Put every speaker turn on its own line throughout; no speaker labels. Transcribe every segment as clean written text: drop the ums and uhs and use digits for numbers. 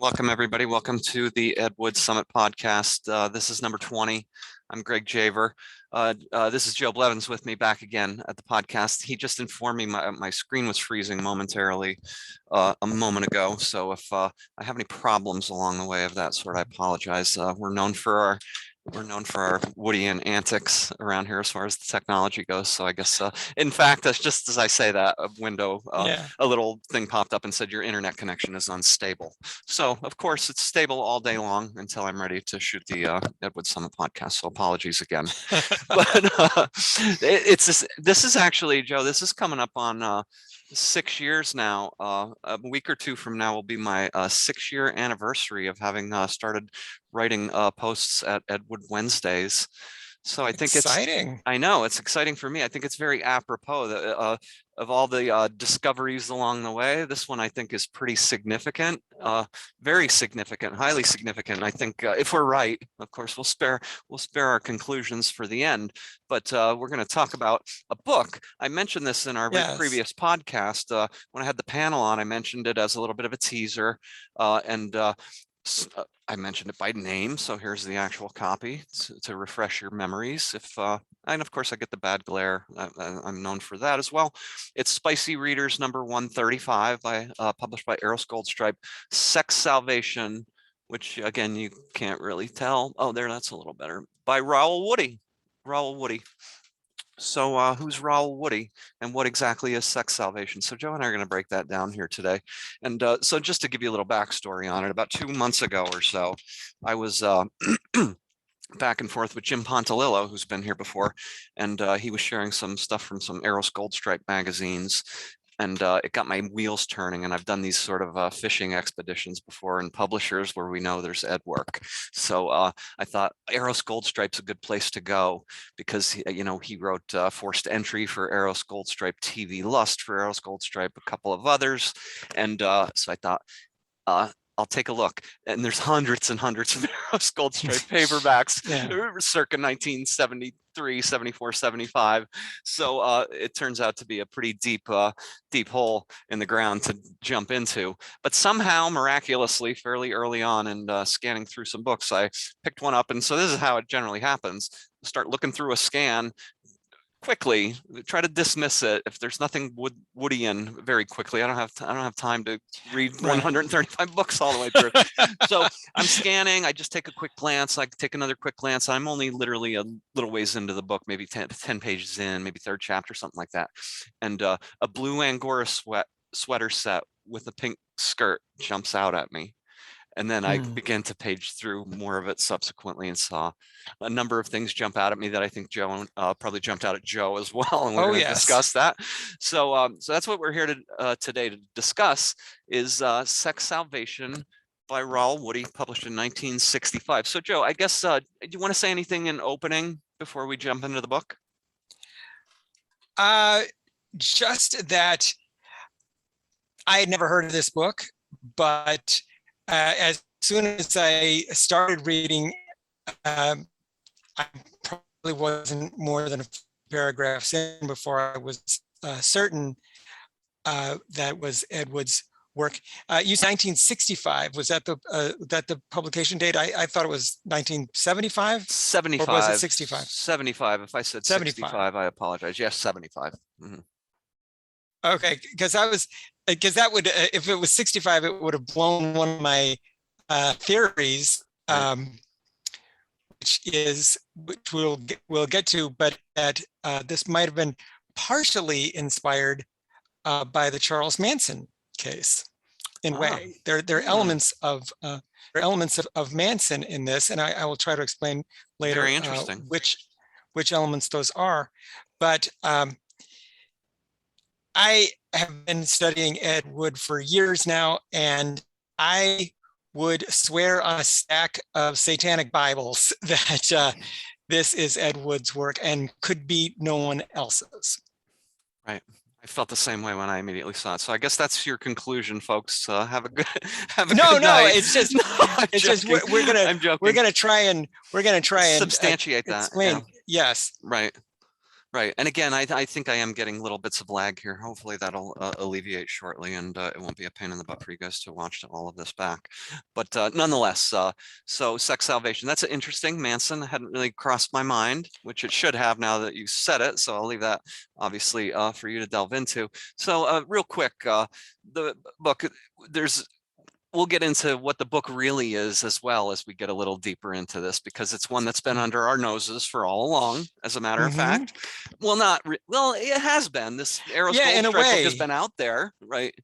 Welcome, everybody. Welcome to the Ed Wood Summit podcast. This is number 20. I'm Greg Javer. This is Joe Blevins with me back again at the podcast. He just informed me my screen was freezing momentarily a moment ago. So if I have any problems along the way of that sort, I apologize. We're known for our Woodian antics around here as far as the technology goes. So I guess, in fact, that's just as I say that, a window, a little thing popped up and said your internet connection is unstable. So of course it's stable all day long until I'm ready to shoot the Ed Wood Summit podcast. So apologies again. But this is actually, Joe, this is coming up on 6 years now. A week or two from now will be my 6-year anniversary of having started writing posts at Ed Wood Wednesdays. So I think
exciting.
I know it's exciting for me. I think it's very apropos that, of all the discoveries along the way. This one I think is pretty significant, very significant, highly significant. I think if we're right, of course, we'll spare our conclusions for the end. But we're going to talk about a book. I mentioned this in our previous podcast when I had the panel on. I mentioned it as a little bit of a teaser, and I mentioned it by name, so here's the actual copy to refresh your memories. And of course I get the bad glare. I'm known for that as well. It's Spicy Readers number 135 published by Eros Goldstripe. Sex Salvation, which again you can't really tell. Oh, there, that's a little better. By Raoul Woody. Raoul Woody. So who's Raoul Woody and what exactly is sex salvation? So Joe and I are going to break that down here today. And so just to give you a little backstory on it, about 2 months ago or so, I was back and forth with Jim Pontilillo, who's been here before, and he was sharing some stuff from some Eros Goldstripe magazines. And it got my wheels turning, and I've done these sort of fishing expeditions before in publishers where we know there's Ed work. So I thought Eros Goldstripe's a good place to go because he wrote Forced Entry for Eros Goldstripe, TV Lust for Eros Goldstripe, a couple of others, and so I thought I'll take a look. And there's hundreds and hundreds of Eros Goldstripe paperbacks circa 1973, 74, 75. So it turns out to be a pretty deep hole in the ground to jump into. But somehow, miraculously, fairly early on and scanning through some books, I picked one up. And so this is how it generally happens. Start looking through a scan, quickly try to dismiss it if there's nothing Woodian very quickly. I don't have time to read 135 books all the way through. So I'm scanning, I just take a quick glance, I take another quick glance. I'm only literally a little ways into the book, maybe 10 pages in, maybe third chapter, something like that. And a blue Angora sweater set with a pink skirt jumps out at me. And then I began to page through more of it subsequently and saw a number of things jump out at me that I think Joe probably jumped out at Joe as well. And we're going to discuss that. So so that's what we're here to today to discuss is Sex Salvation by Raoul Woody, published in 1965. So Joe, I guess, do you want to say anything in opening before we jump into the book?
Just that I had never heard of this book, but as soon as I started reading, I probably wasn't more than a few paragraphs in before I was certain that was Ed Wood's work. You said 1965. Was that the publication date? I thought it was 1975.
75.
Or was it 65?
75. If I said 65, I apologize. Yes, 75. Mm-hmm.
Okay, because that would, if it was 65, it would have blown one of my theories, which we'll get to, but that this might have been partially inspired by the Charles Manson case. In a way, there are elements of Manson in this, and I will try to explain later which elements those are, but. I have been studying Ed Wood for years now, and I would swear on a stack of satanic Bibles that this is Ed Wood's work and could be no one else's.
Right. I felt the same way when I immediately saw it. So I guess that's your conclusion, folks. Have a good good night.
It's just we're gonna try and
substantiate that.
Explain. Yeah. Yes.
Right. Right. And again, I think I am getting little bits of lag here. Hopefully that'll alleviate shortly, and it won't be a pain in the butt for you guys to watch all of this back. But nonetheless, so sex salvation, that's interesting. Manson hadn't really crossed my mind, which it should have now that you said it. So I'll leave that obviously for you to delve into. So real quick, the book, we'll get into what the book really is as well as we get a little deeper into this, because it's one that's been under our noses for all along, as a matter of fact. Well, well, it has been. This Eros
Yeah, in a
Goldstripe book
way.
has been out there, right?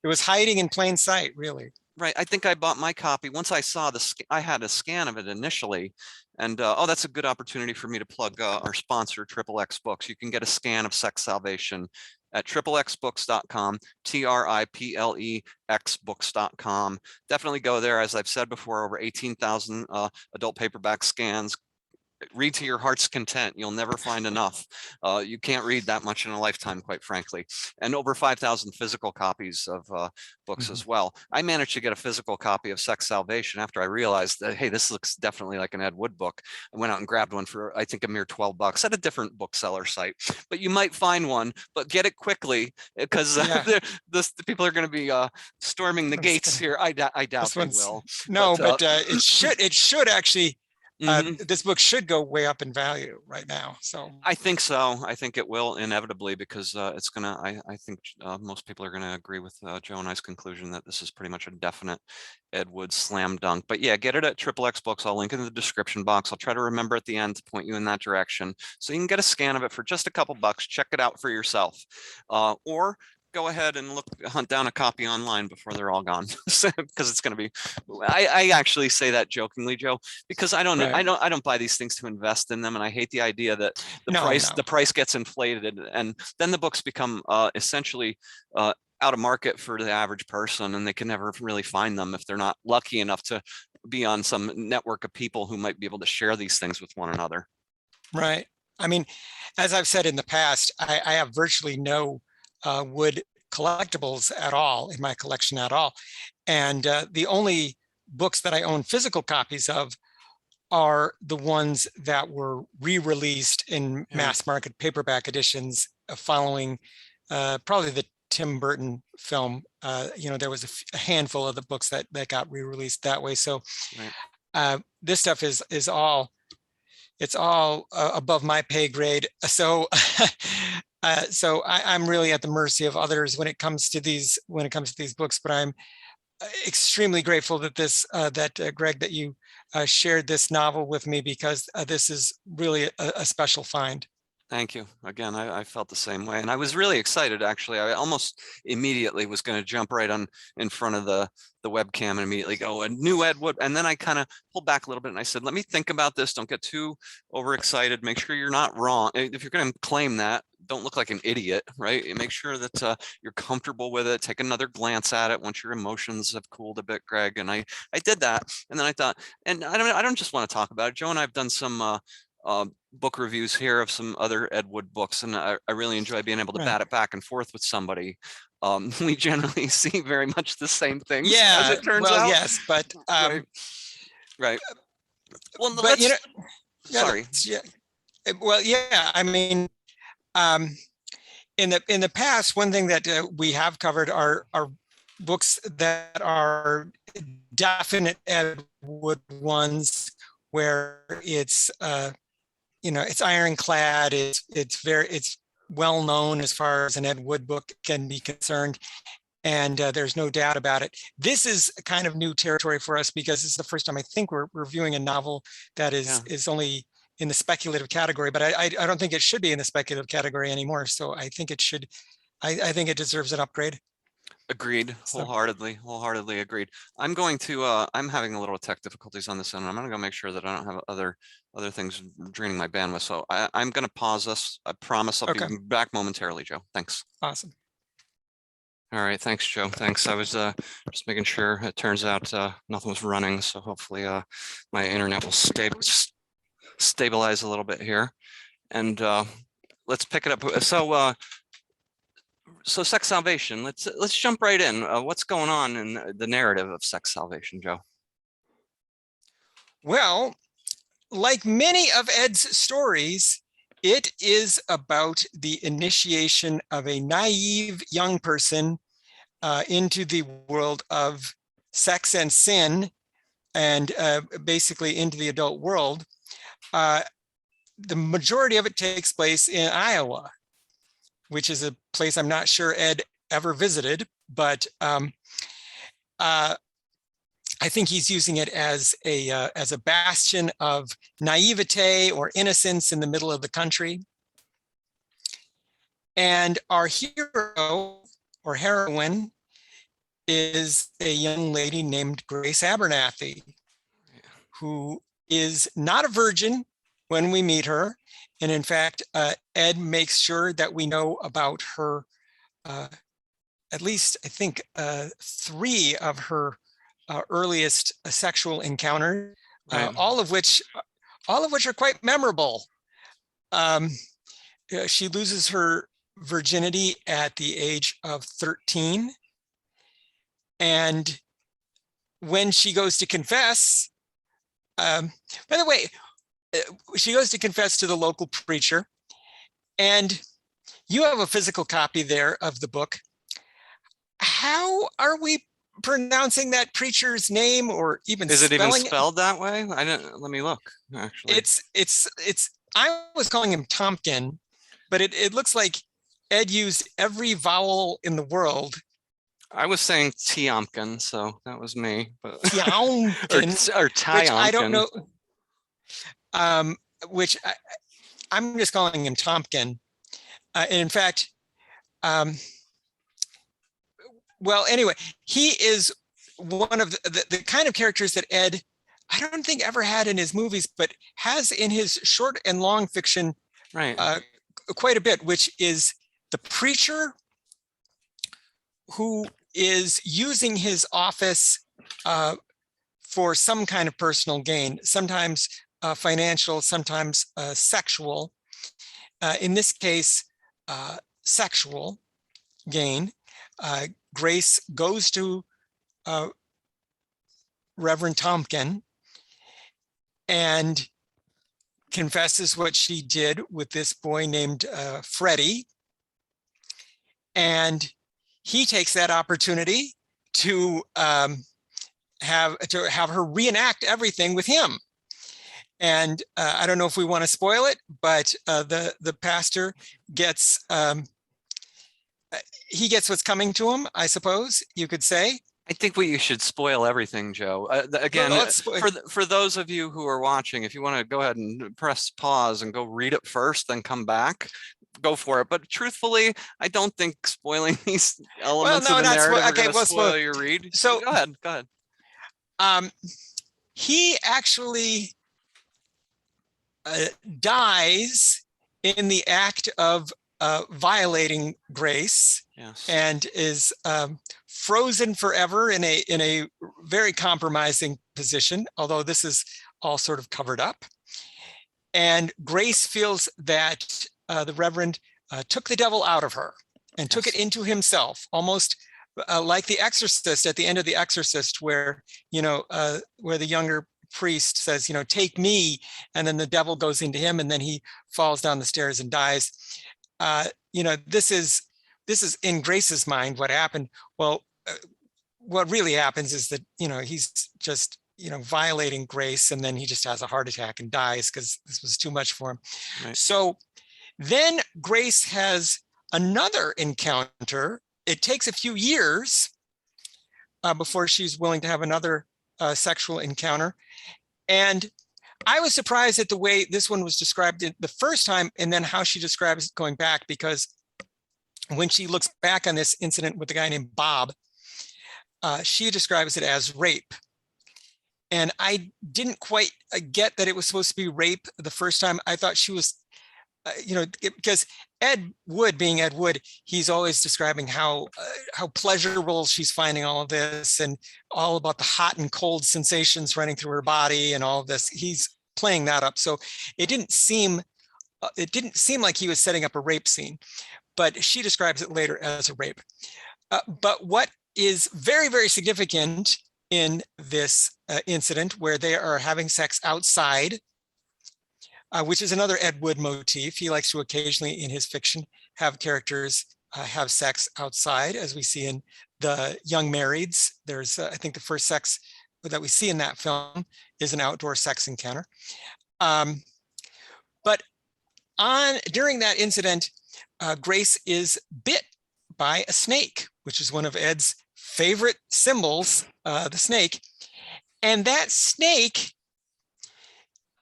It was hiding in plain sight, really.
Right. I think I bought my copy once I saw I had a scan of it initially. And oh, that's a good opportunity for me to plug our sponsor, XXX Books. You can get a scan of Sex Salvation at xxbooks.com, TRIPLEX books.com. Definitely go there. As I've said before, over 18,000 adult paperback scans. Read to your heart's content. You'll never find enough. You can't read that much in a lifetime, quite frankly. And over 5,000 physical copies of books as well. I managed to get a physical copy of Sex Salvation after I realized that, hey, this looks definitely like an Ed Wood book. I went out and grabbed one for, I think, a mere $12 at a different bookseller site. But you might find one, but get it quickly, because the people are going to be storming the gates here. I doubt they will.
No, but it should actually. This book should go way up in value right now. So
I think so. I think it will inevitably, because it's gonna. I think most people are gonna agree with Joe and I's conclusion that this is pretty much a definite Ed Wood slam dunk. But yeah, get it at XXX Books. I'll link in the description box. I'll try to remember at the end to point you in that direction, so you can get a scan of it for just a couple bucks. Check it out for yourself, or go ahead and hunt down a copy online before they're all gone, because it's going to be. I actually say that jokingly, Joe, because I don't buy these things to invest in them, and I hate the idea that the price gets inflated, and then the books become essentially out of market for the average person, and they can never really find them if they're not lucky enough to be on some network of people who might be able to share these things with one another.
Right. I mean, as I've said in the past, I have virtually no Wood collectibles at all in my collection at all. And the only books that I own physical copies of are the ones that were re-released in mass market paperback editions following probably the Tim Burton film. There was a handful of the books that got re-released that way. So this stuff is all, it's all above my pay grade. So so I'm really at the mercy of others when it comes to these books. But I'm extremely grateful that Greg, that you shared this novel with me, because this is really a special find.
Thank you. Again, I felt the same way, and I was really excited. Actually, I almost immediately was going to jump right in front of the webcam and immediately go, a new Ed Wood. And then I kind of pulled back a little bit and I said, let me think about this. Don't get too overexcited. Make sure you're not wrong. If you're going to claim that, don't look like an idiot, right? Make sure that you're comfortable with it. Take another glance at it once your emotions have cooled a bit, Greg. And I did that. And then I thought, and I don't just want to talk about it. Joe and I have done some book reviews here of some other Ed Wood books, and I really enjoy being able to bat it back and forth with somebody. We generally see very much the same things, as it turns out.
Yes, but
right. Well,
but
sorry.
Well, yeah. I mean, in the past, one thing that we have covered are books that are definite Ed Wood ones, where it's it's ironclad. It's well known as far as an Ed Wood book can be concerned, and there's no doubt about it. This is kind of new territory for us, because this is the first time I think we're reviewing a novel that is only in the speculative category. But I don't think it should be in the speculative category anymore. So I think it should. I think it deserves an upgrade.
Agreed. Wholeheartedly agreed. I'm going to I'm having a little tech difficulties on this end. I'm going to go make sure that I don't have other things draining my bandwidth. So I'm going to pause us. I promise I'll be back momentarily, Joe. Thanks.
Awesome.
All right. Thanks, Joe. Thanks. I was just making sure. It turns out nothing was running. So hopefully my internet will stabilize a little bit here. And let's pick it up. So Sex Salvation, let's jump right in. What's going on in the narrative of Sex Salvation, Joe?
Well, like many of Ed's stories, It is about the initiation of a naive young person into the world of sex and sin, and basically into the adult world. The majority of it takes place in Iowa, which is a place I'm not sure Ed ever visited, but I think he's using it as a bastion of naivete or innocence in the middle of the country. And our hero or heroine is a young lady named Grace Abernathy, who is not a virgin when we meet her. And in fact, Ed makes sure that we know about her, at least I think 3 of her earliest sexual encounters,
Right.
all of which are quite memorable. She loses her virginity at the age of 13. And when she goes to confess, by the way, she goes to confess to the local preacher, and you have a physical copy there of the book. How are we pronouncing that preacher's name, or even
Is it even
spelling
spelled that way? I don't. Let me look. Actually,
It's. I was calling him Tompkin, but it looks like Ed used every vowel in the world.
I was saying Tiomkin, so that was me. But
Tiomkin,
or
which I don't
Tiomkin.
know. Which I'm just calling him Tompkin. And in fact, well, anyway, he is one of the kind of characters that Ed, I don't think ever had in his movies, but has in his short and long fiction,
Right.
quite a bit, which is the preacher who is using his office for some kind of personal gain, sometimes financial, sometimes sexual. In this case, sexual gain. Grace goes to Reverend Tompkin and confesses what she did with this boy named Freddie. And he takes that opportunity to have her reenact everything with him. And I don't know if we want to spoil it, but the pastor gets he gets what's coming to him, I suppose you could say.
I think you should spoil everything, Joe. Again, for those of you who are watching, if you want to go ahead and press pause and go read it first, then come back, go for it. But truthfully, I don't think spoiling these elements of the narrative are going to spoil your read. So go ahead.
He actually dies in the act of violating Grace.
Yes.
And is frozen forever in a very compromising position, although this is all sort of covered up. And Grace feels that the Reverend took the devil out of her and took it into himself, almost like the Exorcist at the end of The Exorcist, where where the younger priest says, take me, and then the devil goes into him, and then he falls down the stairs and dies. This is in Grace's mind what happened. Well, what really happens is that, he's just, violating Grace, and then he just has a heart attack and dies because this was too much for him. Right. So then Grace has another encounter. It takes a few years before she's willing to have another sexual encounter. And I was surprised at the way this one was described the first time, and then how she describes it going back, because when she looks back on this incident with the guy named Bob, she describes it as rape. And I didn't quite get that it was supposed to be rape the first time. I thought she was, because Ed Wood, being Ed Wood, he's always describing how pleasurable she's finding all of this, and all about the hot and cold sensations running through her body and all of this. He's playing that up. So it didn't seem like he was setting up a rape scene, but she describes it later as a rape. But what is very, very significant in this incident, where they are having sex outside, which is another Ed Wood motif. He likes to occasionally in his fiction have characters have sex outside, as we see in The Young Marrieds. There's, I think the first sex that we see in that film is an outdoor sex encounter. But during that incident, Grace is bit by a snake, which is one of Ed's favorite symbols, the snake. And that snake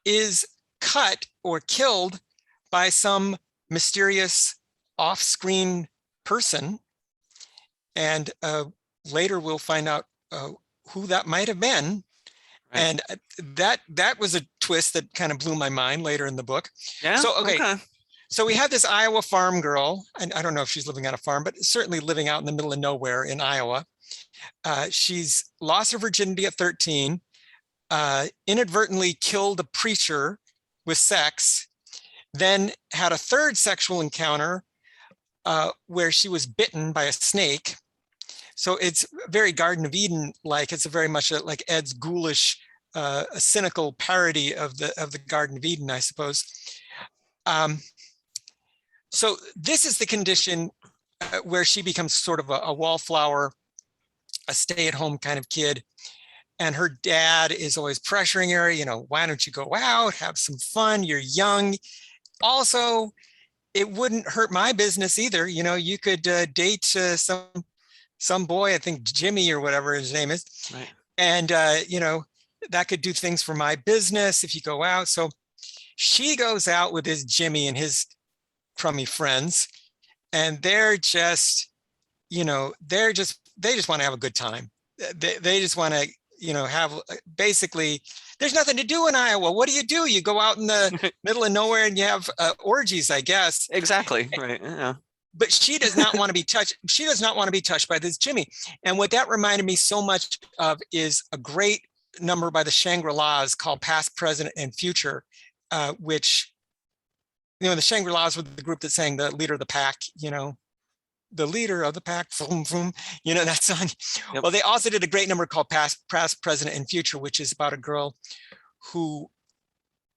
is cut or killed by some mysterious off-screen person. And later we'll find out who that might have been. Right. And that was a twist that kind of blew my mind later in the book.
Yeah.
So, okay. So we have this Iowa farm girl, and I don't know if she's living on a farm, but certainly living out in the middle of nowhere in Iowa. She's lost her virginity at 13, inadvertently killed a preacher with sex, then had a third sexual encounter where she was bitten by a snake. So it's very Garden of Eden-like. It's a very much like Ed's ghoulish, a cynical parody of the Garden of Eden, I suppose. So this is the condition where she becomes sort of a wallflower, a stay-at-home kind of kid. And her dad is always pressuring her, you know, why don't you go out, have some fun, you're young. Also, it wouldn't hurt my business either. You know, you could date some boy, I think Jimmy or whatever his name is. Right. And, you know, that could do things for my business if you go out. So she goes out with his Jimmy and his crummy friends, and they're just, you know, they just want to have a good time. They just want to, you know, have basically, there's nothing to do in Iowa. What do? You go out in the middle of nowhere and you have orgies, I guess.
Exactly. Right. Yeah.
But she does not want to be touched. She does not want to be touched by this Jimmy. And what that reminded me so much of is a great number by the Shangri-Las called Past, Present, and Future, which, you know, the Shangri-Las were the group that sang The Leader of the Pack, you know, the leader of the pack, vroom, vroom, you know, that song. Yep. Well, they also did a great number called Past, Present, and Future, which is about a girl who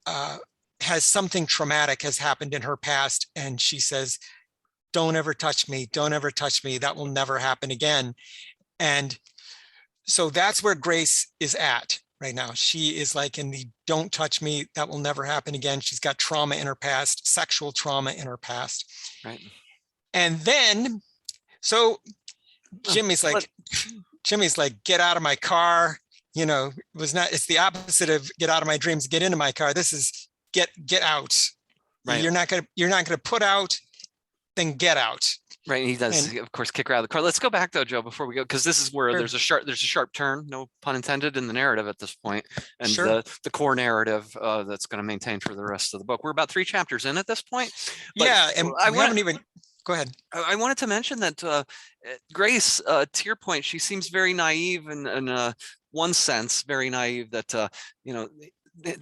has something traumatic has happened in her past. And she says, don't ever touch me. Don't ever touch me. That will never happen again. And so that's where Grace is at right now. She is like in the don't touch me. That will never happen again. She's got trauma in her past, sexual trauma in her past. Right. And then, so Jimmy's like, get out of my car. You know, it's the opposite of get out of my dreams, get into my car. This is get out. Right. You're not gonna put out, then get out. Right. And he does, of course, kick her out of the car. Let's go back though, Joe, before we go, because this is where there's a sharp turn, no pun intended, in the narrative at this point, and the core narrative that's going to maintain for the rest of the book. We're about 3 chapters in at this point. Yeah, and we haven't even. Go ahead. I wanted to mention that Grace, to your point, she seems very naive in one sense, very naive that, you know,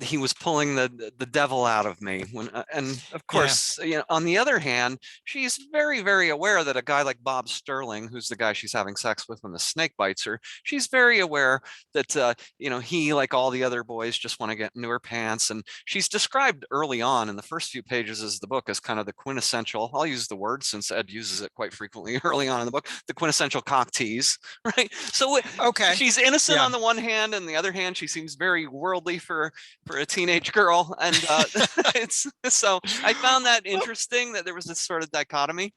he was pulling the devil out of me. And of course, you know, on the other hand, she's very, very aware that a guy like Bob Sterling, who's the guy she's having sex with when the snake bites her, she's very aware that, you know, he, like all the other boys, just want to get into her pants. And she's described early on in the first few pages of the book as kind of the quintessential, I'll use the word since Ed uses it quite frequently early on in the book, the quintessential cock tease, right? So she's innocent on the one hand, and the other hand, she seems very worldly for a teenage girl. And so I found that interesting that there was this sort of dichotomy.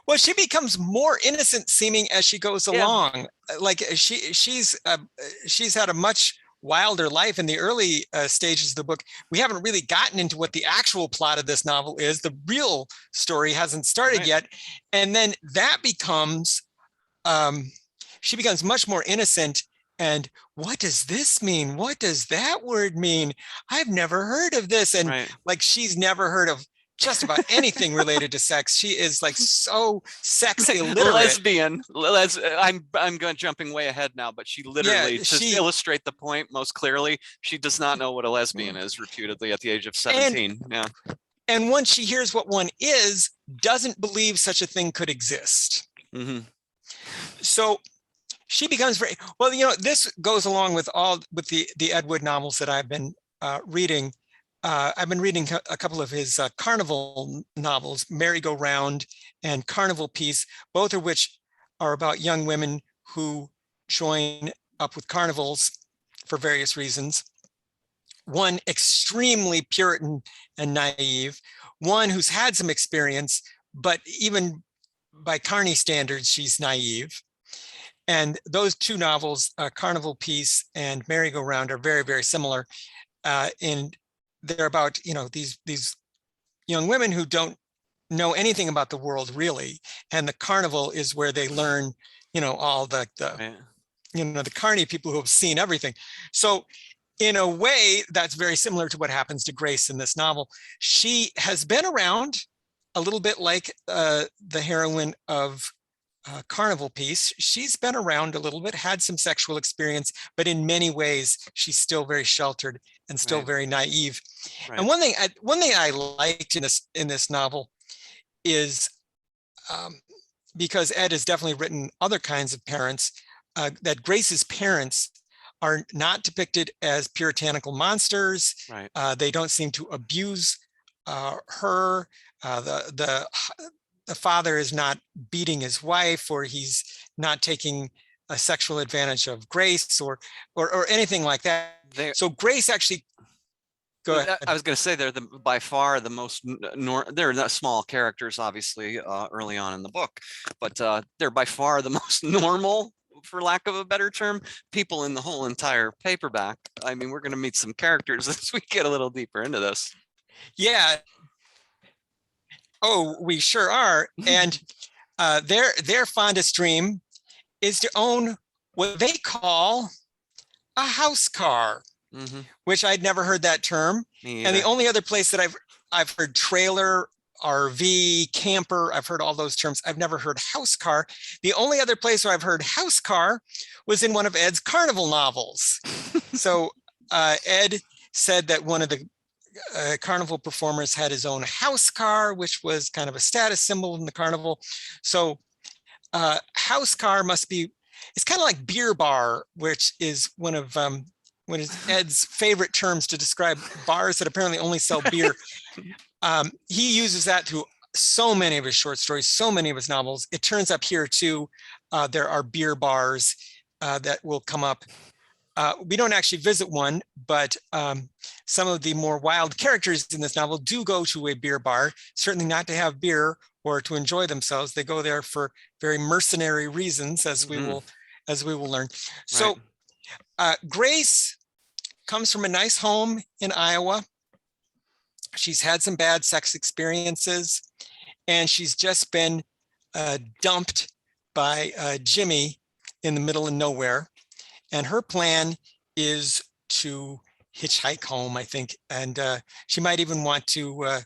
Well, she becomes more innocent seeming as she goes along. Like she's had a much wilder life in the early stages of the book. We haven't really gotten into what the actual plot of this novel is. The real story hasn't started yet. And then that becomes, she becomes much more innocent. And what does this mean? What does that word mean? I've never heard of this. And like, she's never heard of just about anything related to sex. She is like so sex illiterate. Lesbian. I'm going jumping way ahead now, but she literally, to illustrate the point most clearly, she does not know what a lesbian is, reputedly, at the age of 17. And once she hears what one is, doesn't believe such a thing could exist. Mm-hmm. So she becomes very, well, you know, this goes along with the Ed Wood novels that I've been reading. I've been reading a couple of his carnival novels, Merry-Go-Round and Carnival Piece, both of which are about young women who join up with carnivals for various reasons. One extremely Puritan and naive, one who's had some experience, but even by Carney standards, she's naive. And those two novels, Carnival Piece and Merry-Go-Round, are very, very similar. And they're about, these young women who don't know anything about the world really. And the carnival is where they learn, all the carny people who have seen everything. So in a way, that's very similar to what happens to Grace in this novel. She has been around a little bit like the heroine of Carnival Piece. She's been around a little bit, had some sexual experience, but in many ways, she's still very sheltered and still very naive. Right. And one thing I liked in this novel is because Ed has definitely written other kinds of parents, that Grace's parents are not depicted as puritanical monsters. Right. They don't seem to abuse her. The father is not beating his wife, or he's not taking a sexual advantage of Grace or anything like that. So Grace actually, go ahead.
I was going to say they're by far the most, they're not small characters, obviously, early on in the book, but they're by far the most normal, for lack of a better term, people in the whole entire paperback. I mean, we're going to meet some characters as we get a little deeper into this.
Yeah. Oh, we sure are. And their fondest dream is to own what they call a house car, which I'd never heard that term. And the only other place that I've heard trailer, RV, camper, I've heard all those terms. I've never heard house car. The only other place where I've heard house car was in one of Ed's carnival novels. So Ed said that one of the carnival performers had his own house car, which was kind of a status symbol in the carnival. So house car must be, it's kind of like beer bar, which is one of Ed's favorite terms to describe bars that apparently only sell beer. He uses that to so many of his short stories, so many of his novels. It turns up here too. There are beer bars that will come up. We don't actually visit one, but some of the more wild characters in this novel do go to a beer bar, certainly not to have beer or to enjoy themselves. They go there for very mercenary reasons, as we will learn. So Grace comes from a nice home in Iowa. She's had some bad sex experiences, and she's just been dumped by Jimmy in the middle of nowhere. And her plan is to hitchhike home, I think. And she might even want to,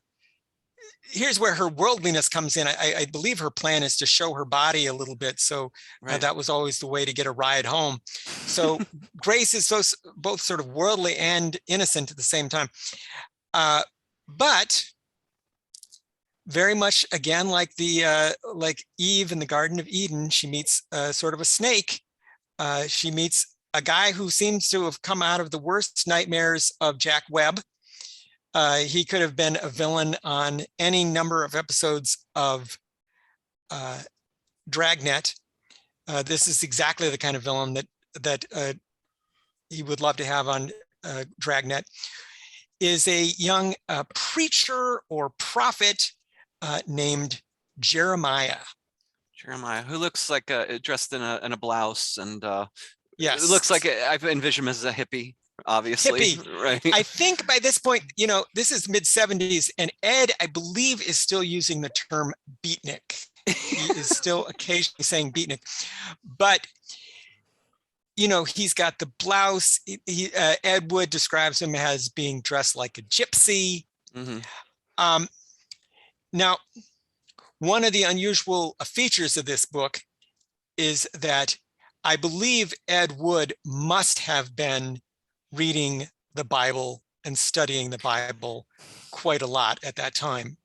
here's where her worldliness comes in. I believe her plan is to show her body a little bit. So that was always the way to get a ride home. So Grace is both sort of worldly and innocent at the same time. But very much, again, like like Eve in the Garden of Eden, she meets sort of a snake. She meets a guy who seems to have come out of the worst nightmares of Jack Webb. He could have been a villain on any number of episodes of Dragnet. This is exactly the kind of villain that he would love to have on Dragnet. Is a young preacher or prophet named Jeremiah.
Jeremiah, who looks like dressed in a blouse, and
yes,
it looks like I envision him as a hippie, obviously.
Hippie.
Right.
I think by this point, this is mid-70s, and Ed, I believe, is still using the term beatnik. He is still occasionally saying beatnik, but he's got the blouse. Ed Wood describes him as being dressed like a gypsy. Now, one of the unusual features of this book is that I believe Ed Wood must have been reading the Bible and studying the Bible quite a lot at that time.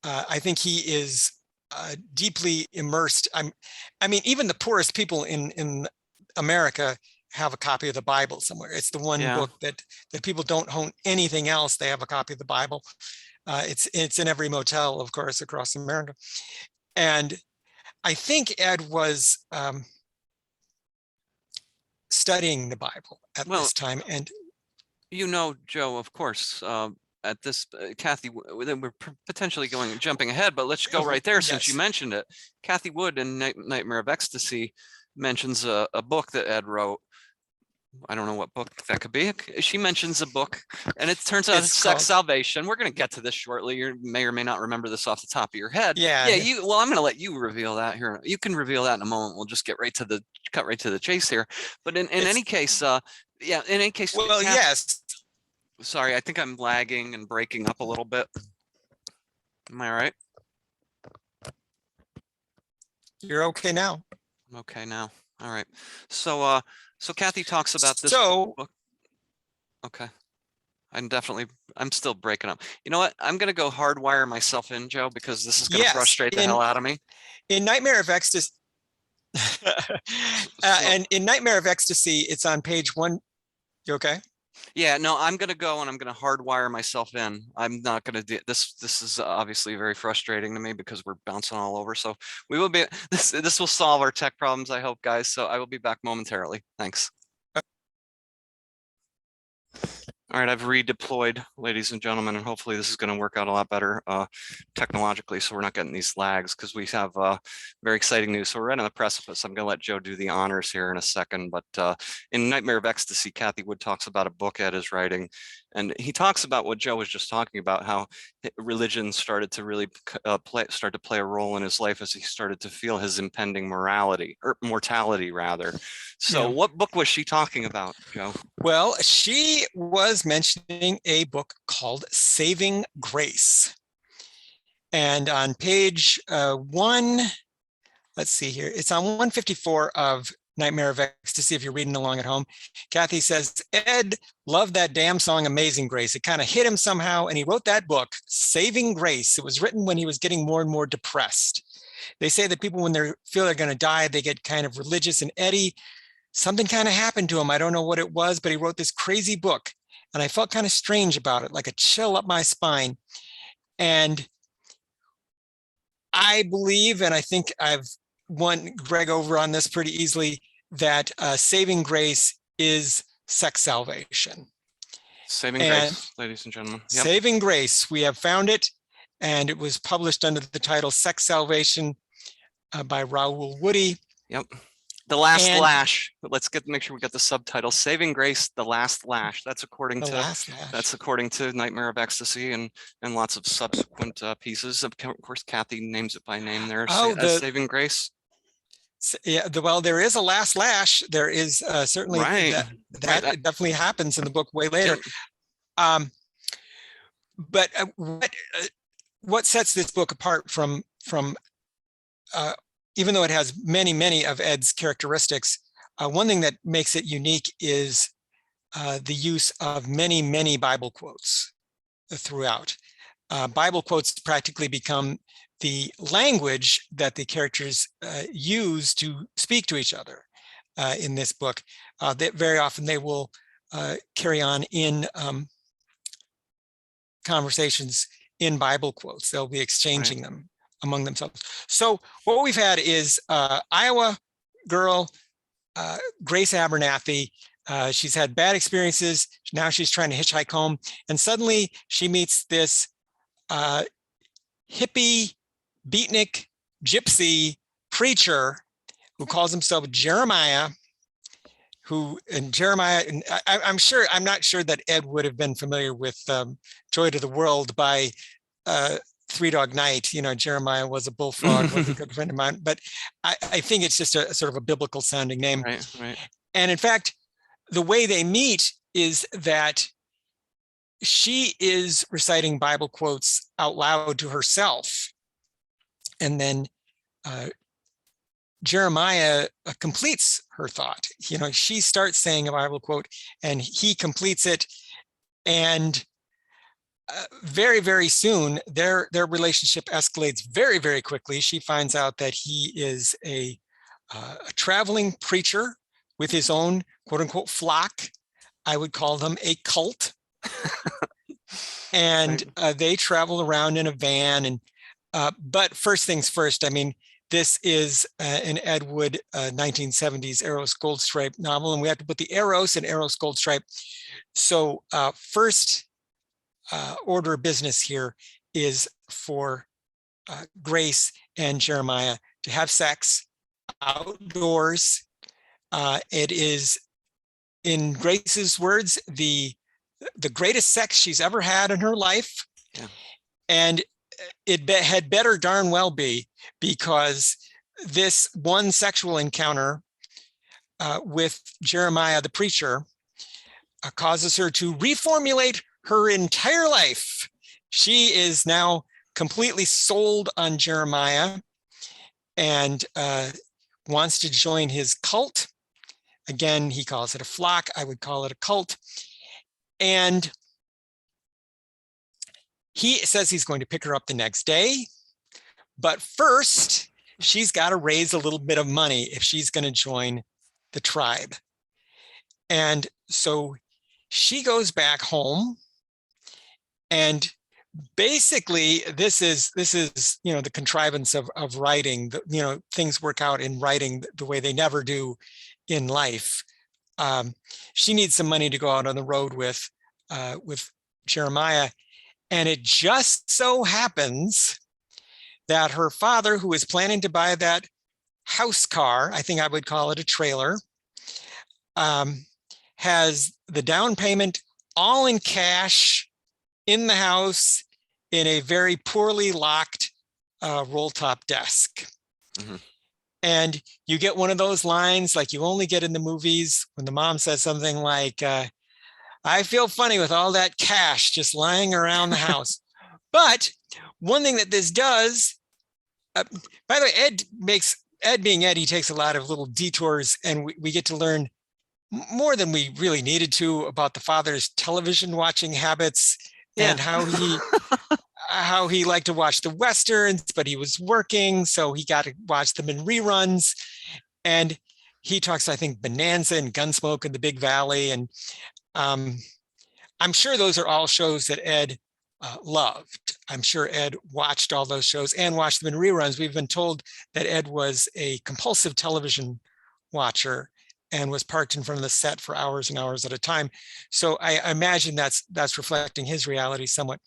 I think he is deeply immersed. I mean, even the poorest people in America have a copy of the Bible somewhere. It's the one
Yeah.
book that people don't own anything else. They have a copy of the Bible. It's in every motel, of course, across America. And I think Ed was studying the Bible at
Well,
this time. And
Joe, of course, at this, Kathy, we're potentially jumping ahead, but let's go right there since you
yes,
mentioned it. Kathy Wood in Nightmare of Ecstasy mentions a book that Ed wrote. I don't know what book that could be. She mentions a book, and it turns out it's Sex Salvation. We're going to get to this shortly. You may or may not remember this off the top of your head.
Yeah.
Well, I'm going to let you reveal that here. You can reveal that in a moment. We'll just cut right to the chase here. But in any case, in any case.
Well, yes.
Sorry, I think I'm lagging and breaking up a little bit. Am I right?
You're okay now.
I'm okay now. All right. So Kathy talks about this book. Okay. I'm still breaking up. You know what? I'm going to go hardwire myself in, Joe, because this is going to frustrate the hell out of me.
In Nightmare of Ecstasy, and in Nightmare of Ecstasy, it's on page 1. You okay?
Yeah, no, I'm going to go and I'm going to hardwire myself in. I'm not going to do this. This is obviously very frustrating to me because we're bouncing all over. So we will be, this will solve our tech problems, I hope, guys. So I will be back momentarily. Thanks. All right, I've redeployed, ladies and gentlemen, and hopefully this is going to work out a lot better technologically, so we're not getting these lags, because we have very exciting news. So we're right on the precipice. I'm going to let Joe do the honors here in a second, but in Nightmare of Ecstasy, Kathy Wood talks about a book Ed is writing, and he talks about what Joe was just talking about, how religion started to really play a role in his life as he started to feel his impending mortality rather. So what book was she talking about, Joe?
Well, she was mentioning a book called Saving Grace. And on page 1, let's see here, it's on 154 of Nightmare of Ecstasy, if you're reading along at home. Kathy says, Ed loved that damn song, Amazing Grace. It kind of hit him somehow, and he wrote that book, Saving Grace. It was written when he was getting more and more depressed. They say that people, when they feel they're going to die, they get kind of religious, and Eddie, something kind of happened to him. I don't know what it was, but he wrote this crazy book, and I felt kind of strange about it, like a chill up my spine. And I believe, and I think I've won Greg over on this pretty easily, that Saving Grace is sex salvation.
Saving Grace, ladies and gentlemen.
Yep. Saving Grace, we have found it, and it was published under the title Sex Salvation by Raoul Woody.
Yep. The Last Lash. Let's make sure we get the subtitle. Saving Grace, The Last Lash. That's according to Nightmare of Ecstasy and lots of subsequent pieces. Of course, Kathy names it by name there. Saving Grace.
Yeah, well, there is a Last Lash. There is certainly that definitely happens in the book way later. But what sets this book apart from even though it has many of Ed's characteristics, one thing that makes it unique is the use of many Bible quotes throughout. Bible quotes practically become the language that the characters use to speak to each other in this book. That very often they will carry on in conversations in Bible quotes. They'll be exchanging them among themselves. So what we've had is Iowa girl, Grace Abernathy. She's had bad experiences. Now she's trying to hitchhike home, and suddenly she meets this hippie, beatnik, gypsy preacher who calls himself Jeremiah. I'm not sure that Ed would have been familiar with Joy to the World by Three Dog Night. You know, Jeremiah was a bullfrog, was a good friend of mine, but I think it's just a sort of a biblical sounding name.
Right.
And in fact, the way they meet is that she is reciting Bible quotes out loud to herself. And then Jeremiah completes her thought. You know, she starts saying a Bible quote and he completes it. And very soon, their relationship escalates very quickly. She finds out that he is a traveling preacher with his own quote unquote flock. I would call them a cult. And they travel around in a van. And but first things first, I mean, this is an Ed Wood 1970s Eros Goldstripe novel, and we have to put the Eros in Eros Goldstripe. So first order of business here is for Grace and Jeremiah to have sex outdoors. It is, in Grace's words, the greatest sex she's ever had in her life.
Yeah.
And it had better darn well be, because this one sexual encounter with Jeremiah the preacher causes her to reformulate her entire life. She is now completely sold on Jeremiah and wants to join his cult. Again, he calls it a flock. I would call it a cult. And he says he's going to pick her up the next day. But first, she's got to raise a little bit of money if she's going to join the tribe. And so she goes back home. And basically, this is the contrivance of writing. Things work out in writing the way they never do in life. She needs some money to go out on the road with Jeremiah, and it just so happens that her father, who is planning to buy that house car, I think I would call it a trailer, has the down payment all in cash in the house in a very poorly locked roll-top desk. Mm-hmm. And you get one of those lines like you only get in the movies when the mom says something like, I feel funny with all that cash just lying around the house. But one thing that this does, by the way, Ed being Ed, he takes a lot of little detours, and we get to learn more than we really needed to about the father's television watching habits. Yeah. And how he liked to watch the Westerns, but he was working, so he got to watch them in reruns. And he talks, I think, Bonanza and Gunsmoke in the Big Valley. And I'm sure those are all shows that Ed loved. I'm sure Ed watched all those shows and watched them in reruns. We've been told that Ed was a compulsive television watcher and was parked in front of the set for hours and hours at a time. So I imagine that's reflecting his reality somewhat.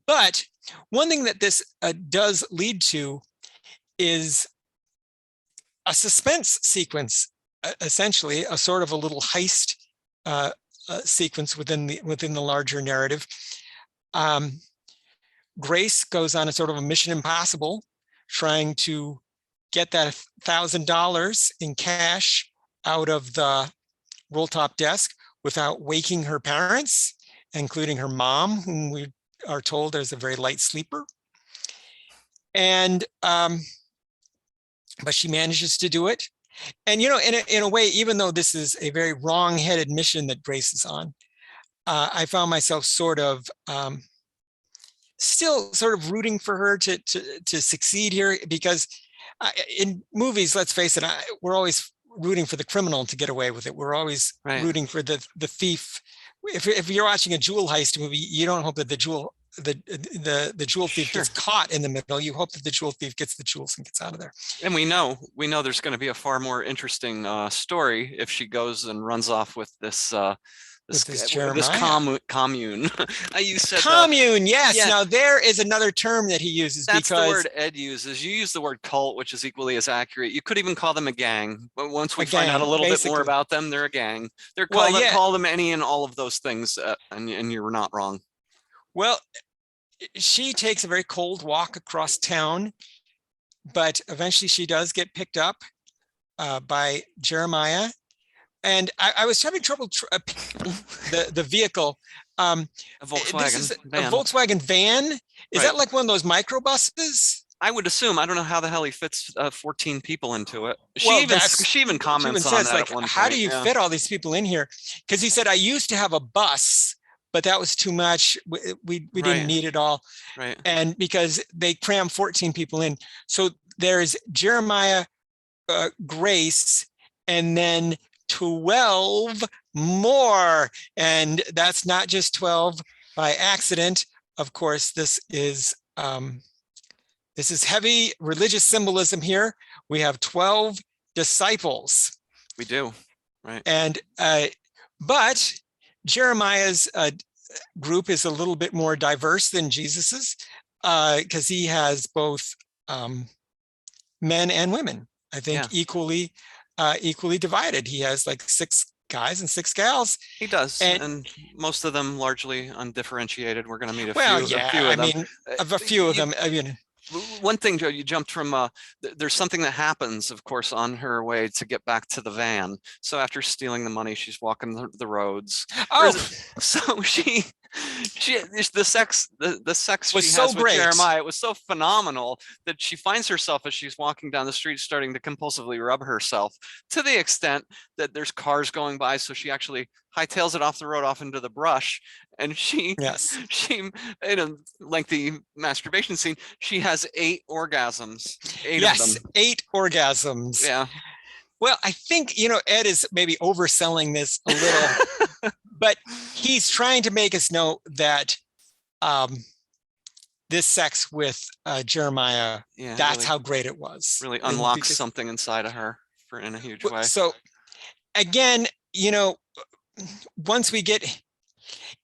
But one thing that this does lead to is a suspense sequence, essentially a sort of a little heist sequence within the larger narrative. Grace goes on a sort of a mission impossible, trying to get that $1,000 in cash out of the roll-top desk without waking her parents, including her mom, whom we are told is a very light sleeper. And but she manages to do it. And in a way, even though this is a very wrong-headed mission that Grace is on, I found myself sort of still sort of rooting for her to succeed here, because in movies, let's face it, we're always rooting for the criminal to get away with it. We're always rooting for the thief. If you're watching a jewel heist movie, you don't hope that the jewel thief gets caught in the middle. You hope that the jewel thief gets the jewels and gets out of there. And we know there's going to be a far more interesting story if she goes and runs off with this commune. You said commune, yes. Yeah. Now there is another term that he uses. That's because the word Ed uses. You use the word cult, which is equally as accurate. You could even call them a gang. But once we find out a little bit more about them, they're a gang. Call them any and all of those things, and you're not wrong. Well, she takes a very cold walk across town, but eventually she does get picked up by Jeremiah. And I was having trouble the vehicle. A Volkswagen this is van. A Volkswagen van. Is that like one of those microbuses? I would assume. I don't know how the hell he fits 14 people into it. She even comments on that at one point. How do you fit all these people in here? Because he said, I used to have a bus, but that was too much. We didn't need it all. Right. And because they cram 14 people in. So there's Jeremiah, Grace, and then 12 more. And that's not just 12 by accident. Of course, this is heavy religious symbolism here. We have 12 disciples.
We do, right?
And but Jeremiah's group is a little bit more diverse than Jesus's, because he has both men and women, I think, equally divided. He has like 6 guys and 6 gals.
He does, and most of them largely undifferentiated. We're going to meet a few of them.
Of a few of them. I mean,
one thing, Joe, you jumped from, there's something that happens, of course, on her way to get back to the van. So after stealing the money, she's walking the roads.
Oh,
so the sex
was
she
so
has with
great.
Jeremiah, it was so phenomenal that she finds herself as she's walking down the street starting to compulsively rub herself, to the extent that there's cars going by. So she actually hightails it off the road, off into the brush. And she in a lengthy masturbation scene, she has 8 orgasms. 8 of them.
8 orgasms.
Yeah.
Well, I think, Ed is maybe overselling this a little, but he's trying to make us know that this sex with Jeremiah, that's really, how great it was.
Really unlocks something inside of her in a huge way.
So again, once we get,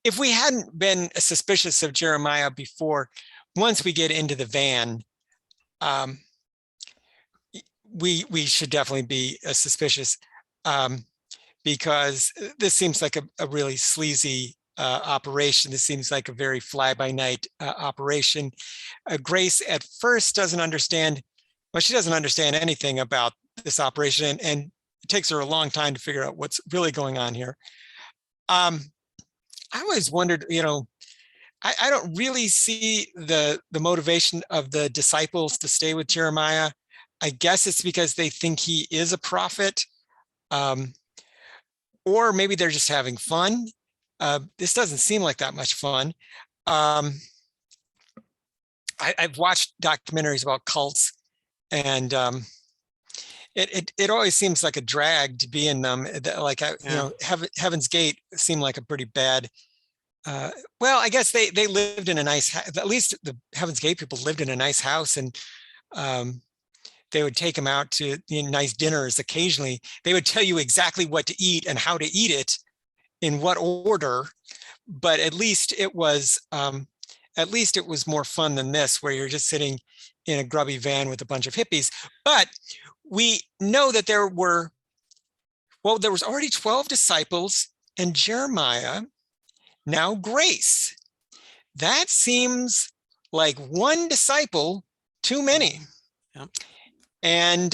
if we hadn't been suspicious of Jeremiah before, once we get into the van, we should definitely be suspicious, because this seems like a really sleazy operation. This seems like a very fly-by-night operation. Grace at first doesn't understand, well, she doesn't understand anything about this operation, and it takes her a long time to figure out what's really going on here. I always wondered, I don't really see the motivation of the disciples to stay with Jeremiah. I guess it's because they think he is a prophet, or maybe they're just having fun. This doesn't seem like that much fun. I've watched documentaries about cults, and it always seems like a drag to be in them. Like, Heaven's Gate seemed like a pretty bad. Well, I guess they lived in a nice, at least the Heaven's Gate people lived in a nice house, and they would take them out to nice dinners occasionally. They would tell you exactly what to eat and how to eat it, in what order. But at least it was more fun than this, where you're just sitting in a grubby van with a bunch of hippies. But we know that there was already 12 disciples, and Jeremiah, now Grace. That seems like one disciple too many.
Yep.
And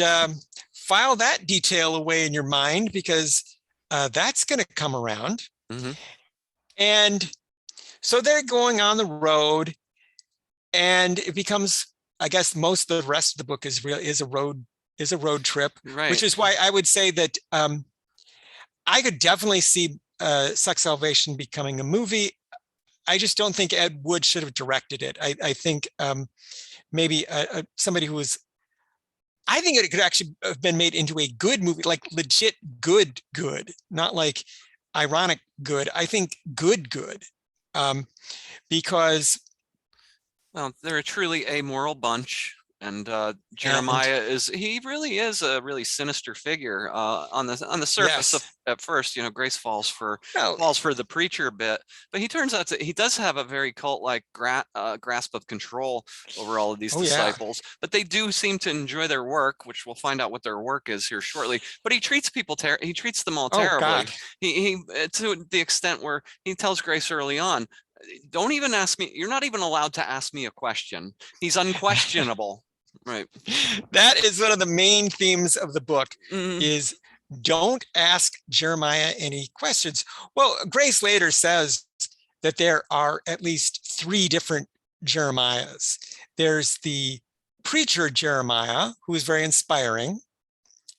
file that detail away in your mind, because that's going to come around.
Mm-hmm.
And so they're going on the road, and it becomes, I guess, most of the rest of the book is a road trip,
right?
Which is why I would say that I could definitely see Sex Salvation becoming a movie. I just don't think Ed Wood should have directed it. I think maybe somebody who was, I think it could actually have been made into a good movie, like legit good, not like ironic good. I think good, because,
well, they're a truly amoral bunch. And Jeremiah really is a really sinister figure on the surface.
Yes.
At first, Grace falls for the preacher a bit, but he turns out he does have a very cult-like grasp of control over all of these disciples. But they do seem to enjoy their work, which we'll find out what their work is here shortly. But he treats people he treats them all terribly.
God.
He to the extent where he tells Grace early on, "Don't even ask me. You're not even allowed to ask me a question." He's unquestionable. Right.
That is one of the main themes of the book,
Mm-hmm.
is don't ask Jeremiah any questions. Well, Grace later says that there are at least 3 different Jeremiahs. There's the preacher Jeremiah, who is very inspiring,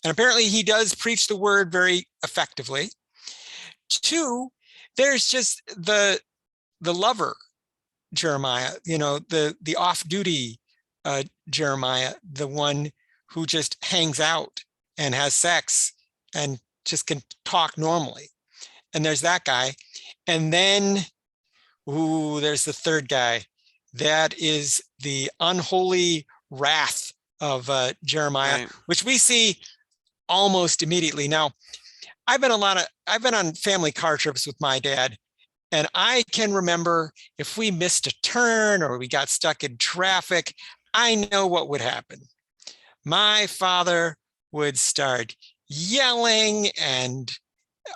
and apparently he does preach the word very effectively. 2, there's just the lover Jeremiah, the off-duty Jeremiah, the one who just hangs out and has sex and just can talk normally. And there's that guy. And then, there's the third guy. That is the unholy wrath of Jeremiah,
Right.
which we see almost immediately. Now, I've been on family car trips with my dad, and I can remember if we missed a turn or we got stuck in traffic, I know what would happen. My father would start yelling, and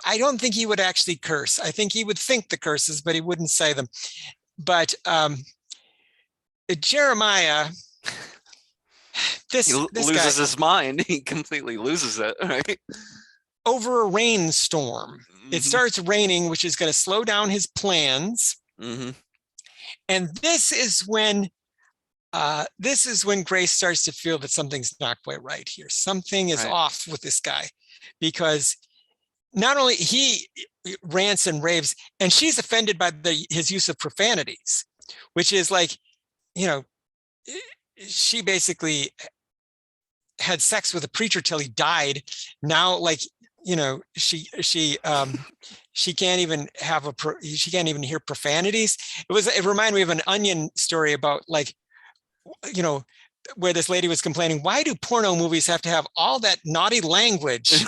I don't think he would actually curse. I think he would think the curses, but he wouldn't say them. But Jeremiah, this
loses
guy,
his mind. He completely loses it, right?
over a rainstorm. It starts raining, which is going to slow down his plans. And this is when Grace starts to feel that something's not quite right here. Something is off with this guy, because not only he rants and raves, and she's offended by his use of profanities, which is like, she basically had sex with a preacher till he died. Now, like, she can't even she can't even hear profanities. It reminded me of an Onion story about, like, where this lady was complaining, why do porno movies have to have all that naughty language?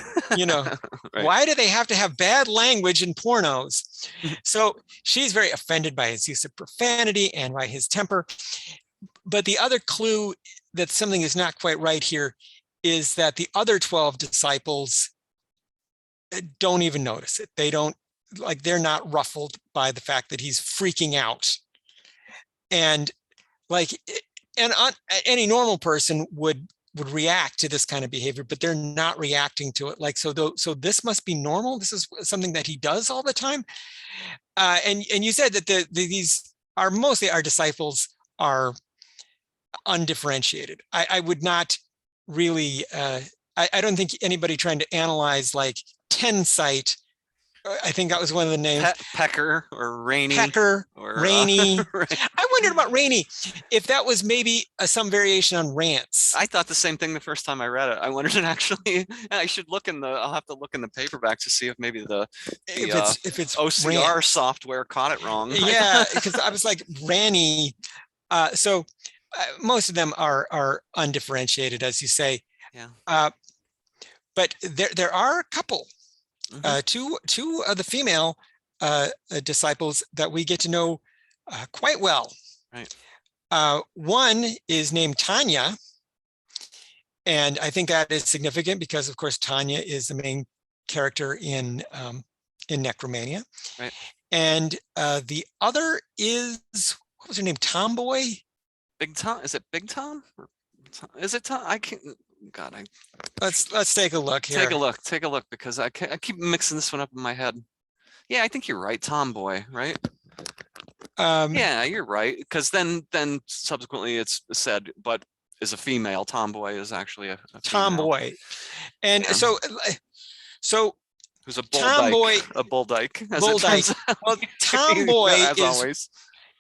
Why do they have to have bad language in pornos? So she's very offended by his use of profanity and by his temper. But the other clue that something is not quite right here is that the other 12 disciples don't even notice it. They're not ruffled by the fact that he's freaking out. And any normal person would react to this kind of behavior, but they're not reacting to it. So this must be normal. This is something that he does all the time. And you said that these are mostly, our disciples are undifferentiated. I would not really, I don't think anybody trying to analyze like Tensight, I think that was one of the names.
Pecker or Rainy.
Pecker, Rainy. I wondered about Rainy, if that was maybe some variation on Rants.
I thought the same thing the first time I read it. I wondered, actually, I should I'll have to look in the paperback to see if maybe if it's OCR Rant software caught it wrong.
Yeah, because I was like, Ranny. So most of them are undifferentiated, as you say.
Yeah.
But there are a couple. Two of the female disciples that we get to know quite well.
Right.
One is named Tanya, and I think that is significant because, of course, Tanya is the main character in Necromania.
Right.
And the other is, what was her name? Tomboy.
Big Tom? Is it Big Tom? Is it Tom? I can't. God,
let's take a look here.
Take a look, because I keep mixing this one up in my head. Yeah, I think you're right. Tomboy, right? Yeah, you're right. Because then subsequently it's said, but is a female. Tomboy is actually a
tomboy, and so
who's a bull dyke.
Well, Tomboy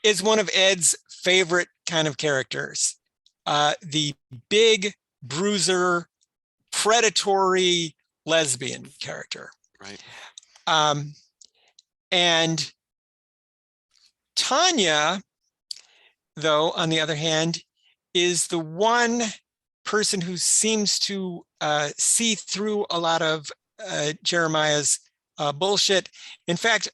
is one of Ed's favorite kind of characters. The big bruiser, predatory lesbian character.
Right.
And Tanya, though, on the other hand, is the one person who seems to see through a lot of Jeremiah's bullshit. In fact,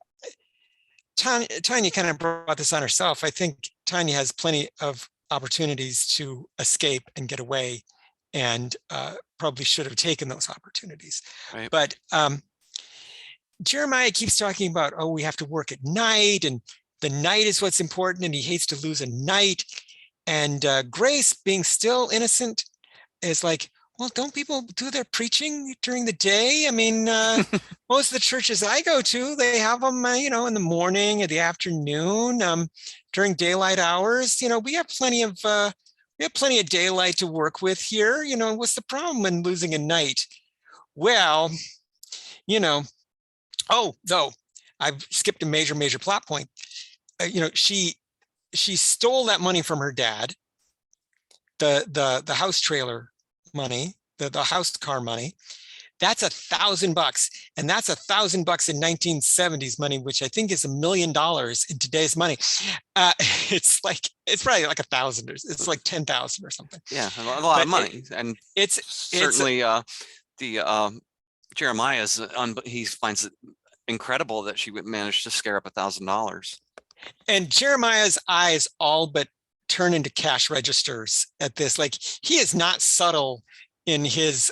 Tanya kind of brought this on herself. I think Tanya has plenty of opportunities to escape and get away, and probably should have taken those opportunities.
Right.
But Jeremiah keeps talking about, we have to work at night, and the night is what's important, and he hates to lose a night. And Grace, being still innocent, is like, well, don't people do their preaching during the day? I mean, most of the churches I go to, they have them, in the morning or the afternoon, during daylight hours. We have plenty of daylight to work with here. What's the problem in losing a night? Well, though I've skipped a major plot point. She stole that money from her dad, the house trailer money, the house car money. That's $1,000, and that's $1,000 in 1970s money, which I think is $1 million in today's money. It's probably like 1,000, or it's like 10,000 or something.
Yeah, a lot of money, and
it's
certainly Jeremiah's he finds it incredible that she would manage to scare up $1,000.
And Jeremiah's eyes all but turn into cash registers at this. Like, he is not subtle in his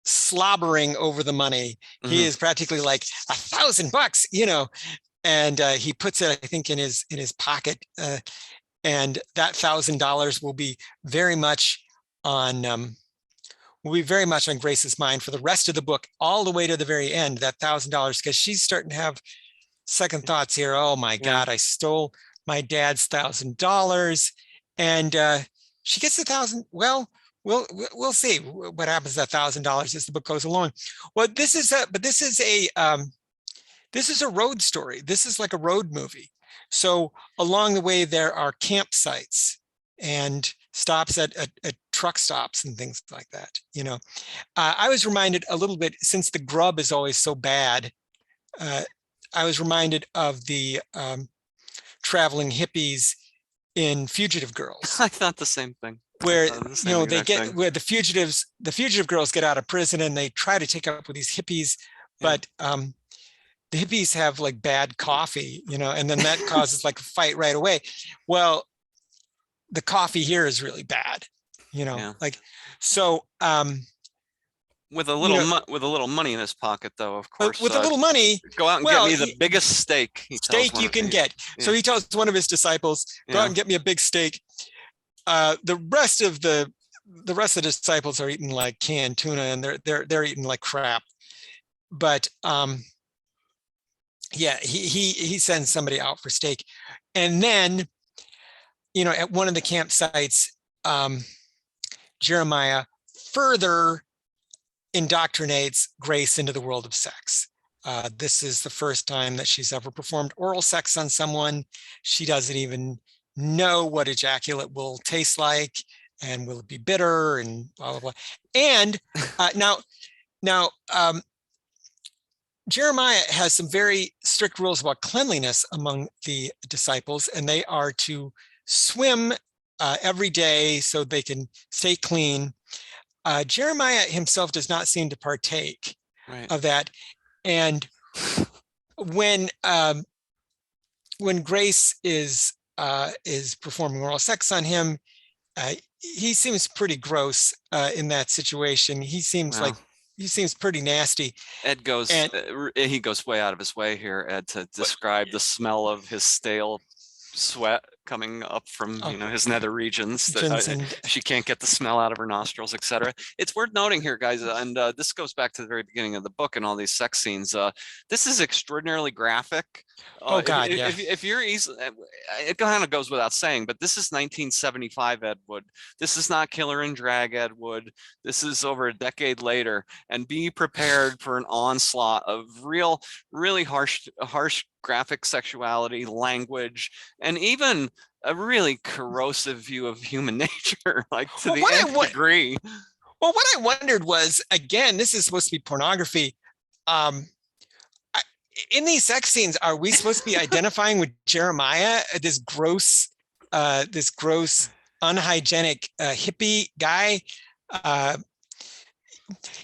slobbering over the money. He is practically like $1,000, you know, and he puts it, I think, in his pocket, and that $1,000 will be very much on Grace's mind for the rest of the book, all the way to the very end. That $1,000, because she's starting to have second thoughts here. Oh my God, I stole my dad's $1,000, and she gets $1,000. Well, we'll see what happens to that $1,000 as the book goes along. Well, this is a road story. This is like a road movie. So along the way, there are campsites and stops at truck stops and things like that. You know, I was reminded a little bit, since the grub is always so bad, I was reminded of the traveling hippies in Fugitive Girls.
I thought the same thing.
Where, you know, where the fugitive girls get out of prison and they try to take up with these hippies, but the hippies have like bad coffee, you know, and then that causes like a fight right away. Well, the coffee here is really bad, you know, like, so
with a little money in his pocket, though, of course.
With a little money,
go out and get me the biggest steak.
You can get. Yeah. So he tells one of his disciples, "Go out and get me a big steak." The rest of the disciples are eating like canned tuna, and they're eating like crap. But he sends somebody out for steak, and then, you know, at one of the campsites, Jeremiah further indoctrinates Grace into the world of sex. This is the first time that she's ever performed oral sex on someone. She doesn't even know what ejaculate will taste like, and will it be bitter, and blah blah blah. And now Jeremiah has some very strict rules about cleanliness among the disciples, and they are to swim every day so they can stay clean. Jeremiah himself does not seem to partake of that. And when Grace is performing oral sex on him, he seems pretty gross in that situation. He seems pretty nasty.
Ed goes, he goes way out of his way here, Ed, to describe the smell of his stale sweat coming up from his nether regions, that she can't get the smell out of her nostrils, etc. It's worth noting here, guys, and this goes back to the very beginning of the book and all these sex scenes. This is extraordinarily graphic.
Oh God,
if you're easily, it kind of goes without saying, but this is 1975 Ed Wood. This is not Killer and Drag Ed Wood. This is over a decade later, and be prepared for an onslaught of really harsh graphic sexuality, language, and even a really corrosive view of human nature, like to the nth degree.
Well, what I wondered was, again, this is supposed to be pornography. In these sex scenes, are we supposed to be identifying with Jeremiah, this gross, unhygienic hippie guy?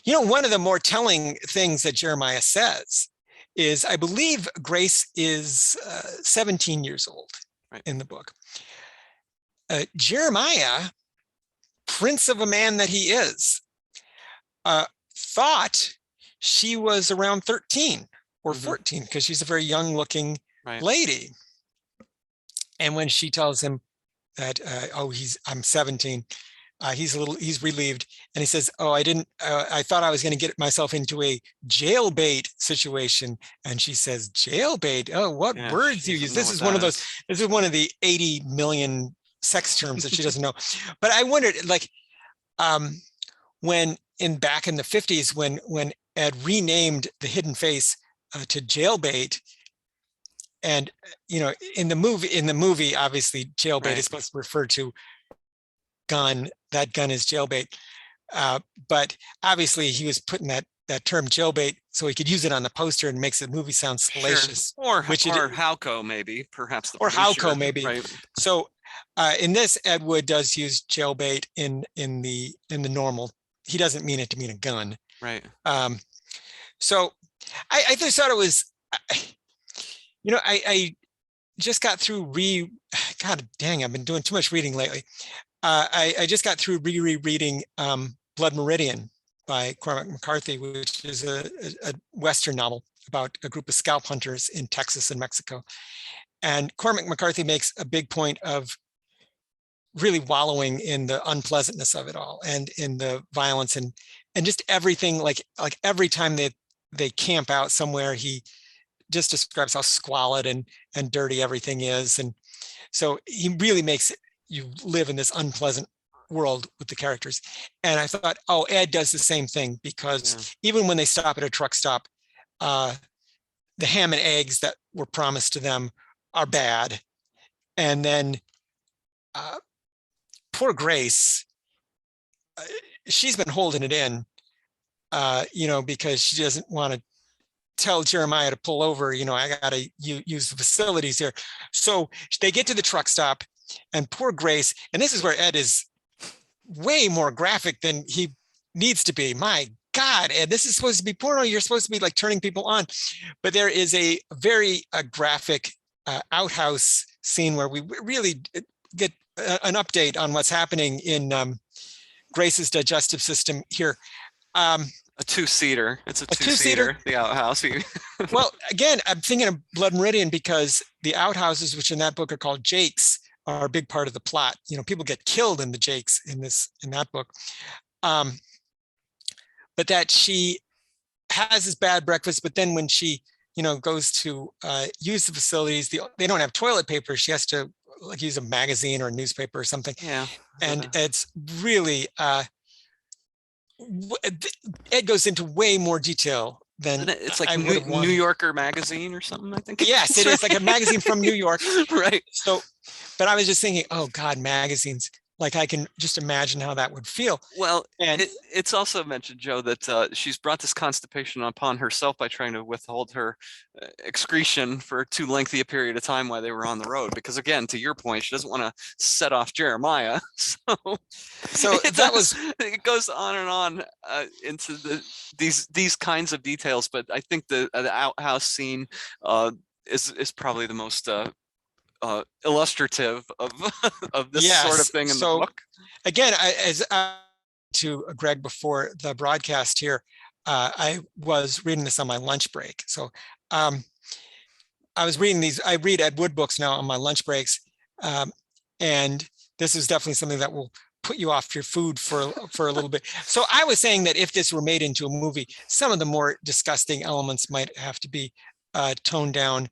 One of the more telling things that Jeremiah says is, I believe Grace is 17 years old in the book. Jeremiah, prince of a man that he is, thought she was around 13 or 14, because she's a very young looking lady. And when she tells him that, I'm 17, he's relieved, and he says, I thought I was going to get myself into a jailbait situation. And she says, jailbait? Oh, what words you use? This is one of the 80 million sex terms that she doesn't know. But I wondered, like, back in the 50s, when Ed renamed the hidden face to jailbait, and in the movie, obviously jailbait is supposed to refer to gun. That gun is jailbait. But obviously he was putting that term jailbait so he could use it on the poster and makes the movie sound salacious.
Sure.
Which
Or Hauco, maybe, perhaps the
or
producer,
Hauco maybe.
right?
So in this, Ed Wood does use jailbait in the normal. He doesn't mean it to mean a gun.
Right.
So I just thought it was, I just got through God dang, I've been doing too much reading lately. I just got through rereading Blood Meridian by Cormac McCarthy, which is a Western novel about a group of scalp hunters in Texas and Mexico. And Cormac McCarthy makes a big point of really wallowing in the unpleasantness of it all and in the violence and just everything. Like every time they camp out somewhere, he just describes how squalid and dirty everything is. And so he really makes you live in this unpleasant world with the characters. And I thought, oh, Ed does the same thing, because even when they stop at a truck stop, the ham and eggs that were promised to them are bad. And then poor Grace, she's been holding it in, because she doesn't want to tell Jeremiah to pull over. I got to use the facilities here. So they get to the truck stop, and poor Grace, and this is where Ed is way more graphic than he needs to be. My God, Ed, this is supposed to be porno. You're supposed to be like turning people on. But there is a very graphic outhouse scene where we really get an update on what's happening in Grace's digestive system here. A
two-seater. It's a two-seater, the outhouse.
Well, again, I'm thinking of Blood Meridian because the outhouses, which in that book are called jakes, are a big part of the plot. People get killed in the jakes in that book. But that she has this bad breakfast, but then when she, goes to use the facilities, they don't have toilet paper. She has to use a magazine or a newspaper or something.
Yeah.
And it's really, Ed goes into way more detail than
it's like New Yorker magazine or something, I think.
Yes, it is like a magazine from New York.
Right.
So, but I was just thinking, oh God, magazines. Like I can just imagine how that would feel.
Well, and it's also mentioned, Joe, that she's brought this constipation upon herself by trying to withhold her excretion for too lengthy a period of time while they were on the road. Because again, to your point, she doesn't want to set off Jeremiah. So it goes on and on into these kinds of details. But I think the outhouse scene is probably the most illustrative of this sort of thing in the book.
Again, to Greg before the broadcast here, I was reading this on my lunch break. So I was reading these. I read Ed Wood books now on my lunch breaks, and this is definitely something that will put you off your food for a little bit. So I was saying that if this were made into a movie, some of the more disgusting elements might have to be toned down.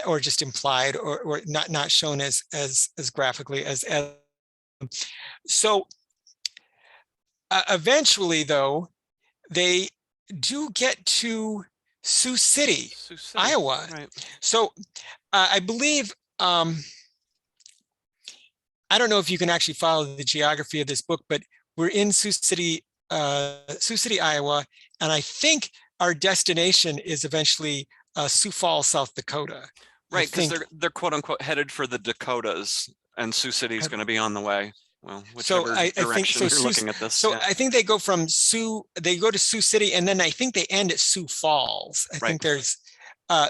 Or just implied, or not shown as graphically as. So eventually, though, they do get to Sioux City, Iowa.
Right.
So I believe I don't know if you can actually follow the geography of this book, but we're in Sioux City, Iowa, and I think our destination is eventually Sioux Falls, South Dakota.
Right, because they're quote unquote headed for the Dakotas, and Sioux City is going to be on the way. Well, whichever direction you're looking at this.
So I think they go from they go to Sioux City, and then I think they end at Sioux Falls. I think there's,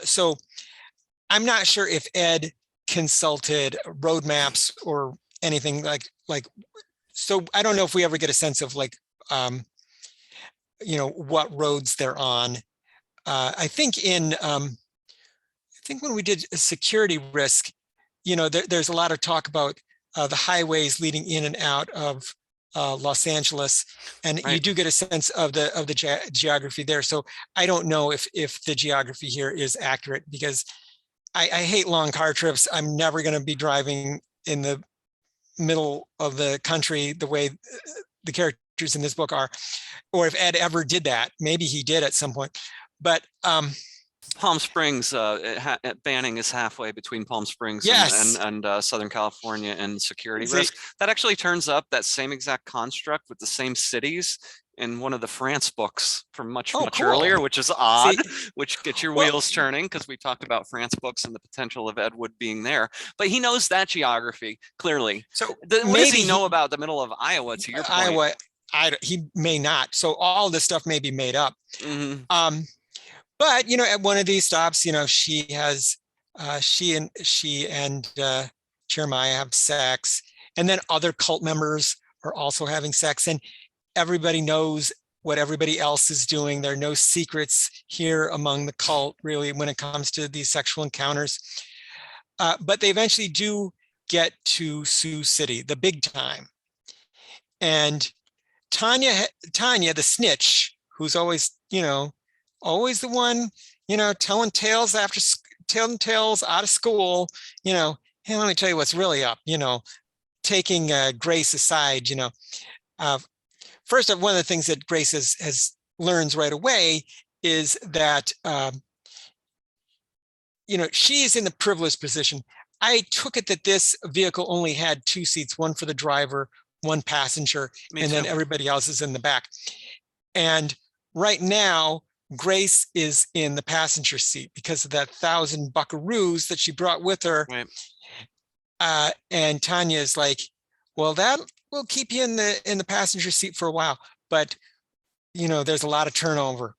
so I'm not sure if Ed consulted road maps or anything like, so I don't know if we ever get a sense of what roads they're on. I think when we did a security risk, there's a lot of talk about the highways leading in and out of Los Angeles, and you do get a sense of the geography there. So I don't know if the geography here is accurate, because I hate long car trips. I'm never going to be driving in the middle of the country the way the characters in this book are, or if Ed ever did that. Maybe he did at some point, but
Palm Springs, Banning is halfway between Palm Springs
Yes.
and Southern California and security
See,
risk. That actually turns up that same exact construct with the same cities in one of the France books from much
oh,
earlier,
cool.
which is odd,
See,
which gets your
well,
wheels turning because we talked about France books and the potential of Ed Wood being there. But he knows that geography clearly.
so
What does
maybe
he know about the middle of Iowa, to your point?
Iowa, he may not. So all this stuff may be made up.
Mm-hmm.
But at one of these stops, she has she and Jeremiah have sex, and then other cult members are also having sex, and everybody knows what everybody else is doing. There are no secrets here among the cult, really, when it comes to these sexual encounters. But they eventually do get to Sioux City, the big time, and Tanya, the snitch, who's always, always the one, telling tales out of school, hey, let me tell you what's really up, taking Grace aside, first of one of the things that Grace has learns right away is that, she's in the privileged position. I took it that this vehicle only had 2 seats, one for the driver, one passenger,
Me
and
too.
then everybody else is in the back. And right now, Grace is in the passenger seat because of that 1,000 buckaroos that she brought with her.
Right.
And Tanya is like, well, that will keep you in the passenger seat for a while, but there's a lot of turnover,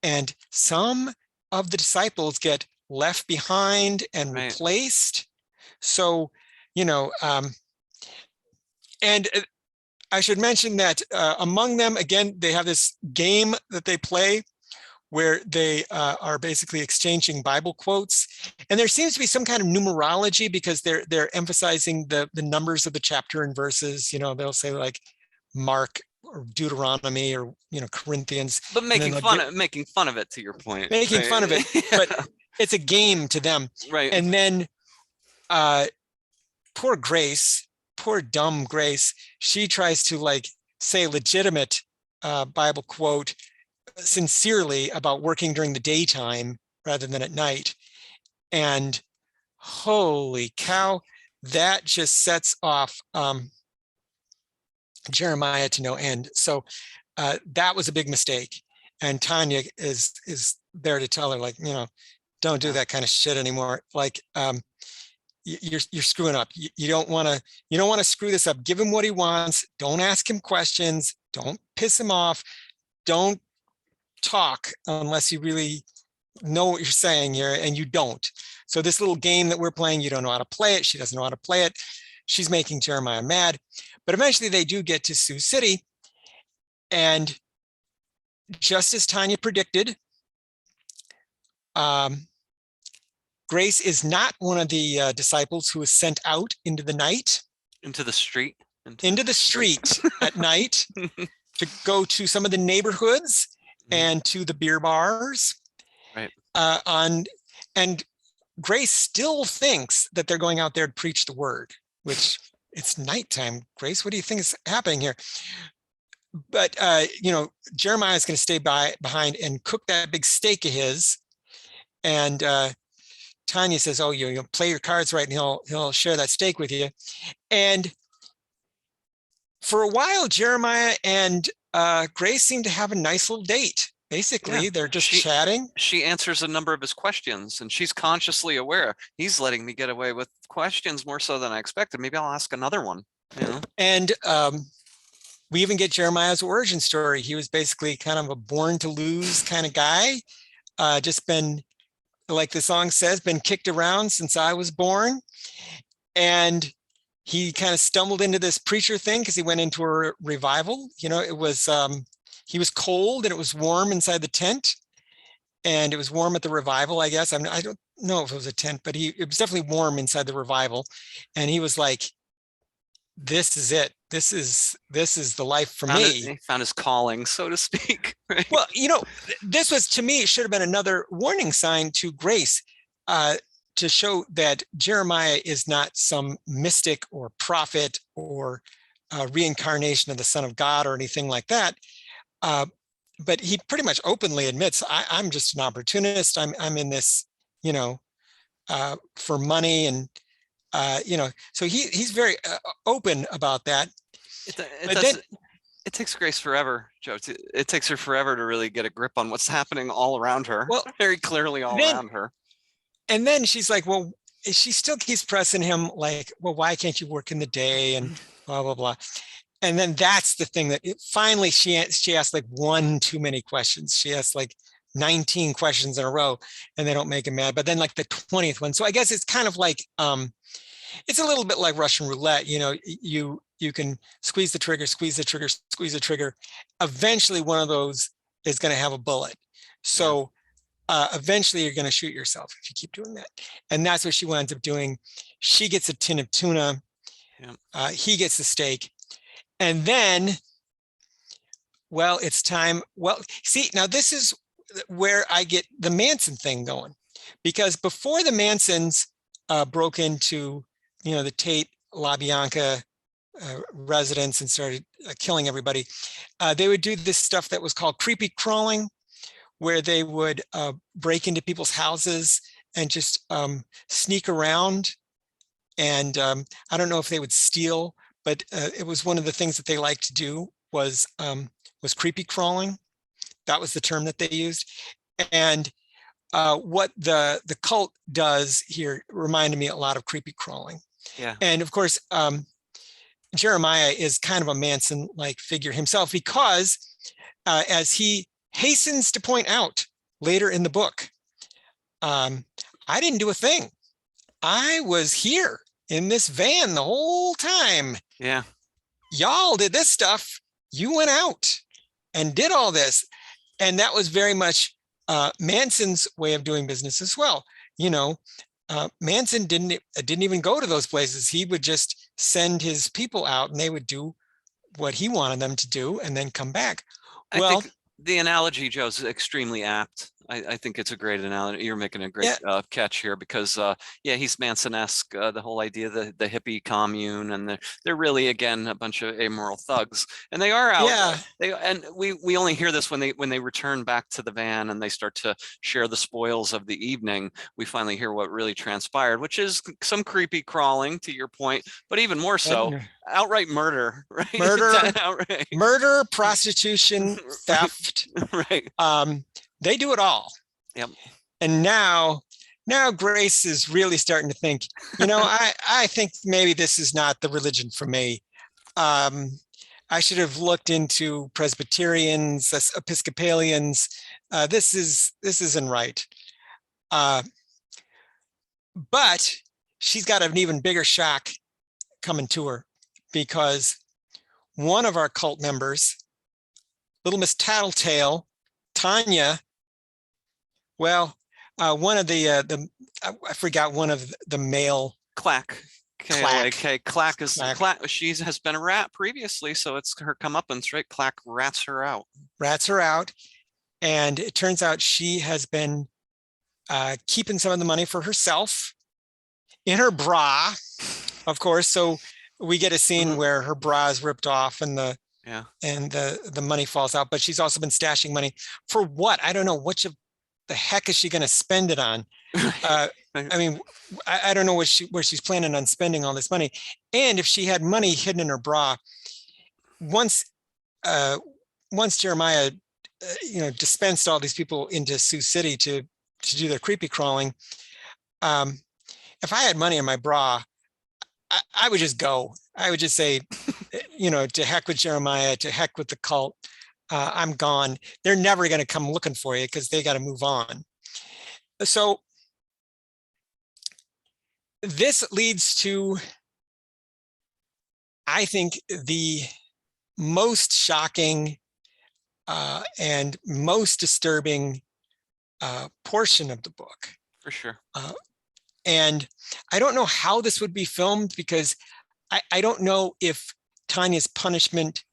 and some of the disciples get left behind and
Right.
replaced. So, and I should mention that among them, again, they have this game that they play where they are basically exchanging Bible quotes. And there seems to be some kind of numerology because they're emphasizing the numbers of the chapter and verses. They'll say like Mark or Deuteronomy or, Corinthians.
But making fun of it, to your point.
Making
right?
fun of it, but it's a game to them.
Right.
And then poor dumb Grace, she tries to like say a legitimate Bible quote sincerely about working during the daytime rather than at night. And holy cow, that just sets off Jeremiah to no end. So that was a big mistake. And Tanya is there to tell her, like, don't do that kind of shit anymore. Like, you're screwing up. You don't want to screw this up. Give him what he wants. Don't ask him questions. Don't piss him off. Don't talk unless you really know what you're saying here, and you don't. So this little game that we're playing, you don't know how to play it. She doesn't know how to play it. She's making Jeremiah mad. But eventually they do get to Sioux City, and just as Tanya predicted, Grace is not one of the disciples who is sent out into the night.
Into the street
At night to go to some of the neighborhoods and to the beer bars.
Right.
And Grace still thinks that they're going out there to preach the word, which it's nighttime. Grace, what do you think is happening here? But Jeremiah is going to stay behind and cook that big steak of his. And Tanya says, "Oh, you play your cards right, and he'll share that steak with you." And for a while, Jeremiah and Grace seem to have a nice little date. Basically, they're just chatting.
She answers a number of his questions, and she's consciously aware. He's letting me get away with questions more so than I expected. Maybe I'll ask another one.
And we even get Jeremiah's origin story. He was basically kind of a born to lose kind of guy. Just been, like the song says, been kicked around since I was born. And he kind of stumbled into this preacher thing because he went into a revival. It was, he was cold and it was warm inside the tent. And it was warm at the revival, I guess. I don't know if it was a tent, but it was definitely warm inside the revival. And he was like, this is it. This is the life for me.
He found his calling, so to speak. Right?
Well, this was, to me, it should have been another warning sign to Grace to show that Jeremiah is not some mystic or prophet or reincarnation of the Son of God or anything like that. but he pretty much openly admits, I'm just an opportunist. I'm in this, you know, for money, and you know, so he's very open about that.
It
But then,
does. It takes Grace forever, Joe. It takes her forever to really get a grip on what's happening all around her,
well,
very clearly all
then,
around her.
and then she's like, well, she still keeps pressing him, like, well, why can't you work in the day, and blah blah blah. And then that's the thing that finally she asked like one too many questions. She asked like 19 questions in a row, and they don't make him mad. But then like the 20th one. So I guess it's kind of like it's a little bit like Russian roulette. You know, you can squeeze the trigger, squeeze the trigger, squeeze the trigger. Eventually, one of those is going to have a bullet. So eventually, you're going to shoot yourself if you keep doing that. And that's what she winds up doing. She gets a tin of tuna.
Yeah.
He gets the steak. And then, well, it's time. Well, see, now this is where I get the Manson thing going, because before the Mansons broke into, you know, the Tate LaBianca residence and started killing everybody, they would do this stuff that was called creepy crawling, where they would break into people's houses and just sneak around. And I don't know if they would steal, but it was one of the things that they liked to do was creepy crawling. That was the term that they used. And what the cult does here reminded me a lot of creepy crawling.
Yeah.
And of course, Jeremiah is kind of a Manson-like figure himself, because as he hastens to point out later in the book, I didn't do a thing. I was here in this van the whole time.
Yeah.
Y'all did this stuff. You went out and did all this. And that was very much Manson's way of doing business as well. You know, Manson didn't even go to those places. He would just send his people out, and they would do what he wanted them to do and then come back.
I think the analogy, Joe, is extremely apt. I think it's a great analogy. You're making a great catch here, because yeah, he's Manson-esque. The whole idea, the hippie commune, and they're really, again, a bunch of amoral thugs, and they are out.
Yeah.
And we only hear this when they return back to the van and they start to share the spoils of the evening. We finally hear what really transpired, which is some creepy crawling, to your point, but even more so, outright murder, right?
Murder, prostitution, theft.
Right.
They do it all.
Yep.
And now Grace is really starting to think, you know, I think maybe this is not the religion for me. I should have looked into Presbyterians, Episcopalians. This isn't right. But she's got an even bigger shock coming to her, because one of our cult members, Little Miss Tattletale, Tanya, well, one of the I forgot one of the male.
Clack.
Clack.
Clack is Clack. She has been a rat previously, so it's her comeuppance, right? Clack rats her out.
And it turns out she has been keeping some of the money for herself in her bra, of course. So we get a scene where her bra is ripped off and the money falls out. But she's also been stashing money for what? I don't know. Which of the heck is she going to spend it on? I mean, I don't know where she's planning on spending all this money. And if she had money hidden in her bra, once Jeremiah, dispensed all these people into Sioux City to do their creepy crawling. If I had money in my bra, I would just go. I would just say, to heck with Jeremiah, to heck with the cult. I'm gone. They're never going to come looking for you because they got to move on. So this leads to, I think, the most shocking and most disturbing portion of the book.
For sure.
And I don't know how this would be filmed, because I don't know if Tanya's punishment,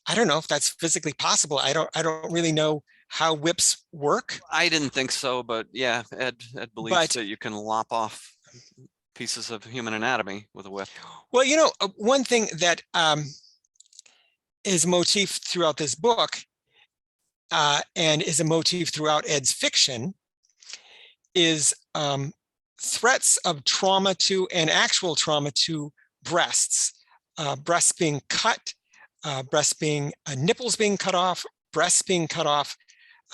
I don't know if that's physically possible. I don't really know how whips work.
I didn't think so, but yeah, Ed believes that you can lop off pieces of human anatomy with a whip.
Well, one thing that is a motif throughout this book and is a motif throughout Ed's fiction, is threats of trauma to and actual trauma to breasts, breasts being cut, nipples being cut off, breasts being cut off.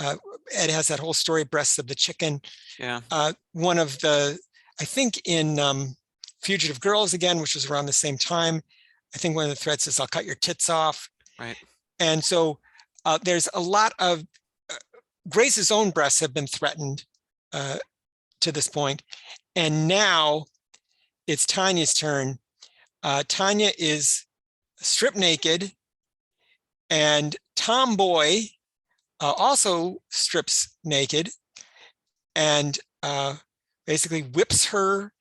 Ed has that whole story, breasts of the chicken.
Yeah.
One of the, I think in Fugitive Girls again, which was around the same time, I think one of the threats is I'll cut your tits off.
Right.
And so there's a lot of, Grace's own breasts have been threatened to this point. And now it's Tanya's turn. Tanya is stripped naked, and Tomboy also strips naked and basically whips her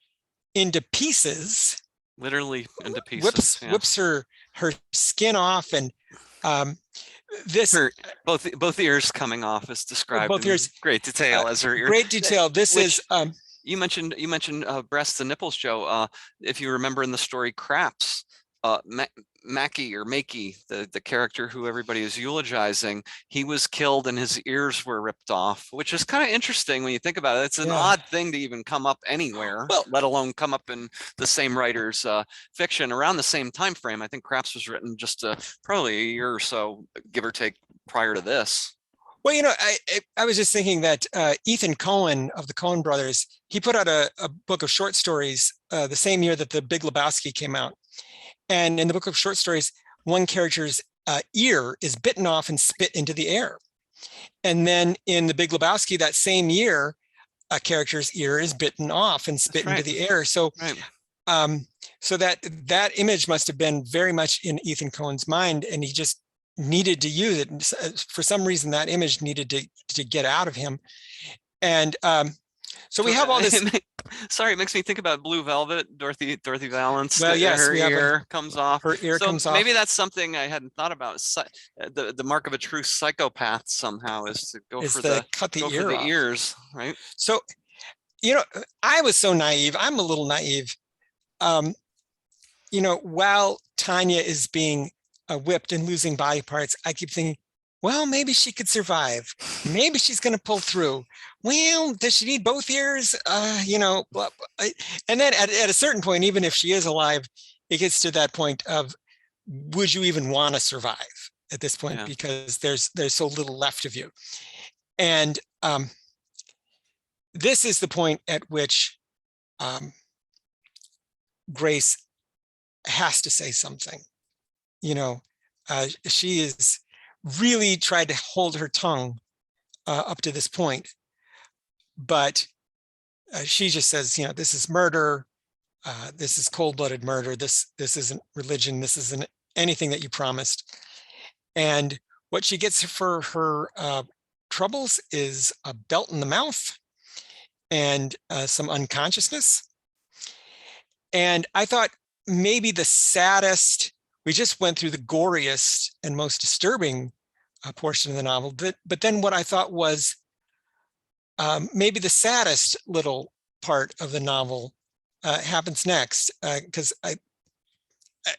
into pieces.
Literally into pieces.
Whips her skin off, and this
both ears coming off is described
both ears,
great detail as her ear.
Great detail. This is
you mentioned breasts and nipples, Joe. If you remember in the story Craps, Mackie or Makey, the character who everybody is eulogizing, he was killed and his ears were ripped off, which is kind of interesting when you think about it. It's an odd thing to even come up anywhere, let alone come up in the same writer's fiction around the same time frame. I think Craps was written just probably a year or so, give or take, prior to this.
Well, you know, I was just thinking that Ethan Coen of the Coen brothers, he put out a book of short stories the same year that The Big Lebowski came out. And in the book of short stories, one character's ear is bitten off and spit into the air. And then in The Big Lebowski that same year, a character's ear is bitten off and spit into the air. So, so that image must have been very much in Ethan Coen's mind, and he just needed to use it. For some reason, that image needed to get out of him. And so we have all this.
Sorry, it makes me think about Blue Velvet, Dorothy Valance.
Well, yes,
her ear comes off.
Her ear comes off.
Maybe that's something I hadn't thought about. The mark of a true psychopath somehow is to go for the ears, right?
So, you know, I was so naive. I'm a little naive. You know, while Tanya is being whipped and losing body parts, I keep thinking, well, maybe she could survive. Maybe she's going to pull through. Well, does she need both ears? You know, and then at a certain point, even if she is alive, it gets to that point of, would you even want to survive at this point? Because there's so little left of you. And this is the point at which Grace has to say something. You know, she is really tried to hold her tongue up to this point, but she just says, you know, this is murder. This is cold-blooded murder. This isn't religion. This isn't anything that you promised. And what she gets for her troubles is a belt in the mouth and some unconsciousness. And I thought maybe the saddest, we just went through the goriest and most disturbing portion of the novel, but then what I thought was maybe the saddest little part of the novel happens next, because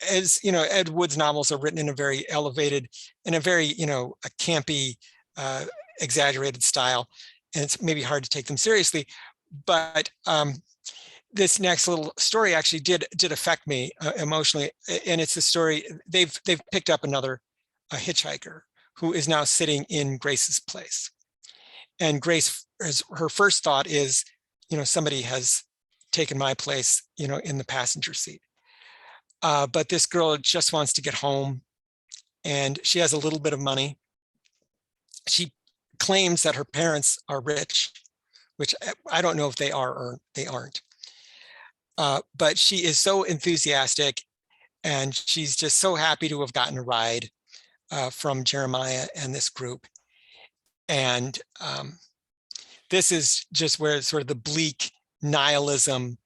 as you know, Ed Wood's novels are written in a very elevated, in a very, you know, a campy, exaggerated style, and it's maybe hard to take them seriously. But this next little story actually did affect me emotionally, and it's the story they've picked up a hitchhiker who is now sitting in Grace's place, and Grace, her first thought is, you know, somebody has taken my place, you know, in the passenger seat. But this girl just wants to get home, and she has a little bit of money. She claims that her parents are rich, which I don't know if they are or they aren't. But she is so enthusiastic, and she's just so happy to have gotten a ride from Jeremiah and this group. And this is just where sort of the bleak nihilism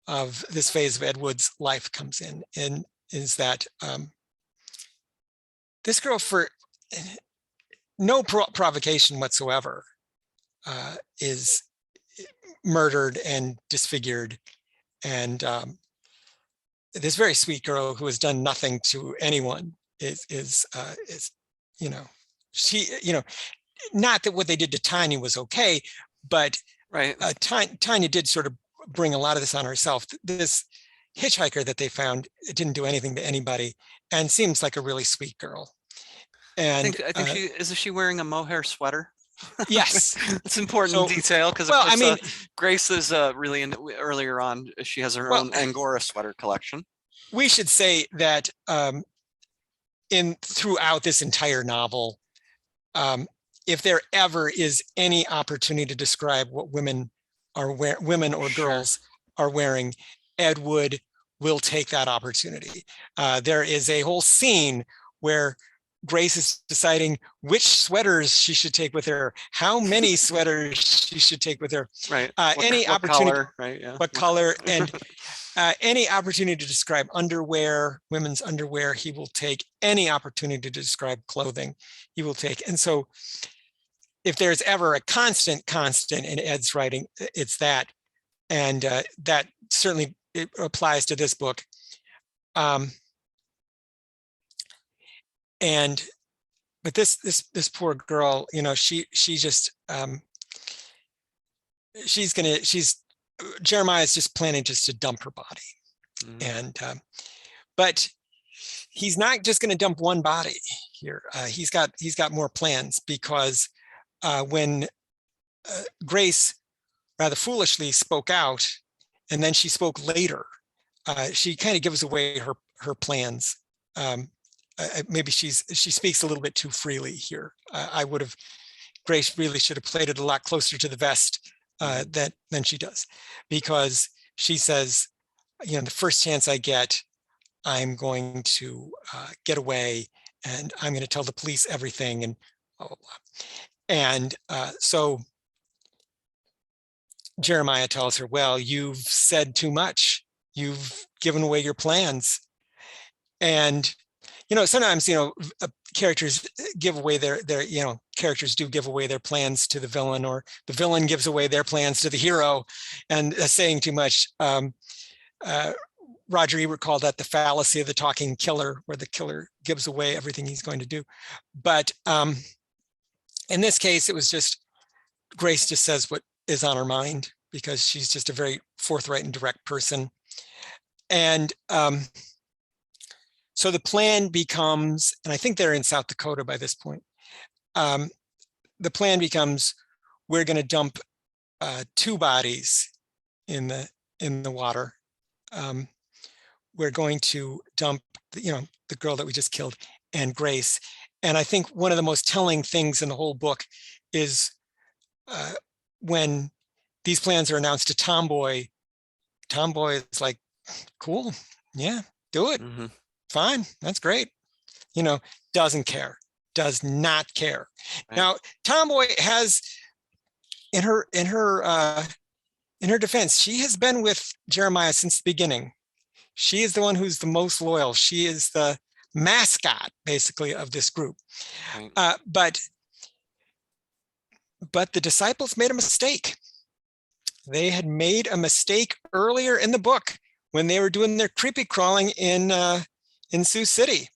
of this phase of Ed Wood's life comes in, and is that this girl, for no provocation whatsoever, is murdered and disfigured. And this very sweet girl who has done nothing to anyone is you know, she, you know, not that what they did to Tanya was okay, but
Right.
Tanya did sort of bring a lot of this on herself. This hitchhiker that they found didn't do anything to anybody and seems like a really sweet girl. And
I think isn't she wearing a mohair sweater?
yes,
It's an important
so,
detail because of
well,
course
I mean,
Grace is really earlier on she has her
well,
own Angora sweater collection.
we should say that throughout this entire novel, if there ever is any opportunity to describe what women or
Sure.
girls are wearing, Ed Wood will take that opportunity. There is a whole scene where Grace is deciding which sweaters she should take with her, how many sweaters she should take with her.
Right.
Any
what
opportunity,
color, right? Yeah.
what color, and any opportunity to describe underwear, women's underwear, he will take. Any opportunity to describe clothing, he will take. And so if there's ever a constant in Ed's writing, it's that. And that certainly it applies to this book. But this poor girl, you know, she just Jeremiah's just planning just to dump her body. And but he's not just going to dump one body here. He's got more plans, because when Grace rather foolishly spoke out, and then she spoke later, she kind of gives away her plans. Maybe she speaks a little bit too freely here. Grace really should have played it a lot closer to the vest than she does, because she says, you know, the first chance I get, I'm going to get away, and I'm going to tell the police everything, and blah, blah, blah. And so Jeremiah tells her, well, you've said too much. You've given away your plans. And, you know, sometimes, you know, characters give away characters do give away their plans to the villain, or the villain gives away their plans to the hero, and saying too much. Roger Ebert called that the fallacy of the talking killer, where the killer gives away everything he's going to do. But in this case, it was just Grace just says what is on her mind, because she's just a very forthright and direct person. And so the plan becomes, and I think they're in South Dakota by this point, the plan becomes, we're going to dump 2 bodies in the water. We're going to dump, the girl that we just killed, and Grace. And I think one of the most telling things in the whole book is when these plans are announced to Tomboy. Tomboy is like, cool, yeah, do it. Fine, that's great. You know, doesn't care, does not care. Right. Now, Tomboy has, in her defense, she has been with Jeremiah since the beginning. She is the one who's the most loyal. She is the mascot, basically, of this group. Right. But the disciples made a mistake. They had made a mistake earlier in the book when they were doing their creepy crawling in Sioux City.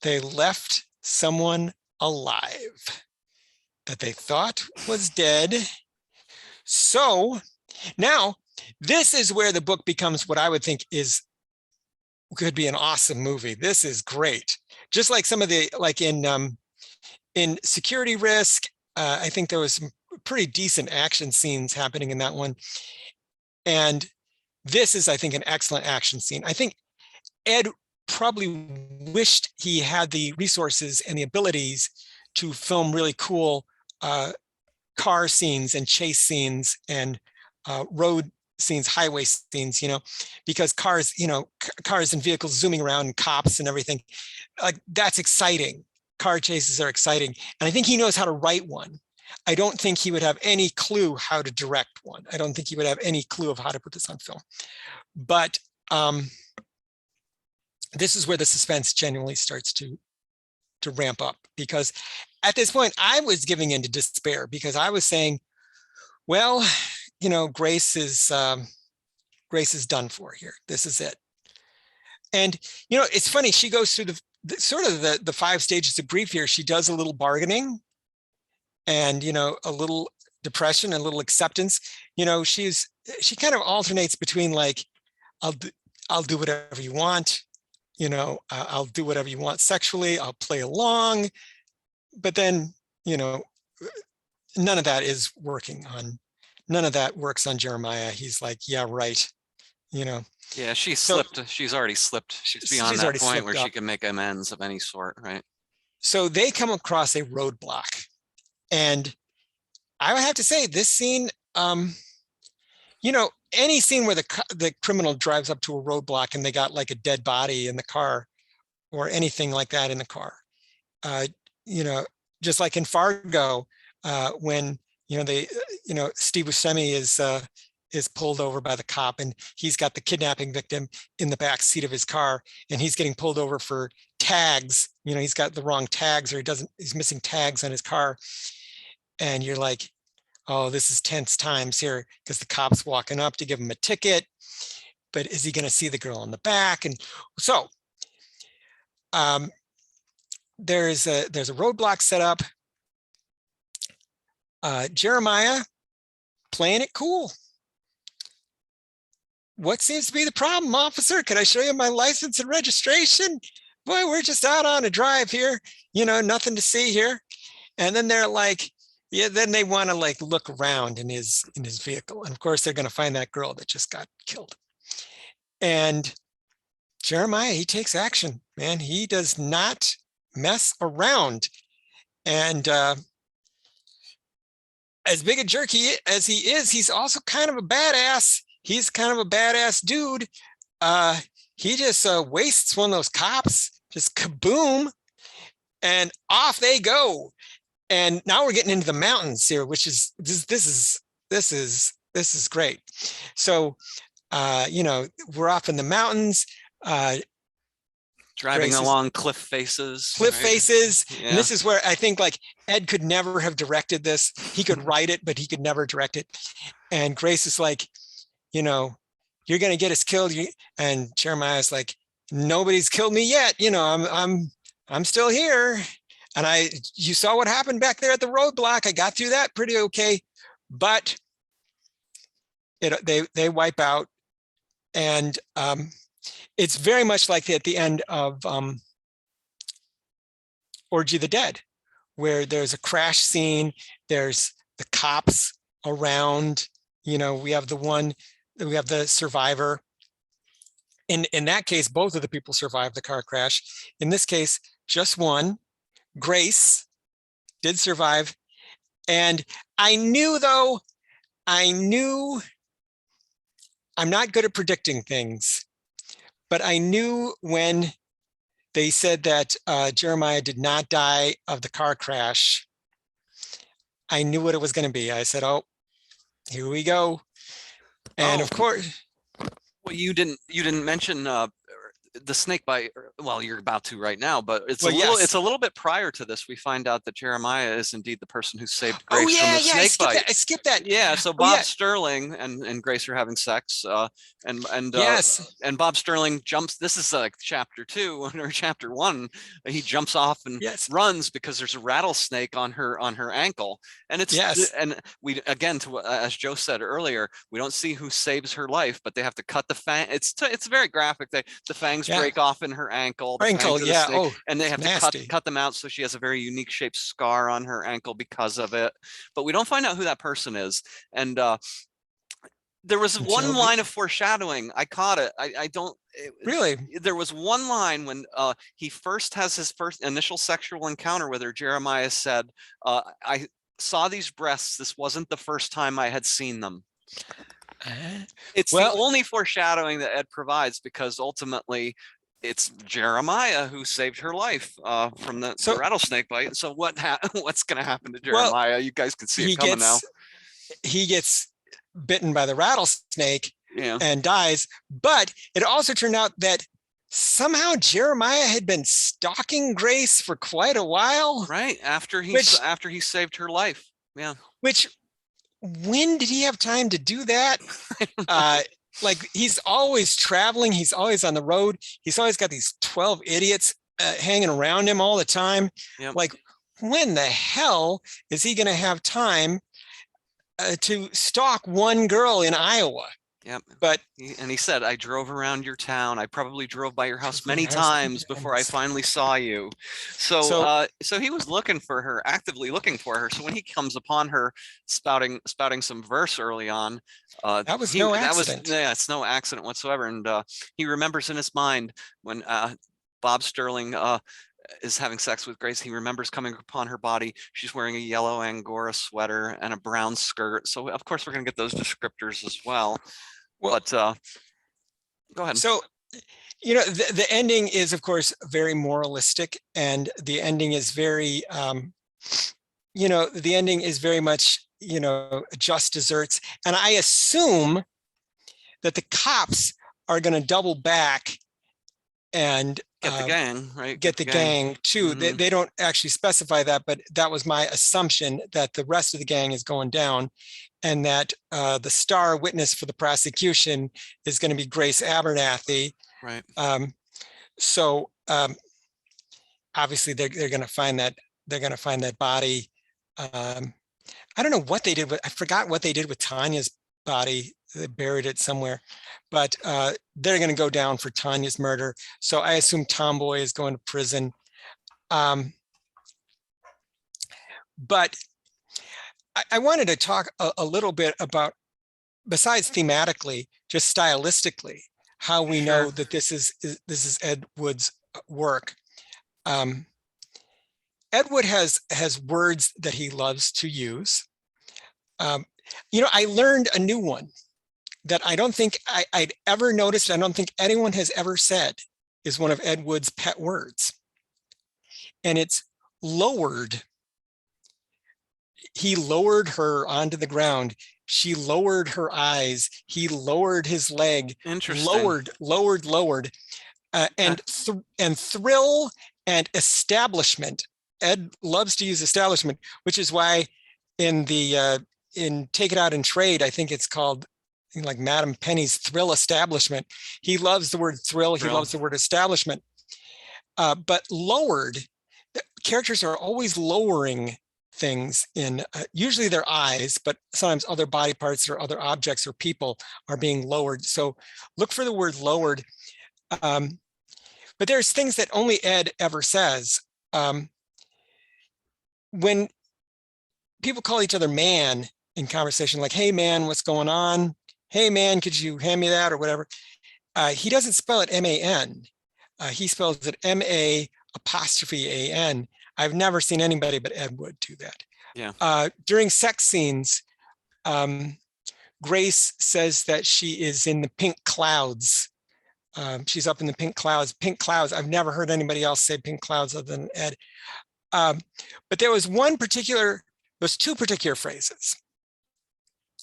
They left someone alive that they thought was dead. So now this is where the book becomes what I would think could be an awesome movie. This is great. Just like some of the, like in Security Risk, I think there was some pretty decent action scenes happening in that one. And this is, I think, an excellent action scene. I think Ed probably wished he had the resources and the abilities to film really cool car scenes and chase scenes and road scenes, highway scenes, because cars and vehicles zooming around and cops and everything, like that's exciting. Car chases are exciting. And I think he knows how to write one. I don't think he would have any clue how to direct one. I don't think he would have any clue of how to put this on film. But this is where the suspense genuinely starts to ramp up, because at this point I was giving in to despair, because I was saying, well, Grace is done for here. This is it. And, it's funny. She goes through the 5 stages of grief here. She does a little bargaining, and, a little depression, a little acceptance. She kind of alternates between like, I'll do, I'll do whatever you want, I'll do whatever you want sexually, I'll play along, but then, none of that is working on, none of that works on Jeremiah. He's like, yeah, right.
Yeah, she
So
slipped. She's already slipped. She's beyond
she's
that
already
point where
slipped
she
up.
can make amends of any sort, right?
So they come across a roadblock. And I would have to say this scene, any scene where the criminal drives up to a roadblock and they got like a dead body in the car or anything like that in the car, uh, you know, just like in Fargo, when, Steve Buscemi is pulled over by the cop and he's got the kidnapping victim in the back seat of his car and he's getting pulled over for tags. He's got the wrong tags, or he's missing tags on his car. And you're like, oh, this is tense times here because the cop's walking up to give him a ticket, but is he going to see the girl in the back? And so there's a roadblock set up. Jeremiah playing it cool. What seems to be the problem, officer? Can I show you my license and registration? Boy, we're just out on a drive here, nothing to see here. And then they're like, yeah, then they want to like look around in his vehicle. And of course, they're going to find that girl that just got killed. And Jeremiah, he takes action, man. He does not mess around. And as big a jerk as he is, he's also kind of a badass. He's kind of a badass dude. He just wastes one of those cops, just kaboom, and off they go. And now we're getting into the mountains here, which is this is great. So we're off in the mountains,
driving along cliff faces.
Yeah. And this is where I think like Ed could never have directed this. He could write it, but he could never direct it. And Grace is like, you're gonna get us killed. And Jeremiah's like, nobody's killed me yet. I'm still here. And you saw what happened back there at the roadblock. I got through that pretty okay, but they wipe out. And it's very much like at the end of Orgy of the Dead, where there's a crash scene, there's the cops around, we have the survivor. In that case, both of the people survived the car crash. In this case, just one. Grace did survive. And I knew I'm not good at predicting things, but I knew when they said that Jeremiah did not die of the car crash, I knew what it was going to be. I said, oh, here we go. And of course,
well, you didn't mention the snake bite. Well, you're about to right now, but it's a little bit prior to this. We find out that Jeremiah is indeed the person who saved Grace from the snake bite.
I skipped that.
Yeah, so Bob Sterling and Grace are having sex, and Bob Sterling jumps. This is like chapter 2 or chapter 1. He jumps off and runs because there's a rattlesnake on her ankle, and and we again, as Joe said earlier, we don't see who saves her life, but they have to cut the fang. It's very graphic. The fangs break off in her ankle. And they have to cut them out, so she has a very unique shaped scar on her ankle because of it. But we don't find out who that person is. And there was one line of foreshadowing. I caught it.
Really?
There was one line when he first has his first initial sexual encounter with her. Jeremiah said, I saw these breasts. This wasn't the first time I had seen them. It's the only foreshadowing that Ed provides, because ultimately it's Jeremiah who saved her life from the rattlesnake bite. So what's going to happen to Jeremiah? You guys can see it coming now.
He gets bitten by the rattlesnake and dies. But it also turned out that somehow Jeremiah had been stalking Grace for quite a while.
Right, after he saved her life. Yeah.
When did he have time to do that? Like, he's always traveling. He's always on the road. He's always got these 12 idiots hanging around him all the time.
Yep.
Like, when the hell is he going to have time to stalk one girl in Iowa?
Yep.
But
he said, I drove around your town. I probably drove by your house many times before I finally saw you. So so he was looking for her, actively looking for her. So when he comes upon her spouting some verse early on,
that was no accident.
It's no accident whatsoever. And he remembers in his mind when Bob Sterling is having sex with Grace. He remembers coming upon her body. She's wearing a yellow Angora sweater and a brown skirt. So of course we're going to get those descriptors as well. But go ahead.
So, you know, the ending is, of course, very moralistic, and the ending is very, you know, the ending is very much, you know, just desserts. And I assume that the cops are going to double back and
get the gang, right?
Get the gang too.
Mm-hmm.
They don't actually specify that, but that was my assumption, that the rest of the gang is going down, and that the star witness for the prosecution is going to be Grace Abernathy.
Right.
So obviously they're going to find that body. I don't know what they did with, I forgot what they did with Tanya's body. They buried it somewhere, but they're going to go down for Tanya's murder. So I assume Tomboy is going to prison. But I wanted to talk a little bit about, besides thematically, just stylistically, how we know that this is Ed Wood's work. Ed Wood has words that he loves to use. You know, I learned a new one that I don't think I'd ever noticed. I don't think anyone has ever said is one of Ed Wood's pet words. And it's lowered. He lowered her onto the ground. She lowered her eyes. He lowered his leg.
Interesting.
Lowered. And thrill and establishment. Ed loves to use establishment, which is why in Take It Out and Trade, I think it's called like Madam Penny's Thrill Establishment. He loves the word thrill. He loves the word establishment. But lowered, characters are always lowering things in usually their eyes, but sometimes other body parts or other objects or people are being lowered. So look for the word lowered. But there's things that only Ed ever says. When people call each other man in conversation, like, hey man, what's going on? Hey man, could you hand me that or whatever? He doesn't spell it M-A-N. He spells it M-A-apostrophe-A-N. I've never seen anybody but Ed Wood do that.
Yeah.
During sex scenes, Grace says that she is in the pink clouds. She's up in the pink clouds. Pink clouds. I've never heard anybody else say pink clouds other than Ed. But there was two particular phrases.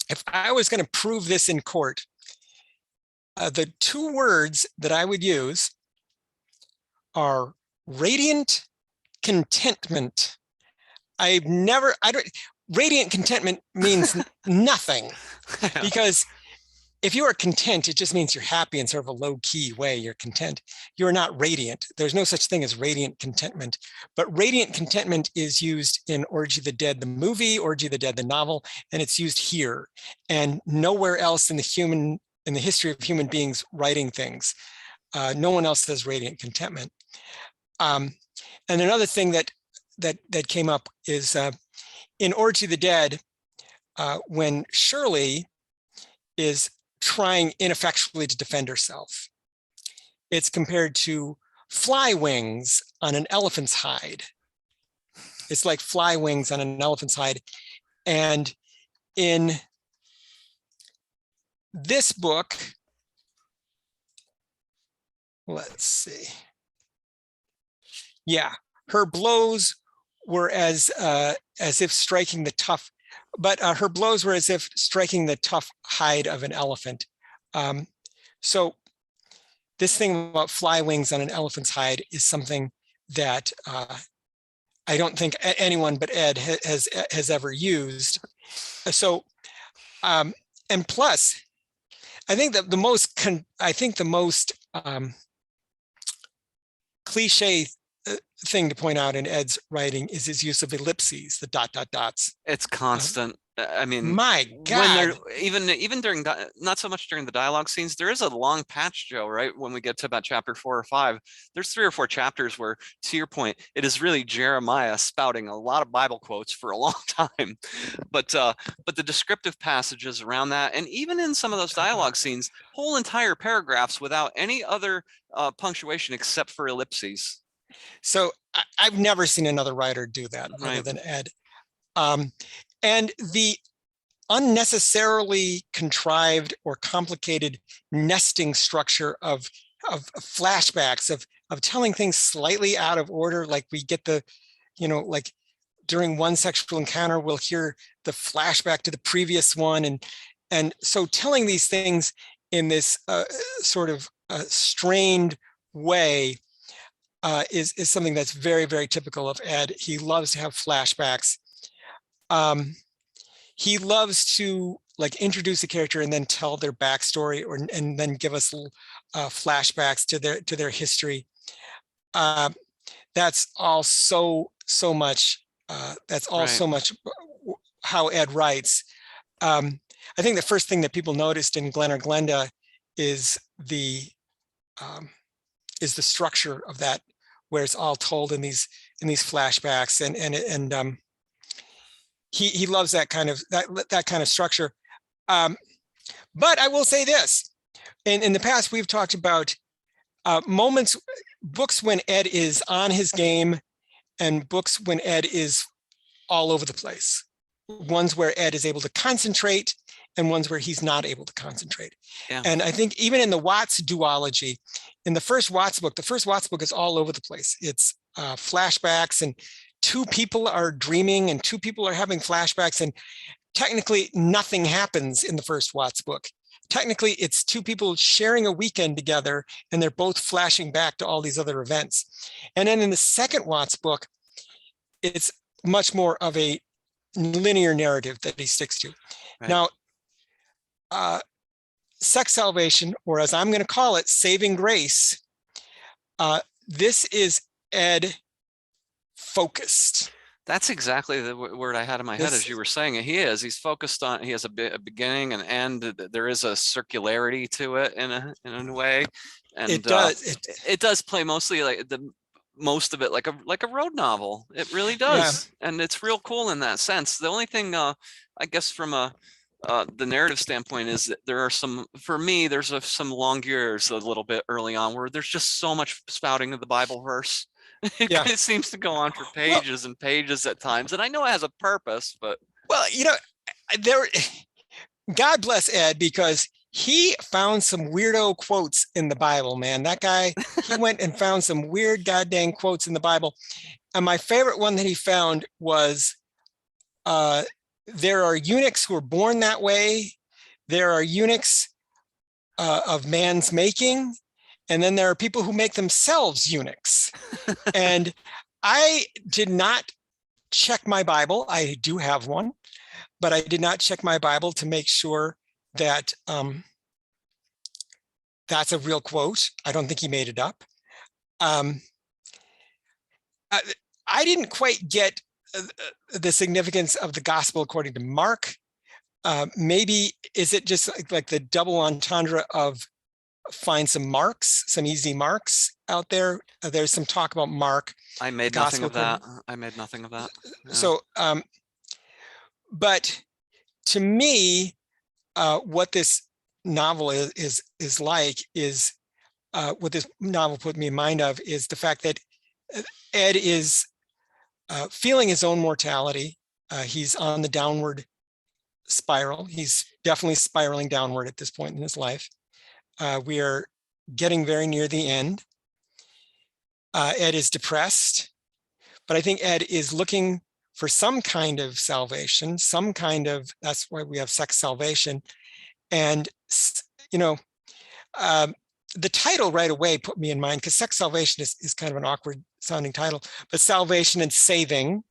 If I was going to prove this in court, the two words that I would use are radiant contentment. Radiant contentment means nothing, because if you are content, it just means you're happy in sort of a low-key way. You're content. You're not radiant. There's no such thing as radiant contentment. But radiant contentment is used in Orgy of the Dead, the movie, Orgy of the Dead, the novel, and it's used here and nowhere else in the history of human beings writing things. No one else says radiant contentment. And another thing that came up is in Orgy of the Dead, when Shirley is trying ineffectually to defend herself, it's compared to fly wings on an elephant's hide. It's like fly wings on an elephant's hide. And in this book, let's see. Yeah, her blows were as if striking the tough, but her blows were as if striking the tough hide of an elephant. So this thing about fly wings on an elephant's hide is something that I don't think anyone but Ed has ever used. So, and plus, I think that the most cliche thing to point out in Ed's writing is his use of ellipses, the dot, dot, dots.
It's constant. I mean,
My
when they're
God.
even during not so much during the dialogue scenes, there is a long patch, Joe, right? When we get to about chapter 4 or 5, there's 3 or 4 chapters where, to your point, it is really Jeremiah spouting a lot of Bible quotes for a long time. But the descriptive passages around that, and even in some of those dialogue scenes, whole entire paragraphs without any other punctuation except for ellipses.
So I've never seen another writer do that other
Right.
than Ed. And the unnecessarily contrived or complicated nesting structure of flashbacks, of telling things slightly out of order, like we get the, like during one sexual encounter, we'll hear the flashback to the previous one. And so telling these things in this sort of strained way is something that's very, very typical of Ed. He loves to have flashbacks. He loves to like introduce a character and then tell their backstory, and then give us flashbacks to their history. That's all so much. That's all
Right.
so much how Ed writes. I think the first thing that people noticed in Glen or Glenda is the structure of that, where it's all told in these flashbacks, and he loves that kind of structure. But I will say this: in the past, we've talked about books when Ed is on his game, and books when Ed is all over the place. Ones where Ed is able to concentrate, and ones where he's not able to concentrate.
Yeah.
And I think even in the Watts duology, in the first Watts book is all over the place. It's flashbacks, and 2 people are dreaming and 2 people are having flashbacks, and technically nothing happens in the first Watts book. Technically, it's 2 people sharing a weekend together, and they're both flashing back to all these other events. And then in the second Watts book, it's much more of a linear narrative that he sticks to. Right. Now, Sex Salvation, or as I'm going to call it, Saving Grace, this is Ed focused.
That's exactly the word I had in my head as you were saying it. He's focused on, he has a beginning and end. There is a circularity to it in a way. And
it does.
It does play mostly like most of it like a road novel. It really does. Yeah. And it's real cool in that sense. The only thing I guess from the narrative standpoint is that there are some, for me, there's some long years a little bit early on where there's just so much spouting of the Bible verse. It seems to go on for pages and pages at times, and I know it has a purpose, but
God bless Ed, because he found some weirdo quotes in the Bible, man. That guy, he went and found some weird goddamn quotes in the Bible. And my favorite one that he found was, there are eunuchs who are born that way. There are eunuchs of man's making. And then there are people who make themselves eunuchs. And I did not check my Bible. I do have one, but I did not check my Bible to make sure that that's a real quote. I don't think he made it up. I didn't quite get the significance of the gospel according to Mark. Maybe is it just like the double entendre of find some marks, some easy marks out there? There's some talk about Mark.
I made nothing of that. I made nothing of that. Yeah.
So, but to me, what this novel is like is what this novel put me in mind of is the fact that Ed is feeling his own mortality. He's on the downward spiral. He's definitely spiraling downward at this point in his life. We are getting very near the end. Ed is depressed, but I think Ed is looking for some kind of salvation, some kind of, that's why we have sex salvation. And, the title right away put me in mind, because sex salvation is kind of an awkward sounding title, but salvation and saving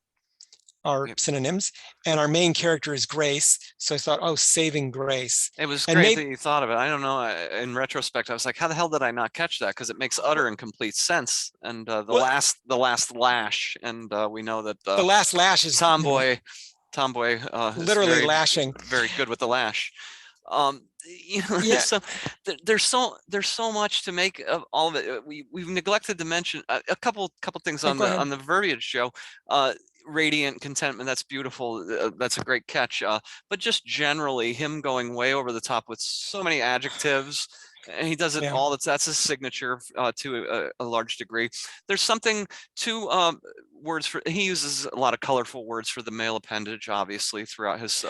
are synonyms, and our main character is Grace. So I thought, oh, saving Grace.
It was
And
great that you thought of it. I don't know. In retrospect, I was like, how the hell did I not catch that? Because it makes utter and complete sense. And the last lash, and we know that
the last lash is
Tomboy
literally
is
lashing.
very good with the lash.
Yeah.
So there's so much to make of all of it. We've neglected to mention a couple things on the verbiage, Joe. Radiant contentment, that's beautiful. That's a great catch. But just generally, him going way over the top with so many adjectives, and he does it all. That's his signature to a large degree. There's something to words for. He uses a lot of colorful words for the male appendage, obviously, throughout his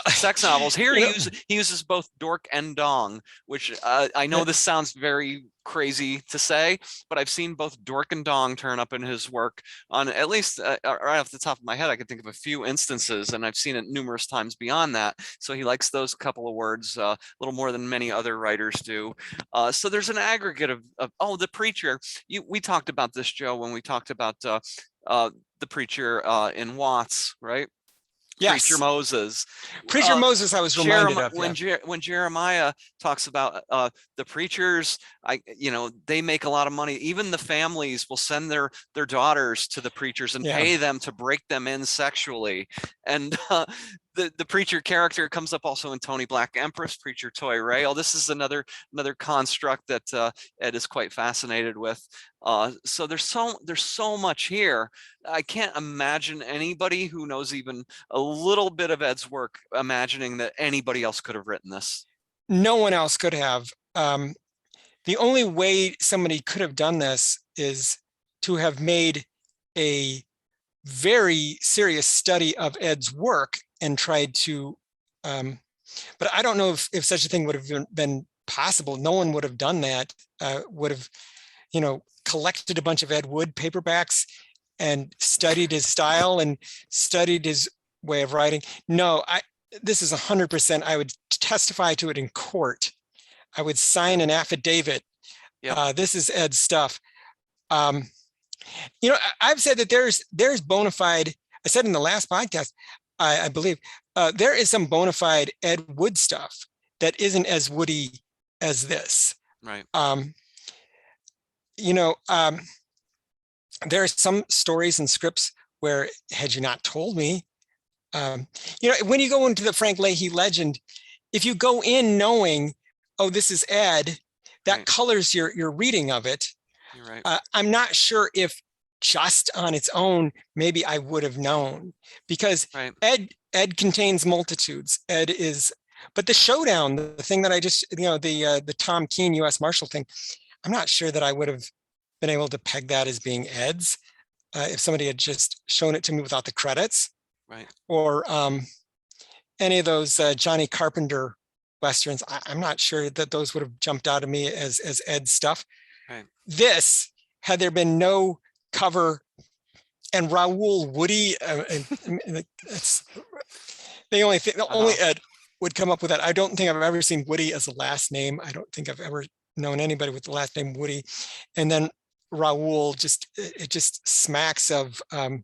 sex novels. Here he uses both dork and dong, which I know this sounds very crazy to say, but I've seen both dork and dong turn up in his work on at least right off the top of my head. I could think of a few instances, and I've seen it numerous times beyond that. So he likes those couple of words a little more than many other writers do. So there's an aggregate of the preacher. We talked about this, Joe, when we talked about the preacher in Watts, right?
Yes.
Preacher Moses.
Preacher Moses, I was reminded of.
When Jeremiah talks about the preachers, they make a lot of money. Even the families will send their daughters to the preachers and pay them to break them in sexually. And the preacher character comes up also in Tony Black Empress, Preacher Toy Raoul. This is another construct that Ed is quite fascinated with. So there's so much here. I can't imagine anybody who knows even a little bit of Ed's work imagining that anybody else could have written this.
No one else could have. The only way somebody could have done this is to have made a very serious study of Ed's work and tried to, but I don't know if such a thing would have been possible. No one would have done that, would have, collected a bunch of Ed Wood paperbacks and studied his style and studied his way of writing. No, this is 100%. I would testify to it in court. I would sign an affidavit. This is Ed's stuff. I've said that there's bona fide, I said in the last podcast, I believe, there is some bona fide Ed Wood stuff that isn't as woody as this.
Right.
There are some stories and scripts where, had you not told me, when you go into the Frank Leahy legend, if you go in knowing, oh, this is Ed, that colors your reading of it.
You're right.
I'm not sure if just on its own, maybe I would have known, because Ed contains multitudes. Ed is, but the showdown, the thing that I just, the Tom Keene U.S. Marshal thing, I'm not sure that I would have been able to peg that as being Ed's if somebody had just shown it to me without the credits, or any of those Johnny Carpenter Westerns. I'm not sure that those would have jumped out of me as Ed's stuff. This, had there been no cover, and Raoul Woody, it's the only thing, only Ed would come up with that. I don't think I've ever seen Woody as a last name. I don't think I've ever known anybody with the last name Woody. And then Raoul, it just smacks of a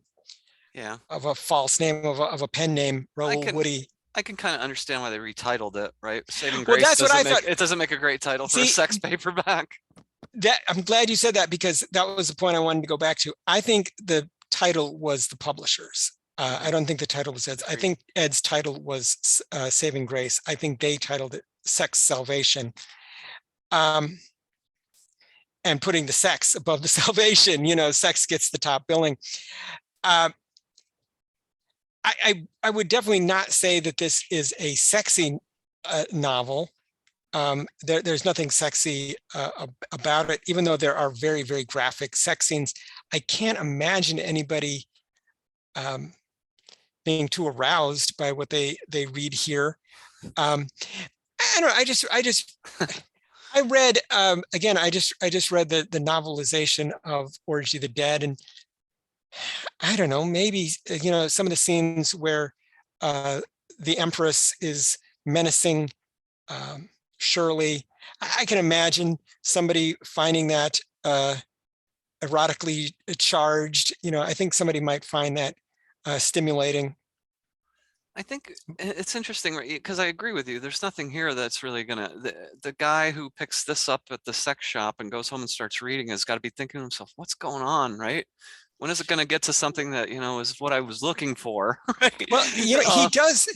false name, of a pen name, Raoul Woody.
I can kind of understand why they retitled it, right? Saving Grace.
Well, that's what I thought.
It doesn't make a great title for a sex paperback.
I'm glad you said that, because that was the point I wanted to go back to. I think the title was the publisher's. I don't think the title was Ed's. I think Ed's title was Saving Grace. I think they titled it Sex Salvation. And putting the sex above the salvation, sex gets the top billing. I would definitely not say that this is a sexy novel. There's nothing sexy about it, even though there are very, very graphic sex scenes. I can't imagine anybody being too aroused by what they read here. I don't know. I read again. I just read the novelization of Orgy of the Dead, and I don't know. Maybe some of the scenes where the Empress is menacing Shirley. I can imagine somebody finding that erotically charged. I think somebody might find that stimulating.
I think it's interesting, right? Because I agree with you. There's nothing here that's really gonna, the guy who picks this up at the sex shop and goes home and starts reading has got to be thinking to himself, what's going on, right? When is it going to get to something that, is what I was looking for, right?
Well, he does.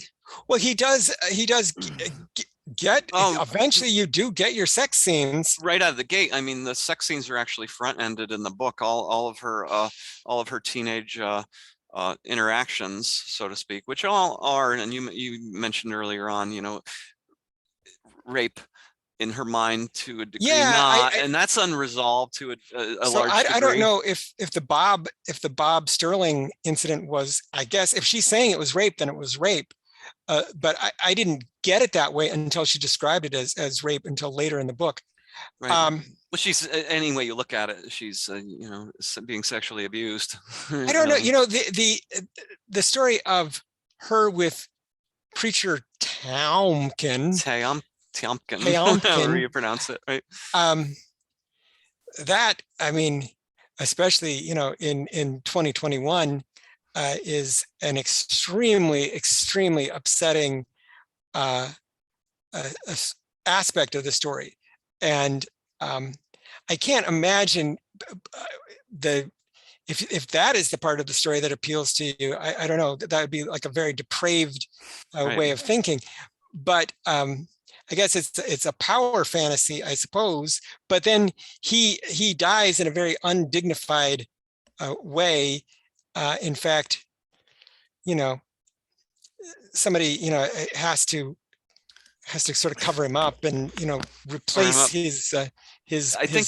Well, he does. He does get.
Oh,
Eventually, you do get your sex scenes
right out of the gate. I mean, the sex scenes are actually front-ended in the book. All of her teenage interactions, so to speak, which all are, and you mentioned earlier on, rape in her mind to a degree,
Yeah,
and that's unresolved to a
so
large degree.
I don't know if the Bob Sterling incident was, I guess if she's saying it was rape, then it was rape. But I didn't get it that way until she described it as rape until later in the book.
Right. Well, she's, any way you look at it, she's being sexually abused.
I don't know. The story of her with preacher Tiomkin,
however you pronounce it, right?
That, I mean, especially in 2021, is an extremely upsetting aspect of the story, and I can't imagine if that is the part of the story that appeals to you. I don't know, that would be like a very depraved
Right.
way of thinking, but I guess it's a power fantasy, I suppose. But then he dies in a very undignified way. In fact, somebody has to sort of cover him up and replace his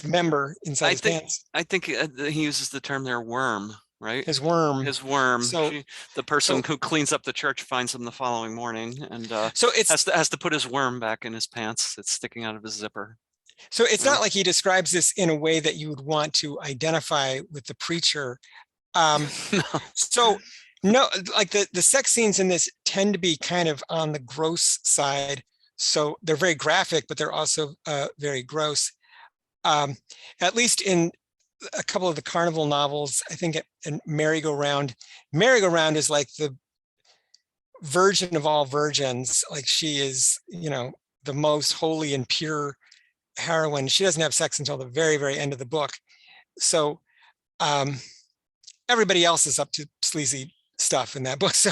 member inside his pants.
I think he uses the term there, worm, right?
His worm.
So the person who cleans up the church finds him the following morning, and
so it
has to put his worm back in his pants. It's sticking out of his zipper.
So it's not like he describes this in a way that you would want to identify with the preacher.
No.
So no, like the sex scenes in this tend to be kind of on the gross side. So they're very graphic, but they're also very gross. At least in a couple of the Carnival novels, I think in Merry-Go-Round is like the virgin of all virgins. Like she is, the most holy and pure heroine. She doesn't have sex until the very, very end of the book. So everybody else is up to sleazy stuff in that book. So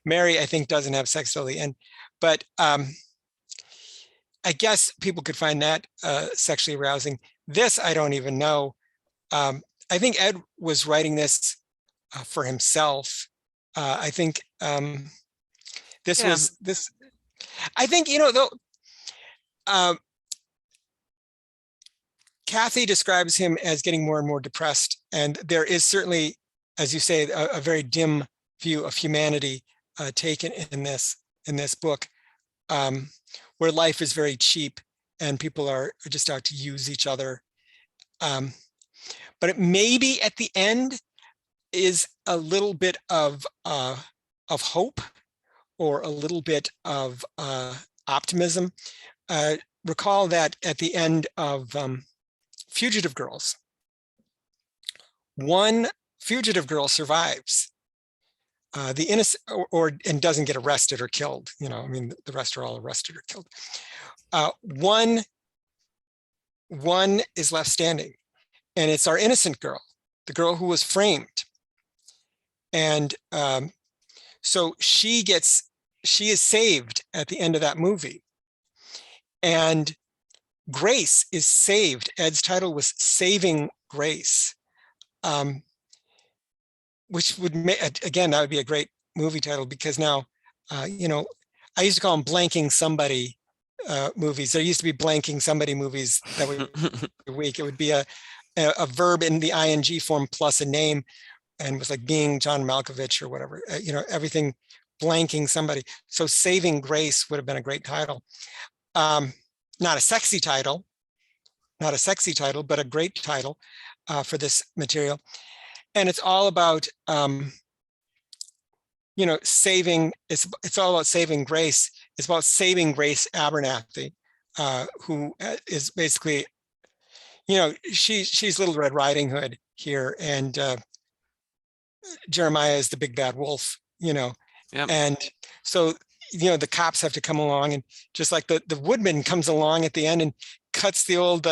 Mary, I think, doesn't have sex till the end. But I guess people could find that sexually arousing. This, I don't even know. I think Ed was writing this for himself. I think this was this. I think though. Kathy describes him as getting more and more depressed, and there is certainly, as you say, a very dim view of humanity taken in this book, where life is very cheap and people are just out to use each other. But it maybe at the end is a little bit of hope, or a little bit of optimism. Recall that at the end of Fugitive Girls, one fugitive girl survives. The innocent, and doesn't get arrested or killed. I mean, the rest are all arrested or killed. One is left standing, and it's our innocent girl, the girl who was framed. And so she is saved at the end of that movie. And Grace is saved. Ed's title was Saving Grace, which would make, again, that would be a great movie title, because now, I used to call them blanking somebody movies. There used to be blanking somebody movies that would be a week. It would be a verb in the ing form plus a name, and it was like being John Malkovich or whatever, everything blanking somebody. So Saving Grace would have been a great title. Not a sexy title, but a great title for this material. And it's all about, saving, it's all about saving Grace. It's about saving Grace Abernathy, who is basically, she's Little Red Riding Hood here. And Jeremiah is the big bad wolf,
Yep.
and so the cops have to come along, and just like the woodman comes along at the end and cuts the old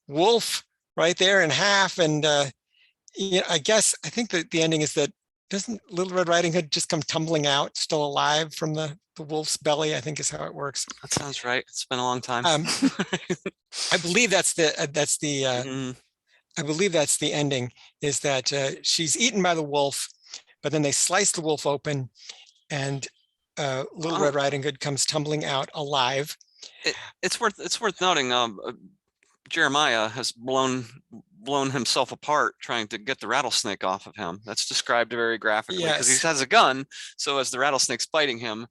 wolf right there in half, and I think that the ending is that doesn't Little Red Riding Hood just come tumbling out still alive from the wolf's belly, I think is how it works.
That sounds right. It's been a long time.
I believe that's the
Mhm.
I believe that's the ending, is that she's eaten by the wolf, but then they slice the wolf open, and Little Red Riding Hood comes tumbling out alive.
It's worth noting. Jeremiah has blown himself apart trying to get the rattlesnake off of him. That's described very graphically because he
Yes.
has a gun. So as the rattlesnake's biting him,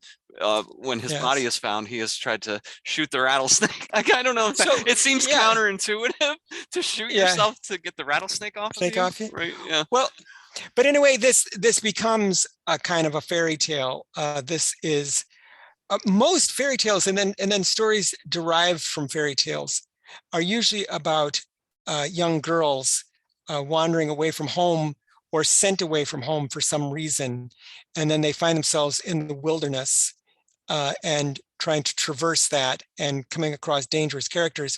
when his
Yes.
body is found, he has tried to shoot the rattlesnake. I don't know.
So,
it seems counterintuitive to shoot yourself to get the rattlesnake off of you. Right? Yeah.
Well, but anyway, this becomes a kind of a fairy tale. This is most fairy tales, and then stories derived from fairy tales are usually about young girls wandering away from home or sent away from home for some reason, and then they find themselves in the wilderness and trying to traverse that and coming across dangerous characters.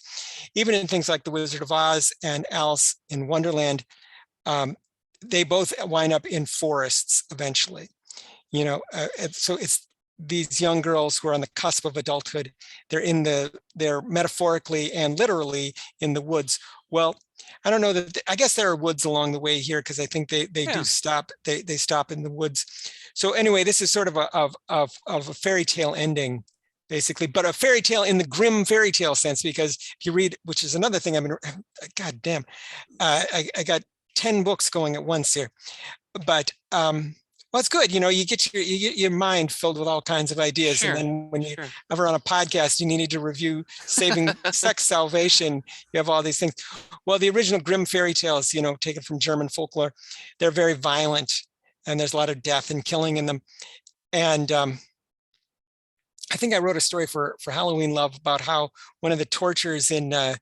Even in things like The Wizard of Oz and Alice in Wonderland, they both wind up in forests eventually. So it's these young girls who are on the cusp of adulthood. They're metaphorically and literally in the woods. Well, I don't know that, I guess there are woods along the way here, because I think they do stop. They stop in the woods. So anyway, this is sort of a fairy tale ending, basically, but a fairy tale in the grim fairy tale sense, because if you read, which is another thing God damn, I got 10 books going at once here, but well, it's good. You get your mind filled with all kinds of ideas. Sure, and then when you're ever on a podcast, you need to review Saving Sex Salvation. You have all these things. Well, the original Grimm fairy tales, taken from German folklore, they're very violent, and there's a lot of death and killing in them. And I think I wrote a story for Halloween Love about how one of the tortures in a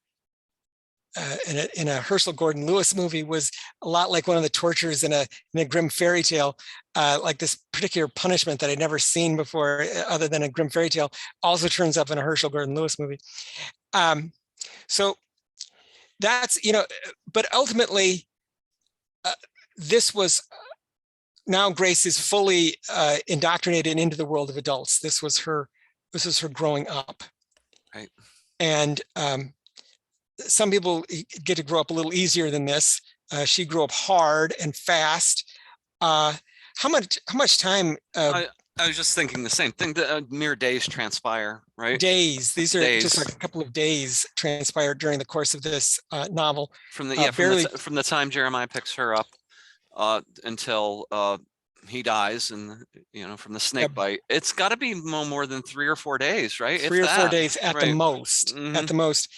Herschel Gordon Lewis movie was a lot like one of the tortures in a Grimm fairy tale, like this particular punishment that I'd never seen before other than a Grimm fairy tale also turns up in a Herschel Gordon Lewis movie. So that's, but ultimately this was, now Grace is fully indoctrinated into the world of adults. This was her growing up.
Right. And
some people get to grow up a little easier than this. She grew up hard and fast. How much time?
I was just thinking the same thing. Mere days transpire, right?
Days. These are just like a couple of days transpired during the course of this novel.
From the time Jeremiah picks her up until he dies, and from the snake bite, it's got to be more than 3 or 4 days, right?
3 or 4 days at the most. Mm-hmm. At the most.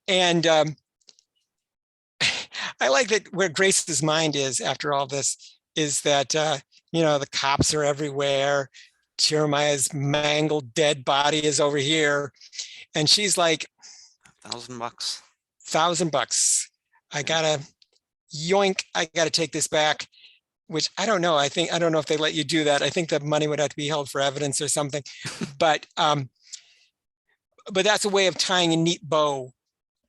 And I like that where Grace's mind is after all this is that, the cops are everywhere. Jeremiah's mangled dead body is over here. And she's like,
$1,000.
$1,000. I gotta take this back, which I don't know. I don't know if they let you do that. I think the money would have to be held for evidence or something. But that's a way of tying a neat bow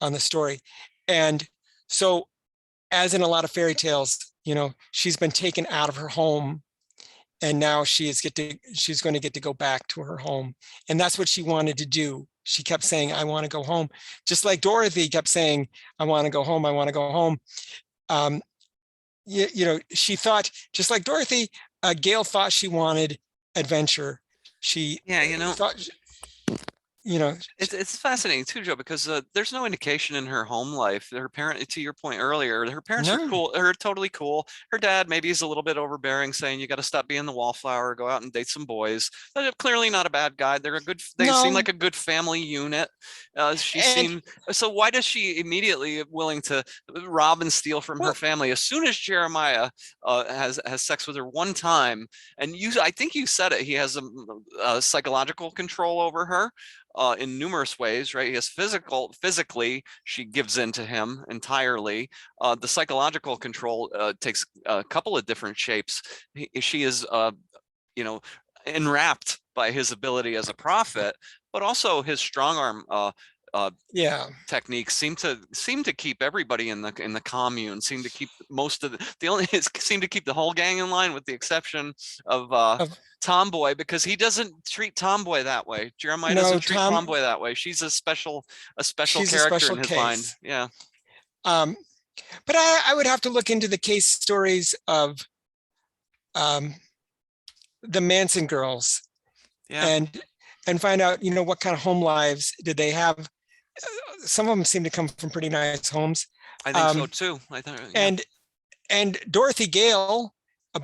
on the story. And so, as in a lot of fairy tales, she's been taken out of her home, and now she's going to get to go back to her home. And that's what she wanted to do. She kept saying, I want to go home. Just like Dorothy kept saying, I want to go home. I want to go home. She thought, just like Dorothy, Gail thought she wanted adventure. Thought,
it's fascinating too, Joe, because there's no indication in her home life. Her parent, to your point earlier, her parents are cool. They're totally cool. Her dad maybe is a little bit overbearing, saying you got to stop being the wallflower, go out and date some boys. They're clearly not a bad guy. They seem like a good family unit. So why does she immediately willing to rob and steal from her family as soon as Jeremiah has sex with her one time? And I think you said it. He has a psychological control over her. in numerous ways, right? He has physically, she gives in to him entirely. The psychological control takes a couple of different shapes. She is, you know, enwrapped by his ability as a prophet, but also his strong arm
Yeah.
techniques seem to keep everybody in the commune, seem to keep most of the only seem to keep the whole gang in line, with the exception of
Of,
Tomboy, because he doesn't treat Tomboy that way. Jeremiah
no,
doesn't treat
Tom,
Tomboy that way. She's a special
she's a
character
special
in his mind.
case.
Yeah.
Um, but I would have to look into the case stories of the Manson girls,
Yeah.
and find out, what kind of home lives did they have. Some of them seem to come from pretty nice homes.
I think so too. I think, yeah.
And Dorothy Gale,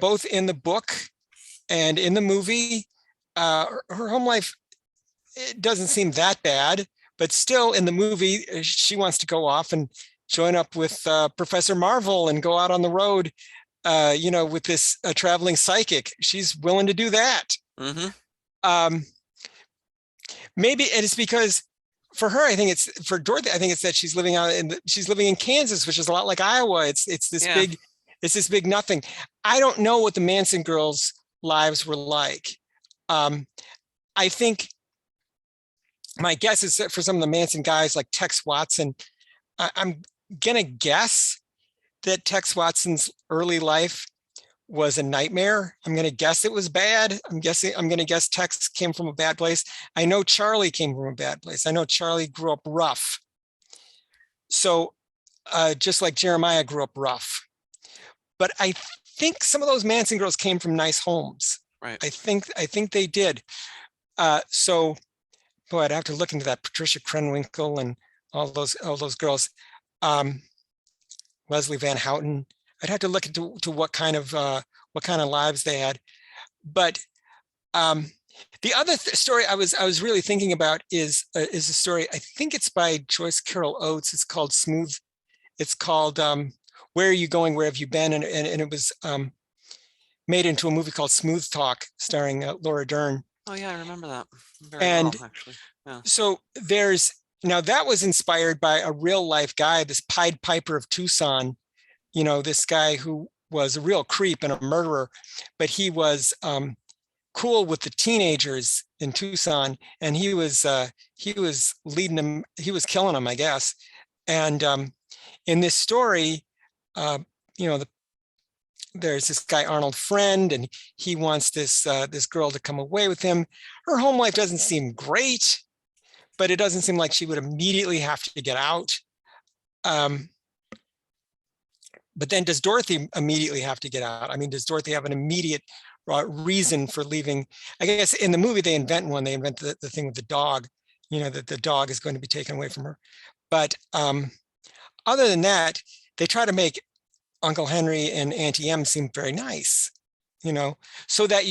both in the book and in the movie, her home life, it doesn't seem that bad, but still in the movie, she wants to go off and join up with Professor Marvel and go out on the road, with this traveling psychic. She's willing to do that.
Mm-hmm.
Maybe it is because for her, for Dorothy, I think it's that she's living in Kansas, which is a lot like Iowa. It's this big nothing. I don't know what the Manson girls' lives were like. I think my guess is that for some of the Manson guys like Tex Watson, I'm gonna guess that Tex Watson's early life was a nightmare. I'm going to guess it was bad. I'm going to guess Tex came from a bad place. I know Charlie came from a bad place. I know Charlie grew up rough. So just like Jeremiah grew up rough. But I think some of those Manson girls came from nice homes.
Right.
I think they did. So, boy, I'd have to look into that. Patricia Krenwinkel and all those girls. Leslie Van Houten. I'd have to look into what kind of lives they had. But the other story I was really thinking about is a story. I think it's by Joyce Carol Oates. It's called Smooth. It's called Where Are You Going? Where Have You Been? And it was made into a movie called Smooth Talk, starring Laura Dern.
Oh yeah, I remember that very well, actually. Yeah.
So now that was inspired by a real life guy, this Pied Piper of Tucson. This guy who was a real creep and a murderer, but he was cool with the teenagers in Tucson, and he was leading them. He was killing them, I guess. And in this story, there's this guy Arnold Friend, and he wants this girl to come away with him. Her home life doesn't seem great, but it doesn't seem like she would immediately have to get out. But then does Dorothy immediately have to get out? I mean, does Dorothy have an immediate reason for leaving? I guess in the movie, they invent one. They invent the thing with the dog, that the dog is going to be taken away from her. But other than that, they try to make Uncle Henry and Auntie Em seem very nice, so that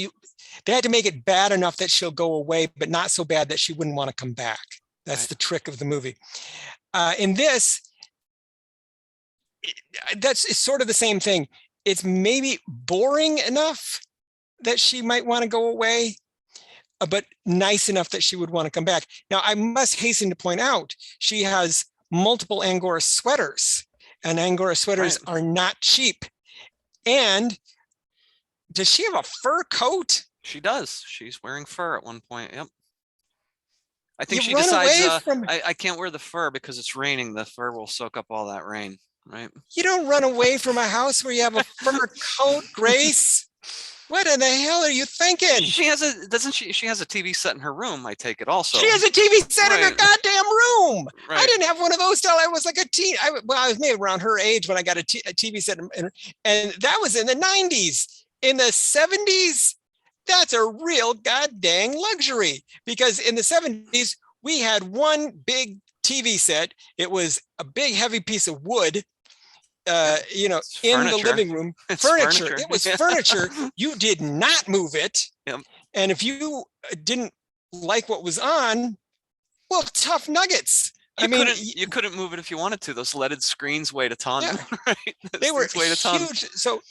they had to make it bad enough that she'll go away, but not so bad that she wouldn't want to come back. That's right. The trick of the movie. In this, it's sort of the same thing. It's maybe boring enough that she might want to go away, but nice enough that she would want to come back. Now, I must hasten to point out, she has multiple Angora sweaters, and Angora sweaters are not cheap. And does she have a fur coat?
She does. She's wearing fur at one point. Yep. I think she decides, I can't wear the fur because it's raining. The fur will soak up all that rain. Right.
You don't run away from a house where you have a fur coat, Grace. What in the hell are you thinking?
She has a TV set in her room, I take it also.
She has a TV set in her goddamn room.
Right.
I didn't have one of those till I was like a teen. I was maybe around her age when I got a TV set, and that was in the 90s. In the 70s, that's a real goddamn luxury, because in the 70s, we had one big TV set. It was a big, heavy piece of wood. In the living room, furniture. It was furniture. You did not move it.
Yep.
And if you didn't like what was on, well, tough nuggets.
You couldn't move it if you wanted to. Those leaded screens weighed a ton. Yeah. Right?
They were huge. So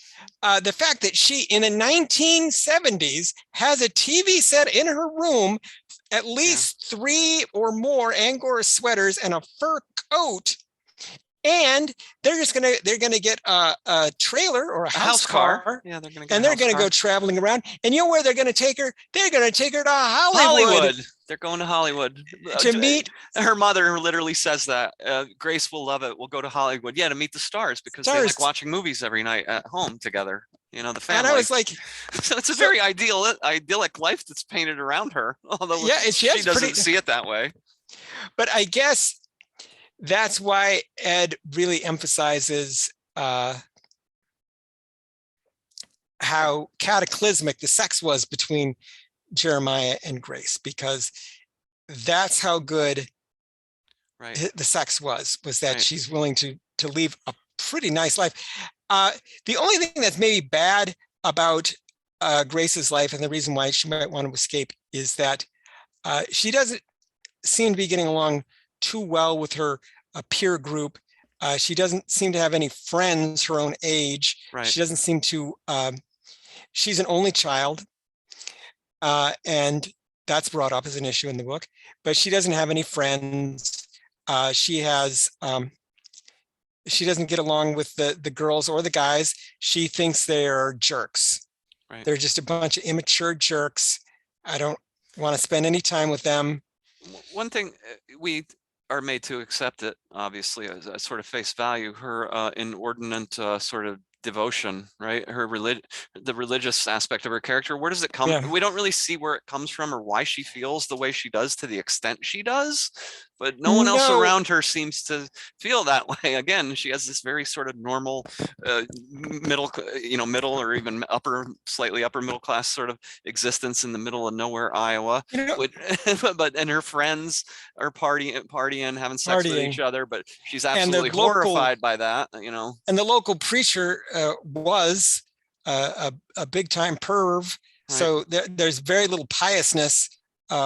the fact that she, in the 1970s, has a TV set in her room at least 3 or more Angora sweaters and a fur coat. And they're gonna get a trailer or a house car.
Yeah, they're gonna get
and
a
they're
house
gonna
car.
go traveling around. And you know where they're gonna take her? They're gonna take her to Hollywood.
They're going to Hollywood
To meet.
Her mother literally says that Grace will love it. We'll go to Hollywood. Yeah, to meet the stars because they like watching movies every night at home together. You know, the family.
And I was like,
so it's a very idyllic life that's painted around her. Although she doesn't see it that way.
But I guess that's why Ed really emphasizes how cataclysmic the sex was between Jeremiah and Grace, because that's how good the sex was that she's willing to leave a pretty nice life. The only thing that's maybe bad about Grace's life, and the reason why she might want to escape, is that she doesn't seem to be getting along too well with her peer group. She doesn't seem to have any friends her own age. She doesn't seem to, she's an only child, and that's brought up as an issue in the book, but she doesn't have any friends. She doesn't get along with the girls or the guys. She thinks they're jerks. They're just a bunch of immature jerks. I don't want to spend any time with them.
One thing, we are made to accept it, obviously, as a sort of face value, her inordinate sort of devotion, right? Her the religious aspect of her character. Where does it come? We don't really see where it comes from or why she feels the way she does to the extent she does, but no one else around her seems to feel that way. Again, she has this very sort of normal middle or even slightly upper middle class sort of existence in the middle of nowhere, Iowa. And her friends are partying, having sex with each other, but she's absolutely horrified by that, you know. And
the local preacher was a big time perv. So there's very little piousness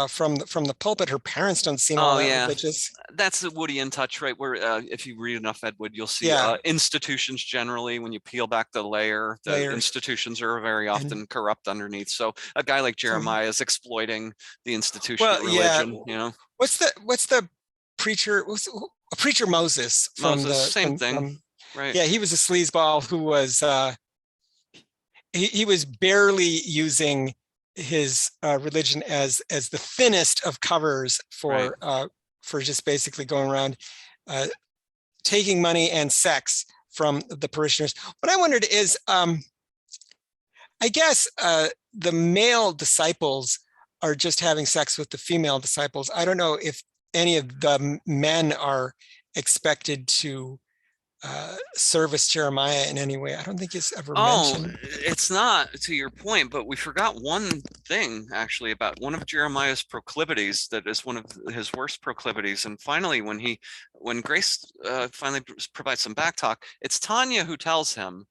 from the pulpit. Her parents don't seem all that religious.
That's the Woodian touch, right? Where if you read enough Ed Wood, you'll see institutions generally, when you peel back the layer, institutions are very often corrupt underneath. So a guy like Jeremiah is exploiting the institution of religion. You know,
what's the preacher? Preacher Moses from the
same thing. Right.
Yeah, he was a sleazeball who was he was barely using his religion as the thinnest of covers for just basically going around taking money and sex from the parishioners. What I wondered is, I guess the male disciples are just having sex with the female disciples. I don't know if any of the men are expected to service Jeremiah in any way. I don't think it's ever mentioned.
It's not, to your point, but we forgot one thing actually about one of Jeremiah's proclivities that is one of his worst proclivities. And finally, when Grace finally provides some back talk, it's Tanya who tells him,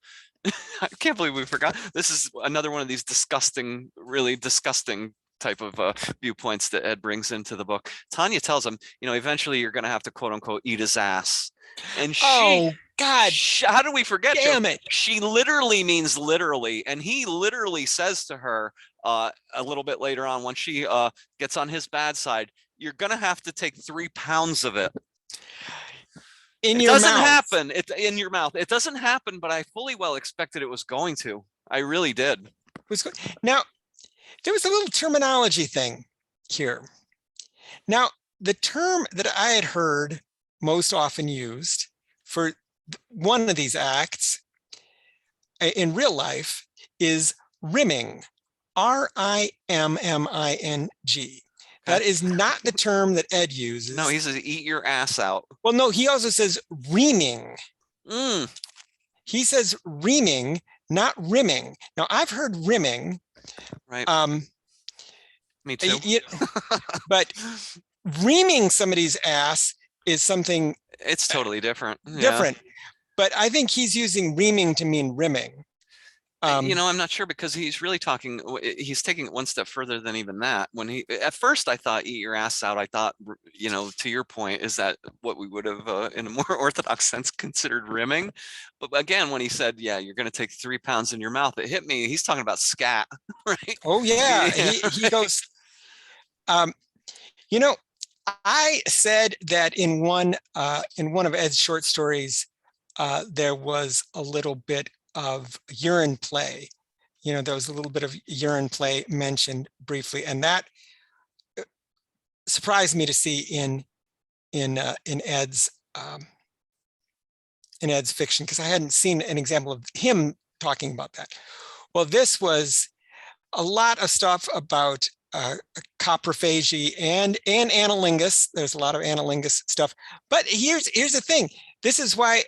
I can't believe we forgot. This is another one of these disgusting, really disgusting type of viewpoints that Ed brings into the book. Tanya tells him, you know, eventually you're going to have to quote unquote eat his ass. And how did we forget?
Damn it.
She literally means literally. And he literally says to her a little bit later on, when she gets on his bad side, you're going to have to take 3 pounds of it.
In your mouth. It doesn't
happen. In your mouth. It doesn't happen, but I fully well expected it was going to. I really did.
Now, there was a little terminology thing here. Now, the term that I had heard most often used for one of these acts in real life is rimming, R-I-M-M-I-N-G. That is not the term that Ed uses.
No, he says eat your ass out.
Well, no, he also says reaming. He says reaming, not rimming. Now, I've heard rimming.
Right. Me too.
But reaming somebody's ass is something.
It's totally different.
Different. Yeah. But I think he's using reaming to mean rimming.
You know, I'm not sure, because he's really taking it one step further than even that. When at first I thought eat your ass out, I thought, you know, to your point, is that what we would have in a more orthodox sense considered rimming? But again, when he said, yeah, you're going to take 3 pounds in your mouth, it hit me. He's talking about scat, right?
Oh yeah. He goes, You know, I said that in one of Ed's short stories, there was a little bit of urine play. You know, there was a little bit of urine play mentioned briefly, and that surprised me to see in Ed's fiction, because I hadn't seen an example of him talking about that. Well, this was a lot of stuff about coprophagy and analingus. There's a lot of analingus stuff. But here's the thing. This is why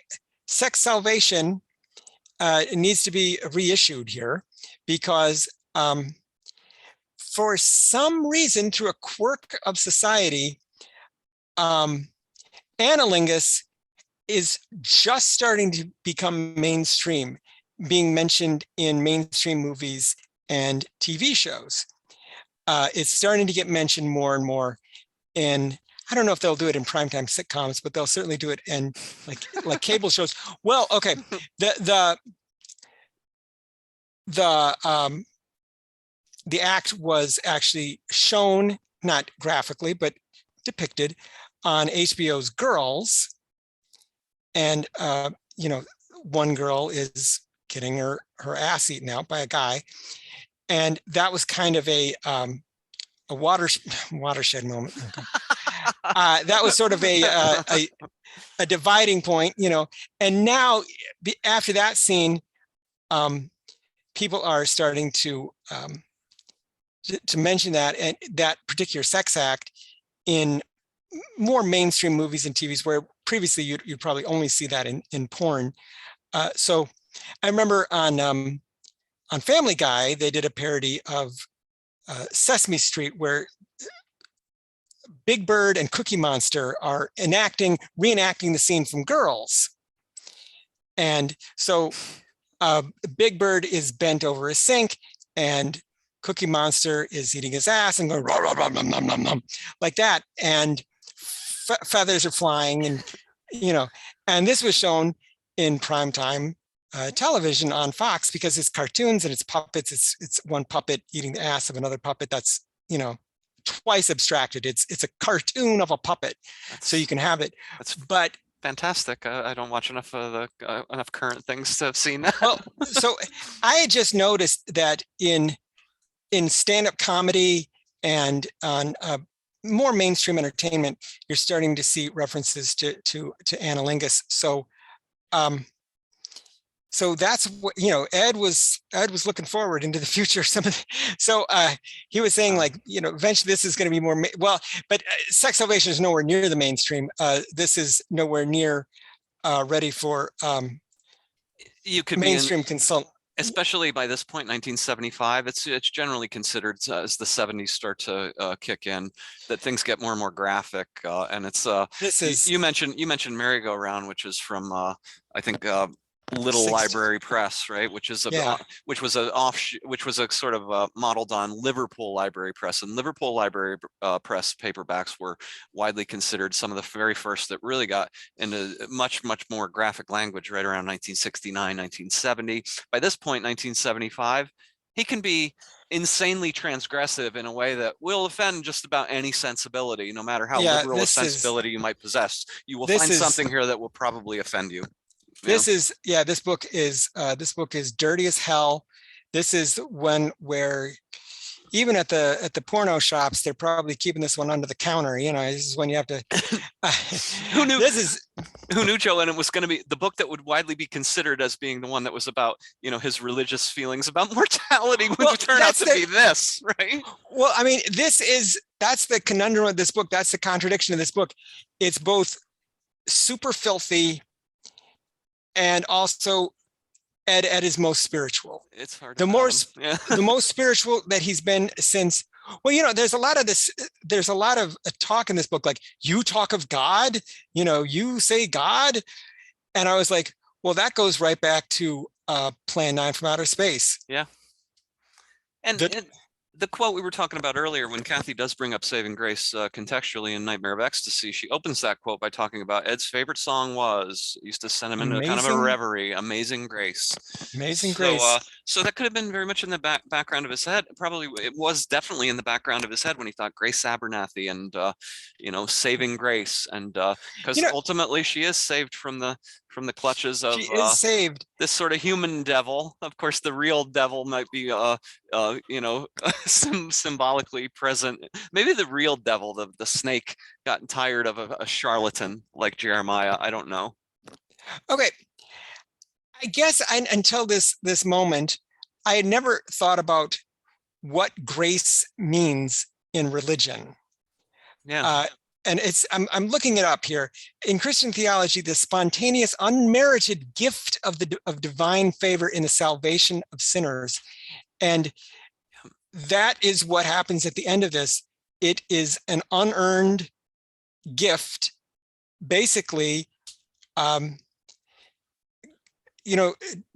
Sex Salvation needs to be reissued here, because for some reason, through a quirk of society, analingus is just starting to become mainstream, being mentioned in mainstream movies and TV shows. It's starting to get mentioned more and more in, I don't know if they'll do it in primetime sitcoms, but they'll certainly do it in like cable shows. Well, okay, the act was actually shown, not graphically, but depicted on HBO's Girls. And, you know, one girl is getting her ass eaten out by a guy. And that was kind of a watershed moment. That was sort of a dividing point, you know. And now, after that scene, people are starting to mention that, and that particular sex act in more mainstream movies and TVs, where previously you'd probably only see that in porn. So I remember on Family Guy, they did a parody of Sesame Street, where Big Bird and Cookie Monster are reenacting the scene from Girls. And so Big Bird is bent over a sink, and Cookie Monster is eating his ass and going rah, rah, rah, nom, nom, nom, nom, like that. And feathers are flying, and, you know, and this was shown in primetime television on Fox, because it's cartoons and it's puppets. It's one puppet eating the ass of another puppet. That's, you know, twice abstracted. It's a cartoon of a puppet, so you can have it. But
fantastic. I don't watch enough of enough current things to have seen that.
Well, so I had just noticed that in stand-up comedy and on more mainstream entertainment, you're starting to see references to analingus. So so that's what, you know, Ed was looking forward into the future. So he was saying, like, you know, eventually this is going to be more, well, but Sex Salvation is nowhere near the mainstream. This is nowhere near ready for
you could
mainstream consult.
Especially by this point, 1975, it's generally considered, as the 70s start to kick in, that things get more and more graphic. And it's you mentioned Merry Go Round, which is from I think Little Library Press, right? Which is which was a sort of modeled on Liverpool Library Press, and Liverpool Library Press paperbacks were widely considered some of the very first that really got into much more graphic language right around 1969, 1970. By this point, 1975, he can be insanely transgressive in a way that will offend just about any sensibility, no matter how liberal a sensibility you might possess. You will find something here that will probably offend you. This
book is dirty as hell. This is one where even at the porno shops, they're probably keeping this one under the counter. You know, this is when you have to.
Who knew, Joe? And it was going to be the book that would widely be considered as being the one that was about, you know, his religious feelings about mortality would turn out to be this, right?
Well, I mean, that's the conundrum of this book. That's the contradiction of this book. It's both super filthy and also Ed is most spiritual.
It's hard.
The most spiritual that he's been since. Well, you know, there's a lot of talk in this book, like, you talk of God, you know, you say God. And I was like, well, that goes right back to Plan 9 from Outer Space.
Yeah. And the quote we were talking about earlier, when Kathy does bring up Saving Grace contextually in Nightmare of Ecstasy, she opens that quote by talking about Ed's favorite song was, used to send him into kind of a
Amazing,
reverie, Amazing Grace.
amazing
So,
grace.
so that could have been very much in the background of his head. Probably it was definitely in the background of his head when he thought Grace Abernathy and, Saving Grace. And
You
because
know,
ultimately she is saved from the clutches
she
of
is saved.
this sort of human devil. Of course, the real devil might be, symbolically present. Maybe the real devil, the snake, got tired of a charlatan like Jeremiah. I don't know.
Okay, I guess until this moment, I had never thought about what grace means in religion.
Yeah.
And I'm looking it up here. In Christian theology, the spontaneous, unmerited gift of divine favor in the salvation of sinners. And that is what happens at the end of this. It is an unearned gift, basically.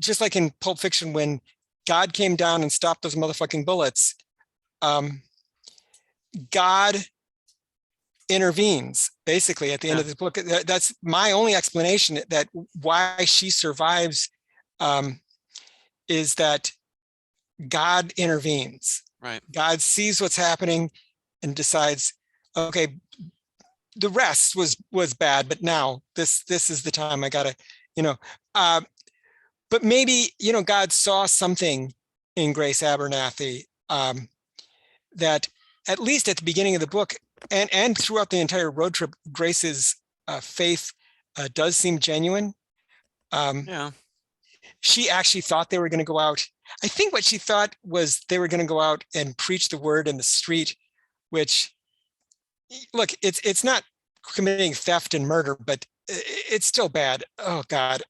Just like in Pulp Fiction, when God came down and stopped those motherfucking bullets, God intervenes basically at the end of the book. That's my only explanation that why she survives, is that God intervenes.
Right.
God sees what's happening and decides, okay, the rest was bad, but now this is the time I gotta, but maybe, God saw something in Grace Abernathy, that at least at the beginning of the book and throughout the entire road trip, Grace's faith does seem genuine.
Yeah.
She actually thought they were going to go out. I think what she thought was they were going to go out and preach the word in the street, which, look, it's not committing theft and murder, but it's still bad. Oh God.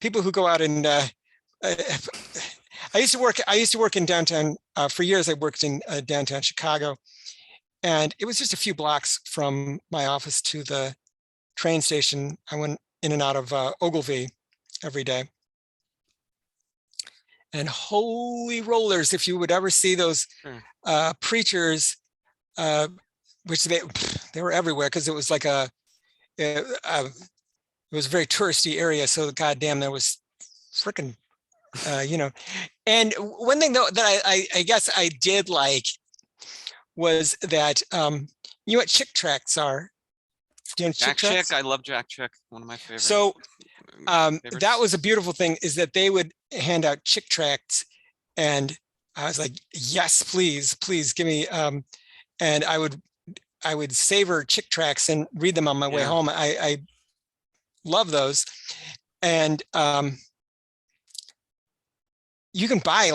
People who go out and I used to work in downtown for years. I worked in downtown Chicago, and it was just a few blocks from my office to the train station. I went in and out of Ogilvy every day. And holy rollers, if you would ever see those preachers, which they were everywhere, because it was like it was a very touristy area. So goddamn, there was freaking, And one thing though that I guess I did like was that you know what Chick tracts are? Do you know
Jack
Chick tracts?
Chick. I love Jack Chick. One of my favorites.
So
favorites.
that was a beautiful thing, is that they would hand out Chick tracts, and I was like, yes, please give me. And I would savor Chick tracts and read them on my way home. I love those, and you can buy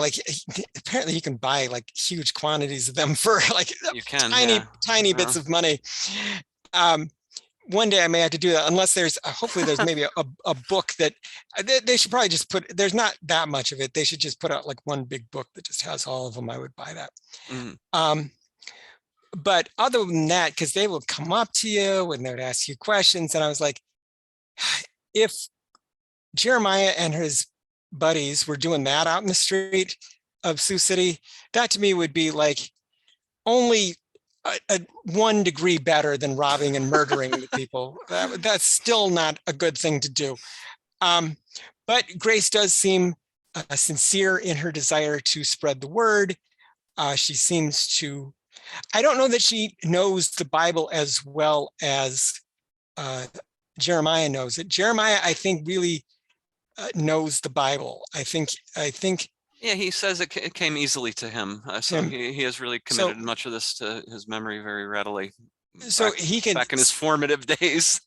apparently you can buy like huge quantities of them for like tiny bits of money. One day I may have to do that, unless hopefully there's maybe a book that they should probably just put. There's not that much of it. They should just put out like one big book that just has all of them. I would buy that. Mm-hmm. But other than that, because they will come up to you and they would ask you questions, and I was like, if Jeremiah and his buddies were doing that out in the street of Sioux City, that to me would be like only a 1 degree better than robbing and murdering the people. That's still not a good thing to do. But Grace does seem sincere in her desire to spread the word. She seems to, I don't know that she knows the Bible as well as Jeremiah knows it. Jeremiah, I think, really knows the Bible. I think.
Yeah, he says it came easily to him. So he has really committed much of this to his memory very readily.
So he can,
back in his formative days.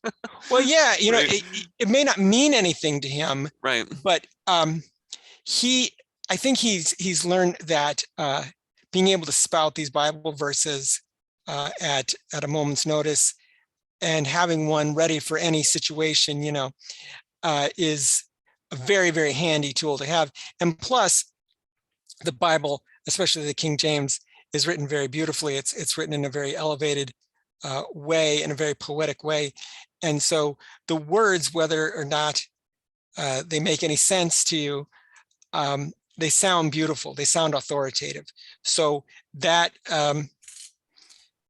Well, yeah, right. it may not mean anything to him,
right?
But I think he's learned that being able to spout these Bible verses at a moment's notice and having one ready for any situation, is a very, very handy tool to have. And plus, the Bible, especially the King James, is written very beautifully. It's written in a very elevated way, in a very poetic way. And so the words, whether or not they make any sense to you, they sound beautiful, they sound authoritative. So that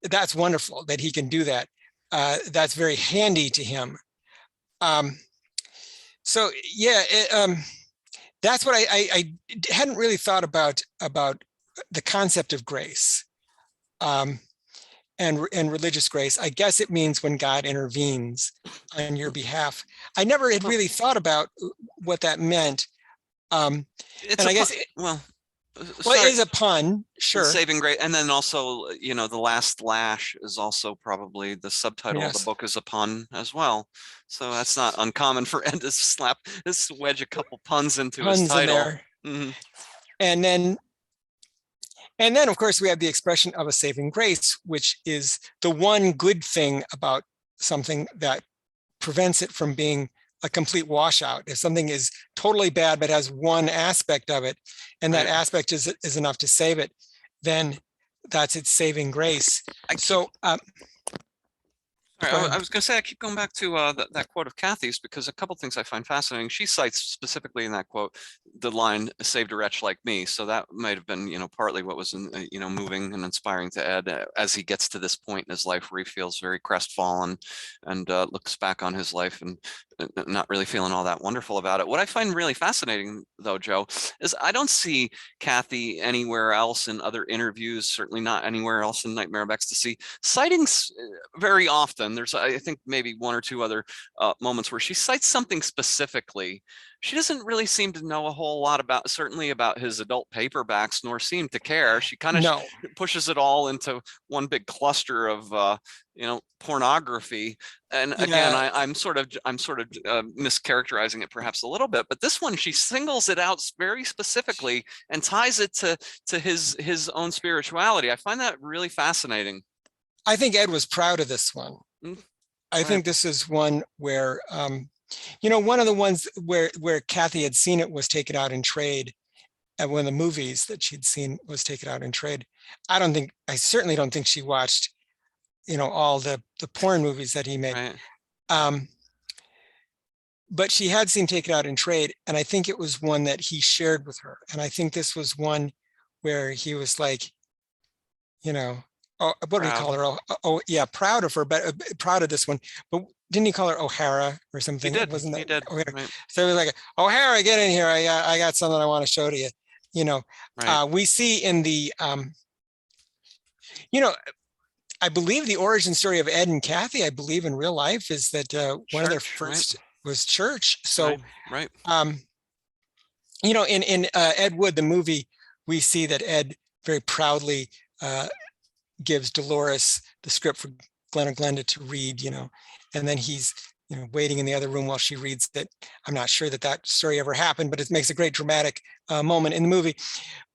that's wonderful that he can do that. That's very handy to him. So yeah, that's what I hadn't really thought about the concept of grace and religious grace. I guess it means when God intervenes on your behalf. I never had really thought about what that meant. And I guess
well,
it is a pun, sure.
Saving grace, and then also, the last lash is also probably the subtitle of the book is a pun as well. So that's not uncommon for Ed to wedge a couple puns into his title.
In there. Mm-hmm. And then, of course, we have the expression of a saving grace, which is the one good thing about something that prevents it from being a complete washout. If something is totally bad but has one aspect of it, and that aspect is enough to save it, then that's its saving grace.
I was going to say, I keep going back to that quote of Kathy's, because a couple things I find fascinating. She cites specifically in that quote the line "saved a wretch like me," so that might have been, partly what was, moving and inspiring to Ed as he gets to this point in his life where he feels very crestfallen and looks back on his life and not really feeling all that wonderful about it. What I find really fascinating, though, Joe, is I don't see Kathy anywhere else in other interviews, certainly not anywhere else in Nightmare of Ecstasy, citing very often. There's, I think, maybe one or two other moments where she cites something specifically. She doesn't really seem to know a whole lot about, certainly about his adult paperbacks, nor seem to care. She kind of pushes it all into one big cluster of pornography. And again, I'm sort of mischaracterizing it perhaps a little bit, but this one, she singles it out very specifically and ties it to his own spirituality. I find that really fascinating.
I think Ed was proud of this one. I think this is one where, one of the ones where Kathy had seen it was taken out in trade. And one of the movies that she'd seen was taken out in trade. I certainly don't think she watched, all the porn movies that he made. But she had seen Take It Out in Trade, and I think it was one that he shared with her. And I think this was one where he was like, what did he call her? Oh, yeah, proud of her, but proud of this one. But didn't he call her O'Hara or something?
He did.
Wasn't that?
He did.
Right. So he was like, O'Hara, get in here. I got something I want to show to you. We see in the, I believe the origin story of Ed and Kathy, I believe in real life, is that one of their first was church. So, in Ed Wood, the movie, we see that Ed very proudly gives Dolores the script for Glenn or Glenda to read, and then he's, waiting in the other room while she reads it. I'm not sure that story ever happened, but it makes a great dramatic moment in the movie.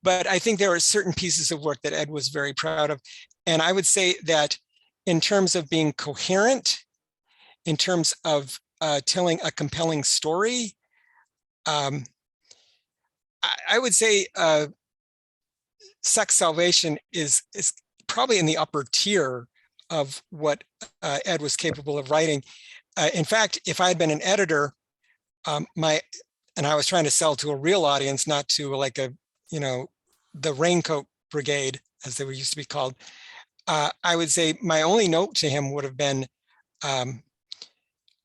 But I think there are certain pieces of work that Ed was very proud of. And I would say that in terms of being coherent, in terms of telling a compelling story, I would say Sex Salvation is probably in the upper tier of what Ed was capable of writing. In fact, if I had been an editor, and I was trying to sell to a real audience, not to like the Raincoat Brigade, as they were used to be called, I would say my only note to him would have been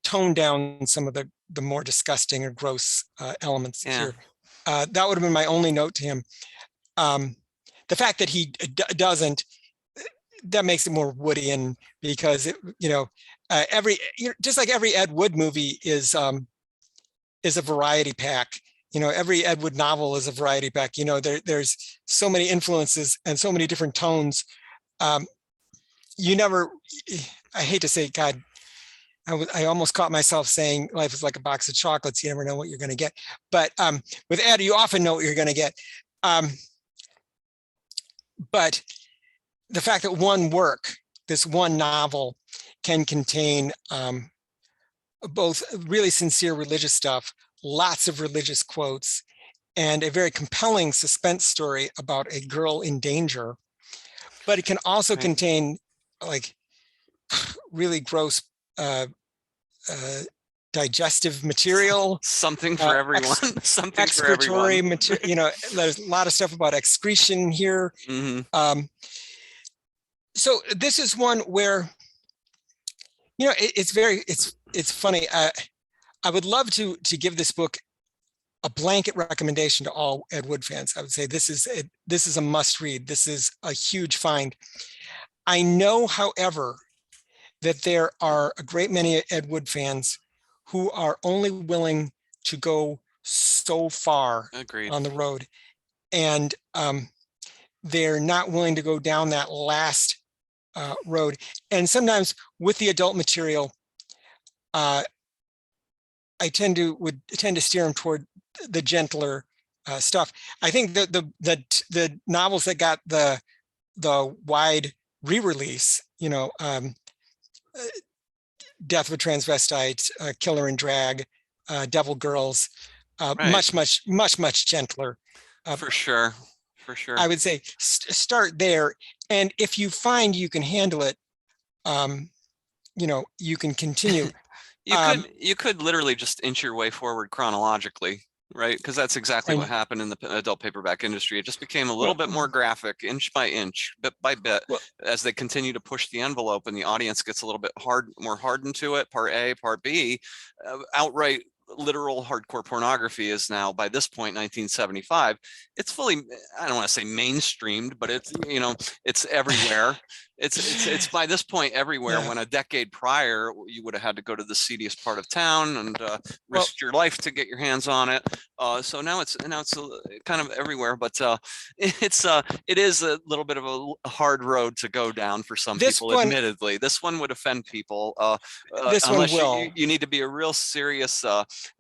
tone down some of the more disgusting or gross elements here. That would have been my only note to him. The fact that he doesn't, that makes it more Woodian, because just like every Ed Wood movie is a variety pack. Every Ed Wood novel is a variety pack. There's so many influences and so many different tones. I hate to say, God, I almost caught myself saying life is like a box of chocolates. You never know what you're going to get. But with Ed, you often know what you're going to get. But the fact that one work, this one novel, can contain both really sincere religious stuff, lots of religious quotes, and a very compelling suspense story about a girl in danger. But it can also contain like really gross digestive material,
Something for everyone. Something for
excretory
everyone.
material. You know, there's a lot of stuff about excretion here. So this is one where, you know, it's funny. I would love to give this book a blanket recommendation to all Ed Wood fans. I would say this is a must read. This is a huge find. I know, however, that there are a great many Ed Wood fans who are only willing to go so far
Agreed.
on the road, and they're not willing to go down that last road. And sometimes with the adult material, I would tend to steer them toward the gentler stuff. I think that the novels that got the wide re-release, you know, Death of a Transvestite, Killer in Drag, Devil Girls,
Right.
much gentler.
For sure. For sure.
I would say start there, and if you find you can handle it, you know, you can continue.
You could literally just inch your way forward chronologically, right? Because that's exactly what happened in the adult paperback industry. It just became a little bit more graphic, inch by inch, bit by bit, as they continue to push the envelope, and the audience gets a little bit more hardened to it. Part A, Part B, outright literal hardcore pornography is now, by this point, 1975. It's fully, I don't want to say mainstreamed, but it's, you know, it's everywhere. It's by this point everywhere.
Yeah.
When a decade prior, you would have had to go to the seediest part of town and risk your life to get your hands on it. So now it's kind of everywhere, but it is a little bit of a hard road to go down for some people. Admittedly, this one would offend people.
This one will.
You need to be a real serious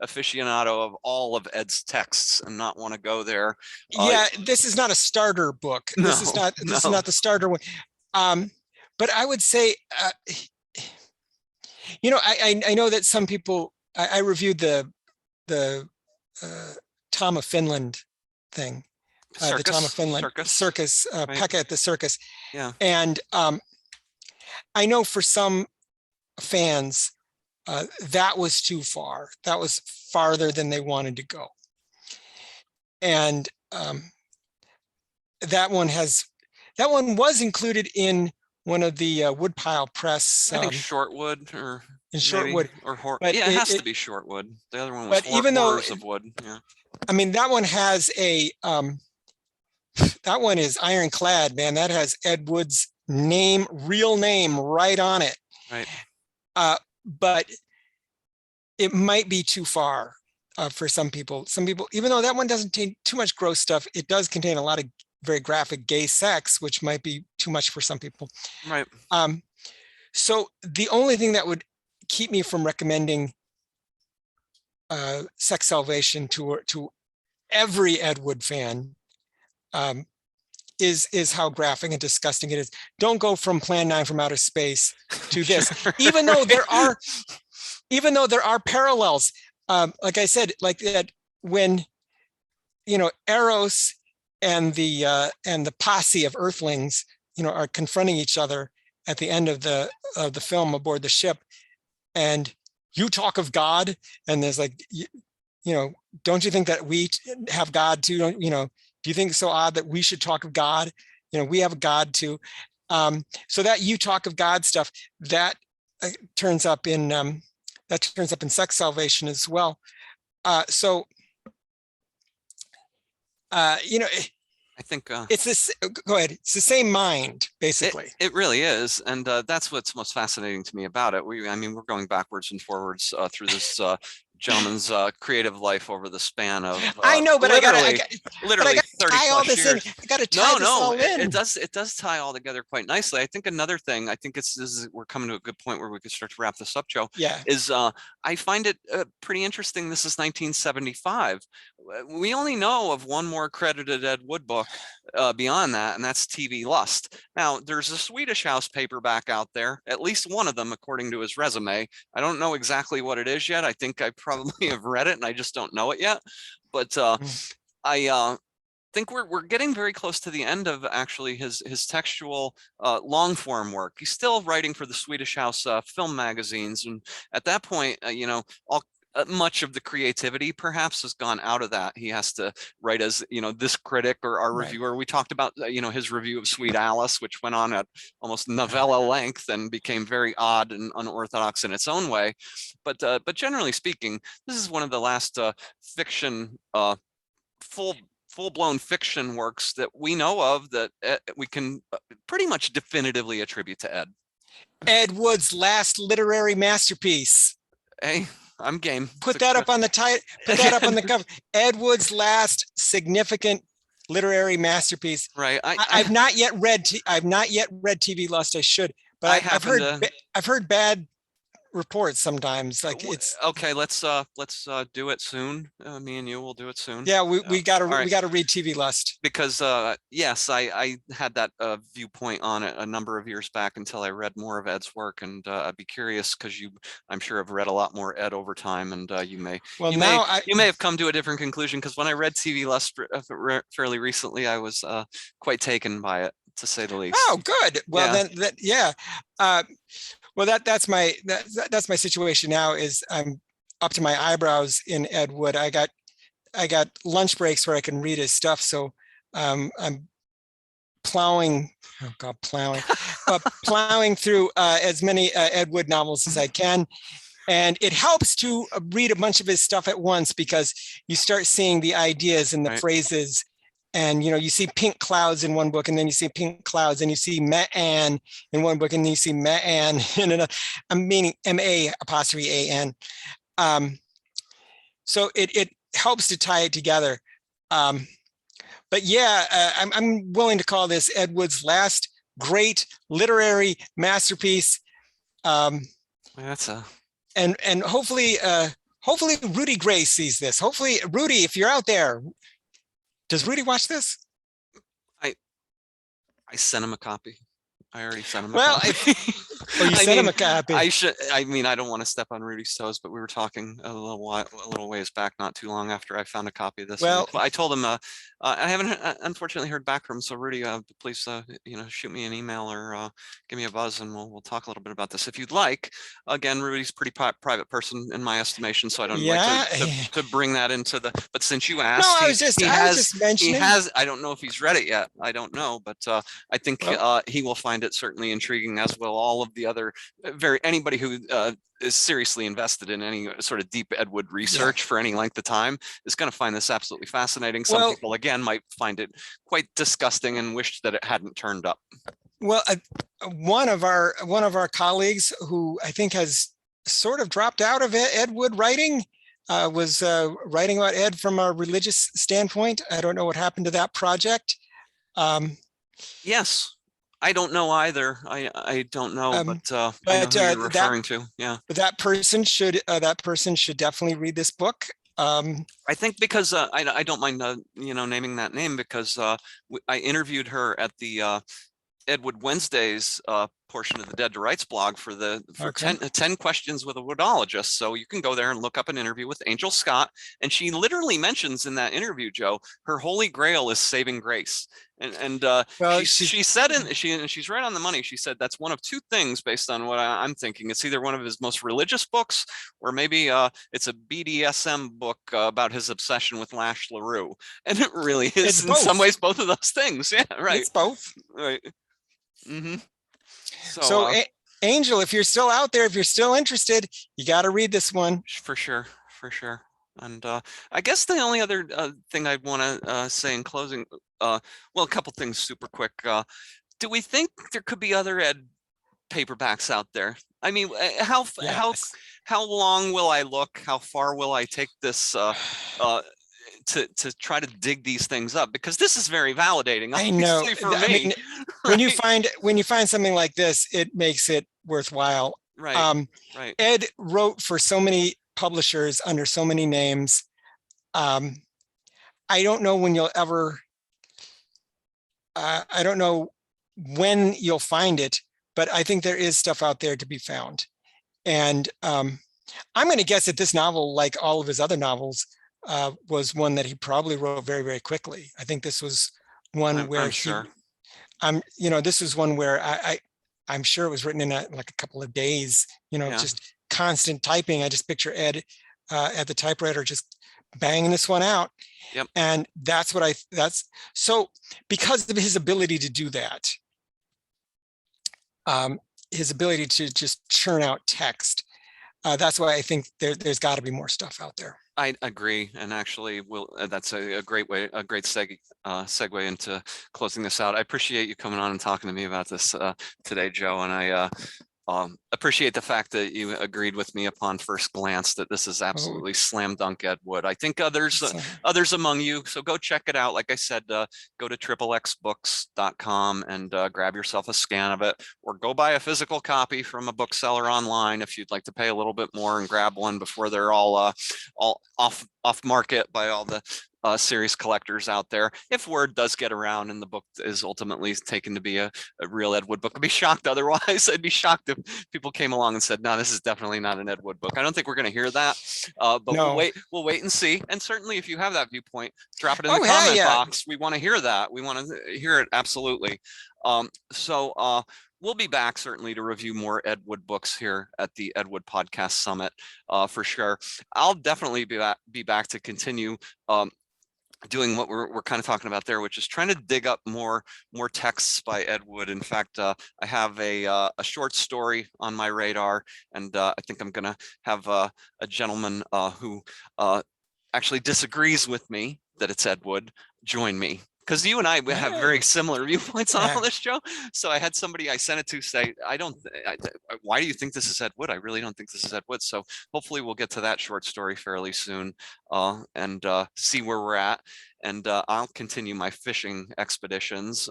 aficionado of all of Ed's texts and not want to go there.
Yeah, this is not a starter book. This is not the starter one. But I would say, you know, I know that some people, I reviewed the Tom of Finland thing, the Tom of Finland circus, right. Pekka at the circus.
Yeah.
And I know for some fans, that was too far. That was farther than they wanted to go. And that one was included in one of the Woodpile Press.
I think Shortwood
but
yeah, it has to be Shortwood. The other one was Horrors of Wood. Yeah.
I mean, that one has that one is ironclad, man. That has Ed Wood's real name right on it.
Right.
But it might be too far for some people. Some people, even though that one doesn't contain too much gross stuff, it does contain a lot of very graphic gay sex, which might be too much for some people.
Right.
So the only thing that would keep me from recommending Sex Salvation to every Ed Wood fan is how graphic and disgusting it is. Don't go from Plan 9 from Outer Space to this, even though there are parallels. Like I said, like that when, you know, Eros and the posse of Earthlings, you know, are confronting each other at the end of the film aboard the ship, and you talk of God, and there's like, you know, don't you think that we have God too? Don't, you know, do you think it's so odd that we should talk of God? You know, we have a God too. So that you talk of God stuff, that turns up in Sex Salvation as well. So you know,
I think
it's this. Go ahead. It's the same mind, basically.
It really is, and that's what's most fascinating to me about it. I mean, we're going backwards and forwards through this gentleman's creative life over the span of
I know, but
literally
I
30
tie all
plus
this
years.
in. I got to tie this all in.
It does tie all together quite nicely. I think another thing, I think we're coming to a good point where we could start to wrap this up, Joe.
Yeah.
Is I find it pretty interesting. This is 1975. We only know of one more credited Ed Wood book beyond that, and that's TV Lust. Now, there's a Swedish House paperback out there, at least one of them, according to his resume. I don't know exactly what it is yet. I think I probably have read it, and I just don't know it yet. But think we're getting very close to the end of actually his textual long form work. He's still writing for the Swedish House film magazines, and at that point, all much of the creativity perhaps has gone out of that. He has to write as this critic or our
Right.
reviewer. We talked about his review of Sweet Alice, which went on at almost novella length and became very odd and unorthodox in its own way. But generally speaking, this is one of the last fiction full-blown fiction works that we know of that we can pretty much definitively attribute to Ed.
Ed Wood's last literary masterpiece.
Hey, I'm game.
Put that up on the title. Put that up on the cover. Ed Wood's last significant literary masterpiece.
Right.
I've not yet read. I've not yet read TV Lust. I should, but I've heard bad reports sometimes. Like it's
okay. Let's do it soon. Me and you will do it soon.
Yeah, we gotta
right.
We gotta read TV Lust
because yes, I had that viewpoint on it a number of years back until I read more of Ed's work, and I'd be curious because I'm sure have read a lot more Ed over time, and you may have come to a different conclusion, because when I read TV Lust fairly recently, I was quite taken by it, to say the least.
Oh, good. Well, yeah. Well, that's my situation now. Is I'm up to my eyebrows in Ed Wood. I got lunch breaks where I can read his stuff. So I'm plowing through as many Ed Wood novels as I can. And it helps to read a bunch of his stuff at once, because you start seeing the ideas and the phrases. And, you see pink clouds in one book, and then you see pink clouds, and you see ma'an in one book, and then you see ma'an in another. I'm meaning M-A''A''N. So it helps to tie it together. But yeah, I'm willing to call this Ed Wood's last great literary masterpiece.
That's
and hopefully Rudy Gray sees this. Hopefully, Rudy, if you're out there. Does Rudy watch this?
I sent him a copy. I already sent him a copy.
You sent him a copy.
I don't want to step on Rudy's toes, but we were talking a little ways back, not too long after I found a copy of this. Well, I told him I haven't unfortunately heard back from him. So Rudy, please shoot me an email or give me a buzz, and we'll talk a little bit about this if you'd like. Again, Rudy's a pretty private person in my estimation, so I don't like to bring that into the. But since you asked,
I was just mentioning.
He has. I don't know if he's read it yet. I don't know, but I think he will find it certainly intriguing, as will all of the other anybody who is seriously invested in any sort of deep Ed Wood research for any length of time is going to find this absolutely fascinating. Some people, again, might find it quite disgusting and wish that it hadn't turned up.
Well, one of our colleagues, who I think has sort of dropped out of Ed Wood writing, was writing about Ed from a religious standpoint. I don't know what happened to that project.
Yes. I don't know either. I don't know, but I know who you're referring to. Yeah,
that person should definitely read this book.
I think because I don't mind naming that name, because I interviewed her at the Ed Wood Wednesdays portion of the Dead to Rights blog for 10 questions with a woodologist. So you can go there and look up an interview with Angel Scott, and she literally mentions in that interview, Joe, her holy grail is saving grace. And she said, she's right on the money. She said that's one of two things based on what I'm thinking. It's either one of his most religious books, or maybe it's a BDSM book about his obsession with Lash LaRue. And it really is in some ways both of those things. Yeah, right.
It's both.
Right. Mm-hmm.
So Angel, if you're still out there, if you're still interested, you got to read this one.
For sure. And I guess the only other thing I want to say in closing, a couple things super quick. Do we think there could be other Ed paperbacks out there? I mean, how long will I look? How far will I take this to try to dig these things up? Because this is very validating.
I know.
For me.
I mean, when you find something like this, it makes it worthwhile.
Right. Right.
Ed wrote for so many publishers under so many names. I don't know when you'll ever. I don't know when you'll find it, but I think there is stuff out there to be found. And I'm going to guess that this novel, like all of his other novels, was one that he probably wrote very, very quickly. I think this was one where
I'm sure.
this was one where I'm sure it was written in like a couple of days,
Yeah.
just constant typing. I just picture Ed at the typewriter just banging this one out.
Yep.
And that's so because of his ability to do that, his ability to just churn out text, that's why I think there's got to be more stuff out there.
I agree, and actually, that's a great segue into closing this out. I appreciate you coming on and talking to me about this today, Joe, and I appreciate the fact that you agreed with me upon first glance that this is absolutely slam dunk Ed Wood. I think others among you, so go check it out. Like I said, go to xxbooks.com and grab yourself a scan of it, or go buy a physical copy from a bookseller online if you'd like to pay a little bit more and grab one before they're all off market by all the serious collectors out there. If word does get around and the book is ultimately taken to be a real Ed Wood book, I'd be shocked otherwise. I'd be shocked if people came along and said, no, this is definitely not an Ed Wood book. I don't think we're going to hear that, but
No.
we'll wait and see. And certainly if you have that viewpoint, drop it in the comment box. We want to hear that. We want to hear it. Absolutely. We'll be back certainly to review more Ed Wood books here at the Ed Wood Podcast Summit for sure. I'll definitely be back to continue doing what we're kind of talking about there, which is trying to dig up more texts by Ed Wood. In fact, I have a short story on my radar, and I think I'm going to have a gentleman who actually disagrees with me that it's Ed Wood join me. Because you and I have very similar viewpoints on all this, Joe. So I had somebody I sent it to say, why do you think this is Ed Wood? I really don't think this is Ed Wood. So hopefully we'll get to that short story fairly soon and see where we're at. And I'll continue my fishing expeditions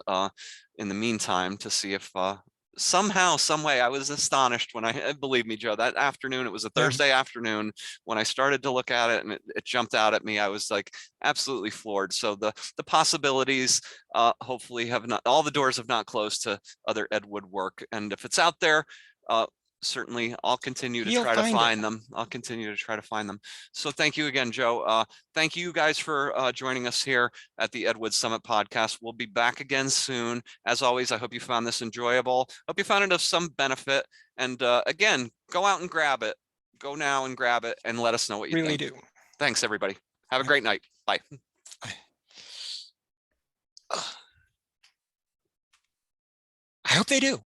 in the meantime to see if somehow, some way, I was astonished when believe me, Joe, that afternoon, it was a Thursday afternoon when I started to look at it and it jumped out at me. I was like absolutely floored. So the possibilities hopefully all the doors have not closed to other Ed Wood work. And if it's out there, certainly I'll continue to try to find them. I'll continue to try to find them. So thank you again, Joe. Thank you guys for joining us here at the Ed Wood Summit podcast. We'll be back again soon. As always, I hope you found this enjoyable. Hope you found it of some benefit. And again, go out and grab it. Go now and grab it and let us know what you
really
think.
do.
Thanks, everybody. Have a great night. Bye.
I hope they do.